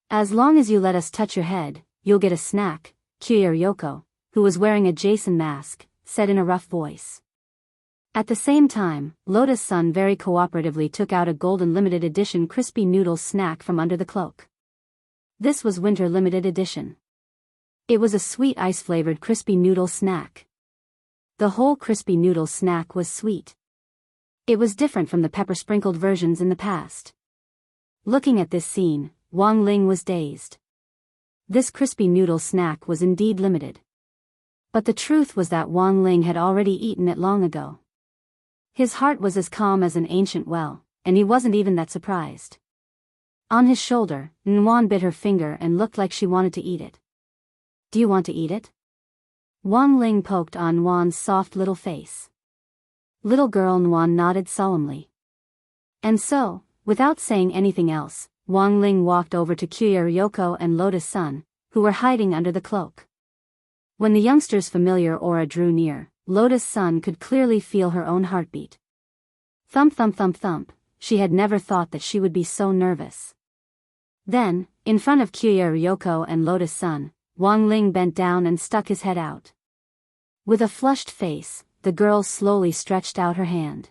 A: As long as you let us touch your head, you'll get a snack. Kiya Ryoko, who was wearing a Jason mask, said in a rough voice. At the same time, Lotus Sun very cooperatively took out a golden limited edition crispy noodle snack from under the cloak. This was winter limited edition. It was a sweet ice-flavored crispy noodle snack. The whole crispy noodle snack was sweet. It was different from the pepper-sprinkled versions in the past. Looking at this scene, Wang Ling was dazed. This crispy noodle snack was indeed limited. But the truth was that Wang Ling had already eaten it long ago. His heart was as calm as an ancient well, and he wasn't even that surprised. On his shoulder, Nguyen bit her finger and looked like she wanted to eat it. Do you want to eat it? Wang Ling poked on Nguyen's soft little face. Little girl Nguyen nodded solemnly. And so, without saying anything else, Wang Ling walked over to Kya Ryoko and Lotus Sun, who were hiding under the cloak. When the youngster's familiar aura drew near, Lotus Sun could clearly feel her own heartbeat. Thump thump thump thump, she had never thought that she would be so nervous. Then, in front of Kya Ryoko and Lotus Sun, Wang Ling bent down and stuck his head out. With a flushed face, the girl slowly stretched out her hand.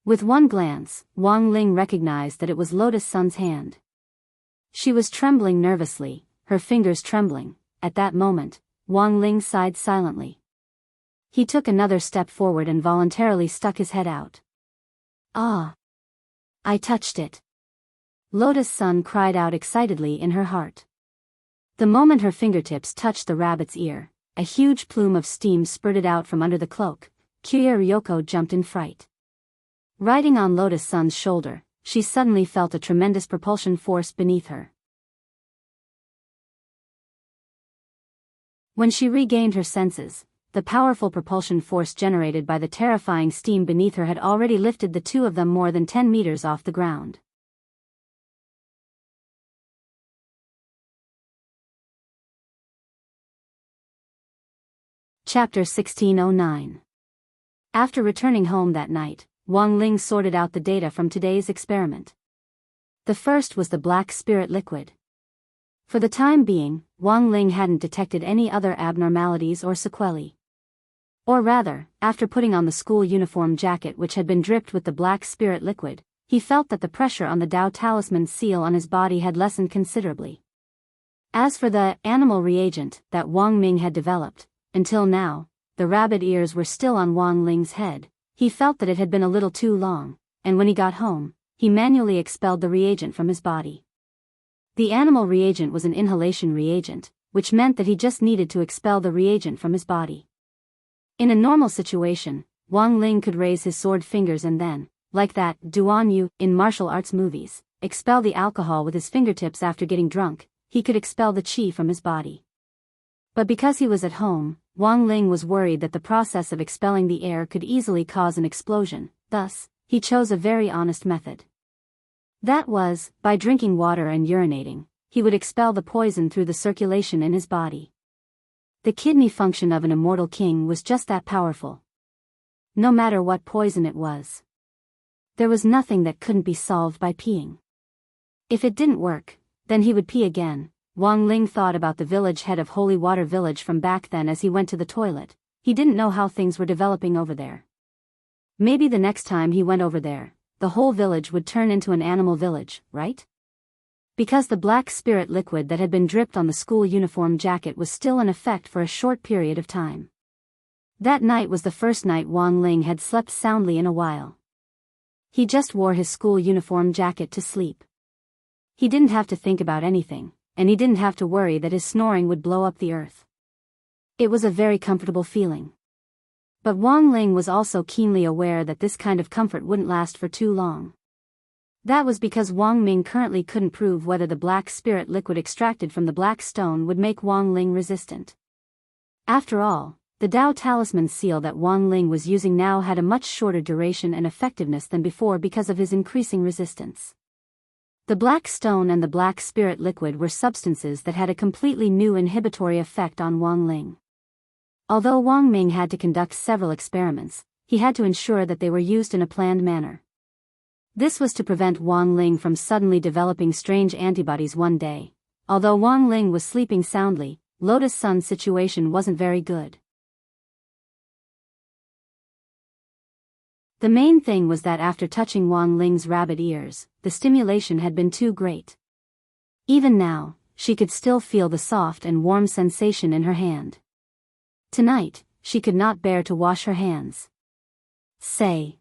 A: With one glance, Wang Ling recognized that it was Lotus Sun's hand. She was trembling nervously, her fingers trembling. At that moment, Wang Ling sighed silently. He took another step forward and voluntarily stuck his head out. Ah! I touched it. Lotus Sun cried out excitedly in her heart. The moment her fingertips touched the rabbit's ear, a huge plume of steam spurted out from under the cloak. Kya Ryoko jumped in fright. Riding on Lotus Sun's shoulder, she suddenly felt a tremendous propulsion force beneath her. When she regained her senses, the powerful propulsion force generated by the terrifying steam beneath her had already lifted the two of them more than 10 meters off the ground. Chapter 1609. After returning home that night, Wang Ling sorted out the data from today's experiment. The first was the black spirit liquid. For the time being, Wang Ling hadn't detected any other abnormalities or sequelae. Or rather, after putting on the school uniform jacket which had been dripped with the black spirit liquid, he felt that the pressure on the Tao Talisman seal on his body had lessened considerably. As for the animal reagent that Wang Ming had developed, until now, the rabbit ears were still on Wang Ling's head. He felt that it had been a little too long, and when he got home, he manually expelled the reagent from his body. The animal reagent was an inhalation reagent, which meant that he just needed to expel the reagent from his body. In a normal situation, Wang Ling could raise his sword fingers and then, like that Duan Yu in martial arts movies, expel the alcohol with his fingertips after getting drunk. He could expel the qi from his body. But because he was at home, Wang Ling was worried that the process of expelling the air could easily cause an explosion. Thus, he chose a very honest method. That was, by drinking water and urinating, he would expel the poison through the circulation in his body. The kidney function of an immortal king was just that powerful. No matter what poison it was. There was nothing that couldn't be solved by peeing. If it didn't work, then he would pee again. Wang Ling thought about the village head of Holy Water Village from back then as he went to the toilet. He didn't know how things were developing over there. Maybe the next time he went over there, the whole village would turn into an animal village, right? Because the black spirit liquid that had been dripped on the school uniform jacket was still in effect for a short period of time. That night was the first night Wang Ling had slept soundly in a while. He just wore his school uniform jacket to sleep. He didn't have to think about anything, and he didn't have to worry that his snoring would blow up the earth. It was a very comfortable feeling. But Wang Ling was also keenly aware that this kind of comfort wouldn't last for too long. That was because Wang Ming currently couldn't prove whether the black spirit liquid extracted from the black stone would make Wang Ling resistant. After all, the Tao Talisman seal that Wang Ling was using now had a much shorter duration and effectiveness than before because of his increasing resistance. The black stone and the black spirit liquid were substances that had a completely new inhibitory effect on Wang Ling. Although Wang Ming had to conduct several experiments, he had to ensure that they were used in a planned manner. This was to prevent Wang Ling from suddenly developing strange antibodies one day. Although Wang Ling was sleeping soundly, Lotus Sun's situation wasn't very good. The main thing was that after touching Wang Ling's rabbit ears, the stimulation had been too great. Even now, she could still feel the soft and warm sensation in her hand. Tonight, she could not bear to wash her hands. Say.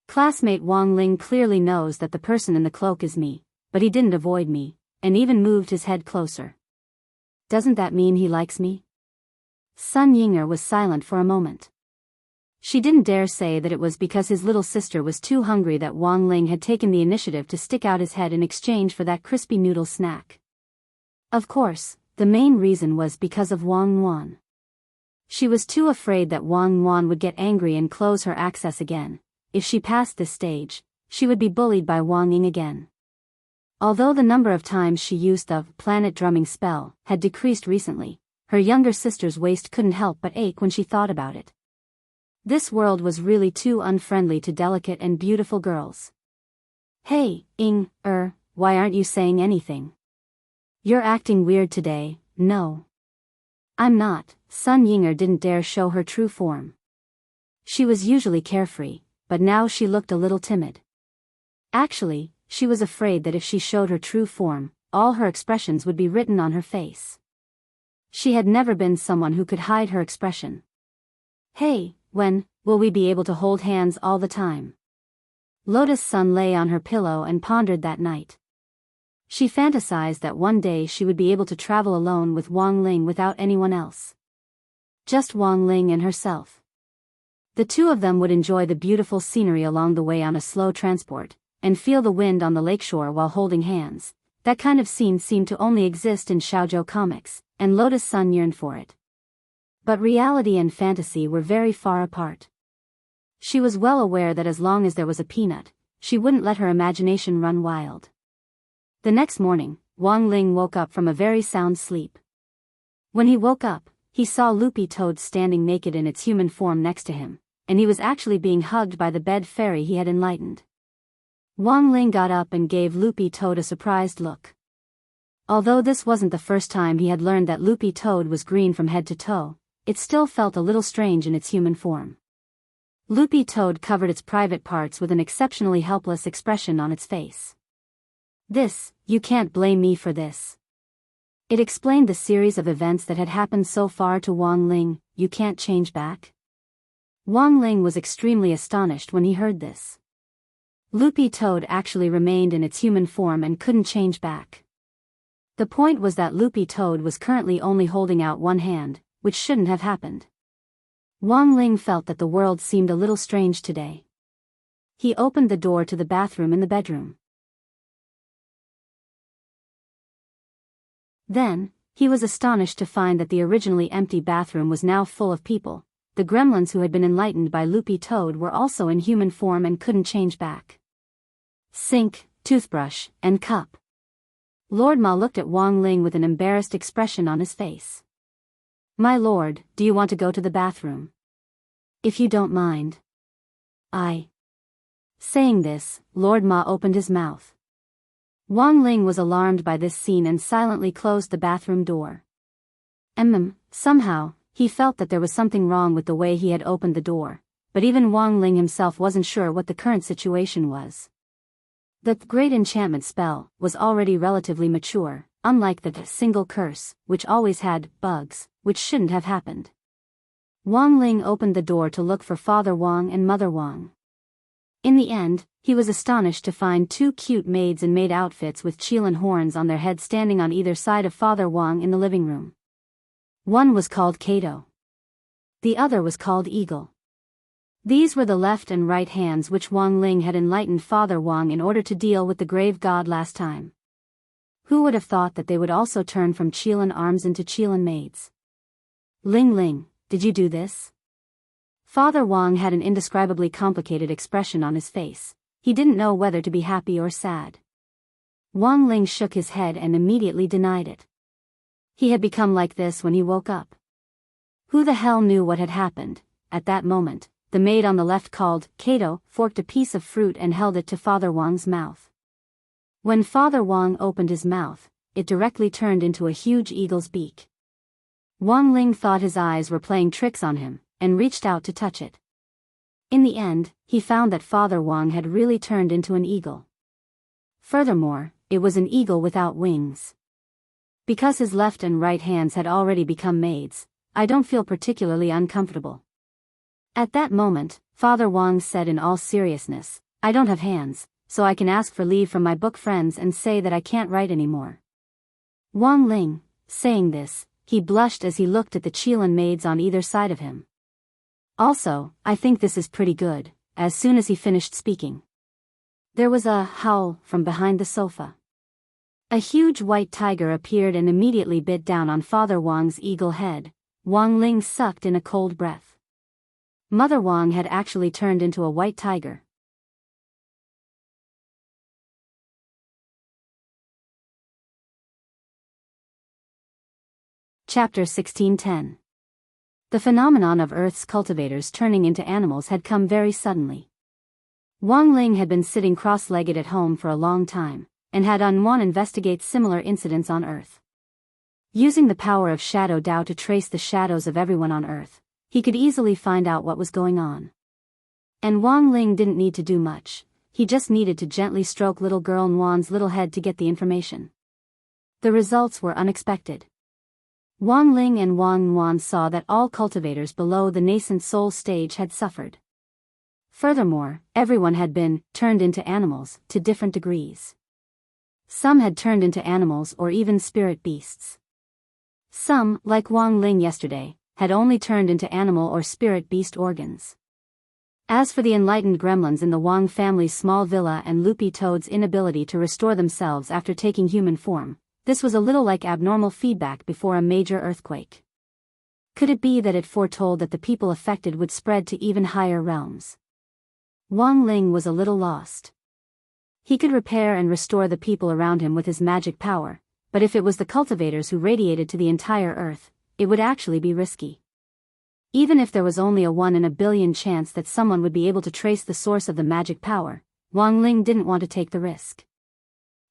A: Classmate Wang Ling clearly knows that the person in the cloak is me, but he didn't avoid me, and even moved his head closer. Doesn't that mean he likes me? Sun Yinger was silent for a moment. She didn't dare say that it was because his little sister was too hungry that Wang Ling had taken the initiative to stick out his head in exchange for that crispy noodle snack. Of course, the main reason was because of Wang Yuan. She was too afraid that Wang Yuan would get angry and close her access again. If she passed this stage, she would be bullied by Wang Ying again. Although the number of times she used the planet drumming spell had decreased recently, her younger sister's waist couldn't help but ache when she thought about it. This world was really too unfriendly to delicate and beautiful girls. Hey, why aren't you saying anything? You're acting weird today. No. I'm not. Sun Yinger didn't dare show her true form. She was usually carefree, but now she looked a little timid. Actually, she was afraid that if she showed her true form, all her expressions would be written on her face. She had never been someone who could hide her expression. Hey, when will we be able to hold hands all the time? Lotus Sun lay on her pillow and pondered that night. She fantasized that one day she would be able to travel alone with Wang Ling without anyone else. Just Wang Ling and herself. The two of them would enjoy the beautiful scenery along the way on a slow transport, and feel the wind on the lakeshore while holding hands. That kind of scene seemed to only exist in shoujo comics, and Lotus Sun yearned for it. But reality and fantasy were very far apart. She was well aware that as long as there was a peanut, she wouldn't let her imagination run wild. The next morning, Wang Ling woke up from a very sound sleep. When he woke up, he saw Loopy Toad standing naked in its human form next to him, and he was actually being hugged by the bed fairy he had enlightened. Wang Ling got up and gave Loopy Toad a surprised look. Although this wasn't the first time he had learned that Loopy Toad was green from head to toe, it still felt a little strange in its human form. Loopy Toad covered its private parts with an exceptionally helpless expression on its face. You can't blame me for this. It explained the series of events that had happened so far to Wang Ling. You can't change back? Wang Ling was extremely astonished when he heard this. Loopy Toad actually remained in its human form and couldn't change back. The point was that Loopy Toad was currently only holding out one hand, which shouldn't have happened. Wang Ling felt that the world seemed a little strange today. He opened the door to the bathroom in the bedroom. Then, he was astonished to find that the originally empty bathroom was now full of people. The gremlins who had been enlightened by Loopy Toad were also in human form and couldn't change back. Sink, toothbrush, and cup. Lord Ma looked at Wang Ling with an embarrassed expression on his face. My lord, do you want to go to the bathroom? If you don't mind. Saying this, Lord Ma opened his mouth. Wang Ling was alarmed by this scene and silently closed the bathroom door. Somehow, he felt that there was something wrong with the way he had opened the door, but even Wang Ling himself wasn't sure what the current situation was. The great enchantment spell was already relatively mature, unlike the single curse, which always had bugs, which shouldn't have happened. Wang Ling opened the door to look for Father Wang and Mother Wang. In the end, he was astonished to find two cute maids in maid outfits with qilin horns on their heads standing on either side of Father Wang in the living room. One was called Kato. The other was called Eagle. These were the left and right hands which Wang Ling had enlightened Father Wang in order to deal with the grave god last time. Who would have thought that they would also turn from qilin arms into qilin maids? Ling Ling, did you do this? Father Wang had an indescribably complicated expression on his face. He didn't know whether to be happy or sad. Wang Ling shook his head and immediately denied it. He had become like this when he woke up. Who the hell knew what had happened? At that moment, the maid on the left called Kato forked a piece of fruit and held it to Father Wang's mouth. When Father Wang opened his mouth, it directly turned into a huge eagle's beak. Wang Ling thought his eyes were playing tricks on him, and reached out to touch it. In the end, he found that Father Wang had really turned into an eagle. Furthermore, it was an eagle without wings. Because his left and right hands had already become maids, I don't feel particularly uncomfortable. At that moment, Father Wang said in all seriousness, I don't have hands, so I can ask for leave from my book friends and say that I can't write anymore. Wang Ling, saying this, he blushed as he looked at the Qilin maids on either side of him. Also, I think this is pretty good. As soon as he finished speaking, there was a howl from behind the sofa. A huge white tiger appeared and immediately bit down on Father Wang's eagle head. Wang Ling sucked in a cold breath. Mother Wang had actually turned into a white tiger. Chapter 1610. The phenomenon of Earth's cultivators turning into animals had come very suddenly. Wang Ling had been sitting cross-legged at home for a long time, and had investigate similar incidents on Earth. Using the power of Shadow Dao to trace the shadows of everyone on Earth, he could easily find out what was going on. And Wang Ling didn't need to do much, he just needed to gently stroke little girl Nuan's little head to get the information. The results were unexpected. Wang Ling and Wang Nuan saw that all cultivators below the nascent soul stage had suffered. Furthermore, everyone had been turned into animals, to different degrees. Some had turned into animals or even spirit beasts. Some, like Wang Ling yesterday, had only turned into animal or spirit beast organs. As for the enlightened gremlins in the Wang family's small villa and loopy toads' inability to restore themselves after taking human form, this was a little like abnormal feedback before a major earthquake. Could it be that it foretold that the people affected would spread to even higher realms? Wang Ling was a little lost. He could repair and restore the people around him with his magic power, but if it was the cultivators who radiated to the entire Earth, it would actually be risky. Even if there was only a 1 in a billion chance that someone would be able to trace the source of the magic power, Wang Ling didn't want to take the risk.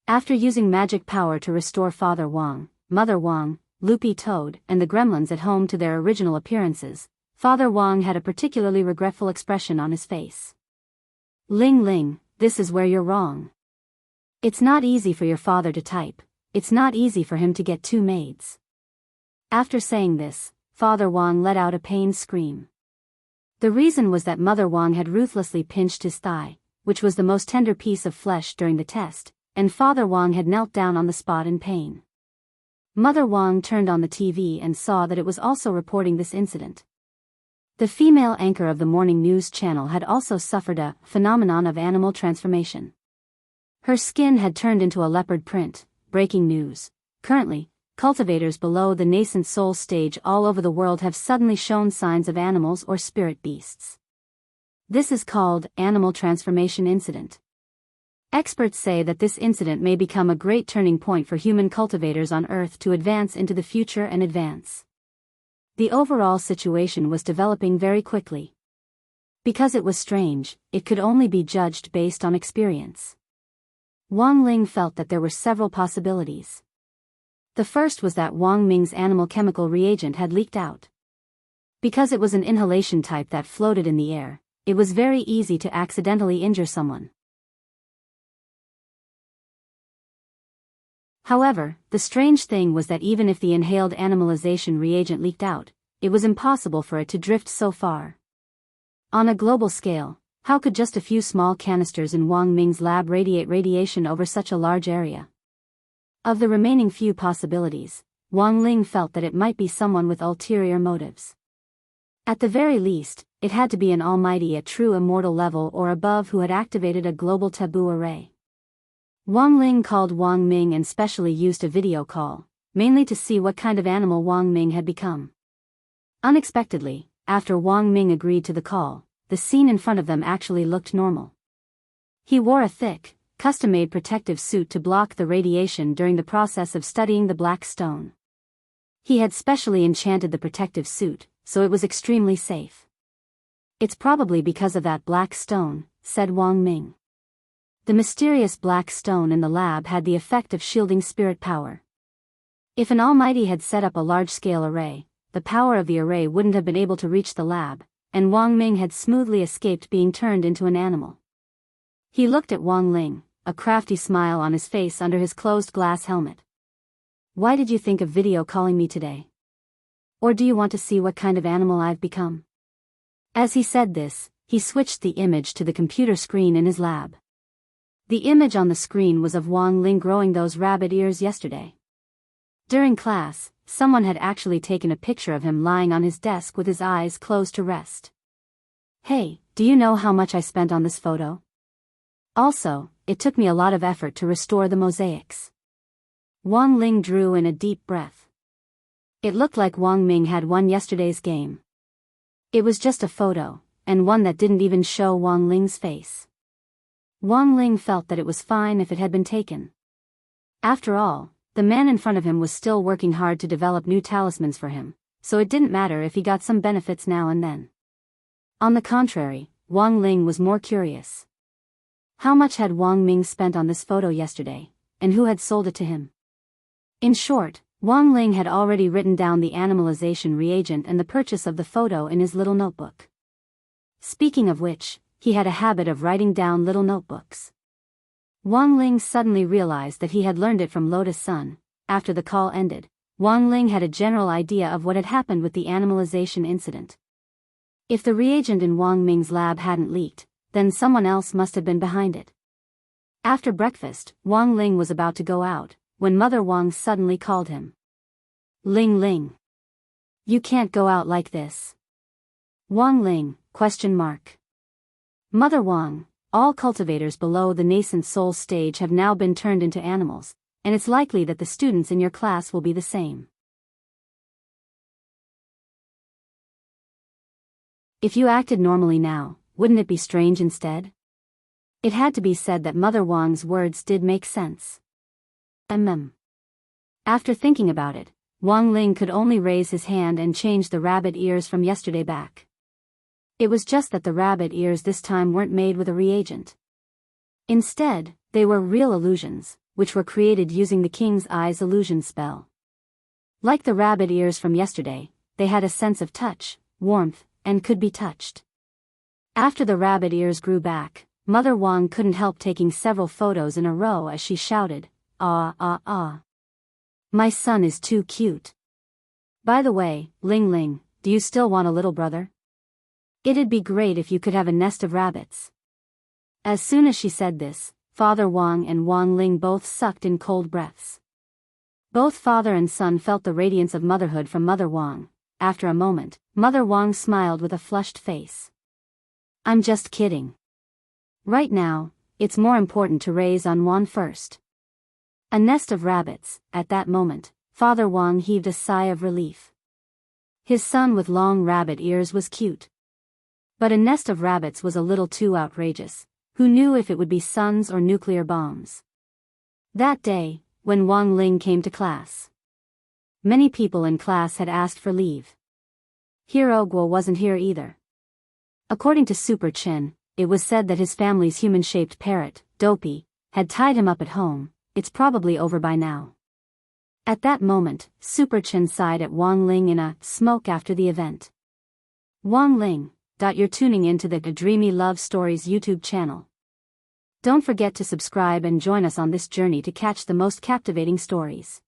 A: After using magic power to restore Father Wang, Mother Wang, Loopy Toad, and the gremlins at home to their original appearances, Father Wang had a particularly regretful expression on his face. Ling Ling, this is where you're wrong. It's not easy for your father to type, it's not easy for him to get 2 maids. After saying this, Father Wang let out a pained scream. The reason was that Mother Wang had ruthlessly pinched his thigh, which was the most tender piece of flesh during the test, and Father Wang had knelt down on the spot in pain. Mother Wang turned on the TV and saw that it was also reporting this incident. The female anchor of the morning news channel had also suffered a phenomenon of animal transformation. Her skin had turned into a leopard print. Breaking news. Currently, cultivators below the nascent soul stage all over the world have suddenly shown signs of animals or spirit beasts. This is called animal transformation incident. Experts say that this incident may become a great turning point for human cultivators on Earth to advance into the future and advance. The overall situation was developing very quickly. Because it was strange, it could only be judged based on experience. Wang Ling felt that there were several possibilities. The first was that Wang Ming's animal chemical reagent had leaked out. Because it was an inhalation type that floated in the air, it was very easy to accidentally injure someone. However, the strange thing was that even if the inhaled animalization reagent leaked out, it was impossible for it to drift so far. On a global scale, how could just a few small canisters in Wang Ming's lab radiate radiation over such a large area? Of the remaining few possibilities, Wang Ling felt that it might be someone with ulterior motives. At the very least, it had to be an almighty at true immortal level or above who had activated a global taboo array. Wang Ling called Wang Ming and specially used a video call, mainly to see what kind of animal Wang Ming had become. Unexpectedly, after Wang Ming agreed to the call, the scene in front of them actually looked normal. He wore a thick, custom-made protective suit to block the radiation during the process of studying the black stone. He had specially enchanted the protective suit, so it was extremely safe. It's probably because of that black stone, said Wang Ming. The mysterious black stone in the lab had the effect of shielding spirit power. If an almighty had set up a large-scale array, the power of the array wouldn't have been able to reach the lab, and Wang Ming had smoothly escaped being turned into an animal. He looked at Wang Ling, a crafty smile on his face under his closed glass helmet. Why did you think of video calling me today? Or do you want to see what kind of animal I've become? As he said this, he switched the image to the computer screen in his lab. The image on the screen was of Wang Ling growing those rabbit ears yesterday. During class, someone had actually taken a picture of him lying on his desk with his eyes closed to rest. Hey, do you know how much I spent on this photo? Also, it took me a lot of effort to restore the mosaics. Wang Ling drew in a deep breath. It looked like Wang Ming had won yesterday's game. It was just a photo, and one that didn't even show Wang Ling's face. Wang Ling felt that it was fine if it had been taken. After all, the man in front of him was still working hard to develop new talismans for him, so it didn't matter if he got some benefits now and then. On the contrary, Wang Ling was more curious. How much had Wang Ming spent on this photo yesterday, and who had sold it to him? In short, Wang Ling had already written down the animalization reagent and the purchase of the photo in his little notebook. Speaking of which, he had a habit of writing down little notebooks. Wang Ling suddenly realized that he had learned it from Lotus Sun. After the call ended, Wang Ling had a general idea of what had happened with the animalization incident. If the reagent in Wang Ming's lab hadn't leaked, then someone else must have been behind it. After breakfast, Wang Ling was about to go out, when Mother Wang suddenly called him. Ling Ling. You can't go out like this. Wang Ling, ? Mother Wang, all cultivators below the nascent soul stage have now been turned into animals, and it's likely that the students in your class will be the same. If you acted normally now, wouldn't it be strange instead? It had to be said that Mother Wang's words did make sense. After thinking about it, Wang Ling could only raise his hand and change the rabbit ears from yesterday back. It was just that the rabbit ears this time weren't made with a reagent. Instead, they were real illusions, which were created using the King's Eyes illusion spell. Like the rabbit ears from yesterday, they had a sense of touch, warmth, and could be touched. After the rabbit ears grew back, Mother Wang couldn't help taking several photos in a row as she shouted, "Ah, ah, ah. My son is too cute. By the way, Ling Ling, do you still want a little brother? It'd be great if you could have a nest of rabbits." As soon as she said this, Father Wang and Wang Ling both sucked in cold breaths. Both father and son felt the radiance of motherhood from Mother Wang. After a moment, Mother Wang smiled with a flushed face. I'm just kidding. Right now, it's more important to raise Anwan first. A nest of rabbits. At that moment, Father Wang heaved a sigh of relief. His son with long rabbit ears was cute. But a nest of rabbits was a little too outrageous. Who knew if it would be suns or nuclear bombs? That day, when Wang Ling came to class, many people in class had asked for leave. Hero Guo wasn't here either. According to Super Chen, it was said that his family's human-shaped parrot, Dopey, had tied him up at home. It's probably over by now. At that moment, Super Chen sighed at Wang Ling in a smoke after the event. Wang Ling. You're tuning into the Dreamy Love Stories YouTube channel. Don't forget to subscribe and join us on this journey to catch the most captivating stories.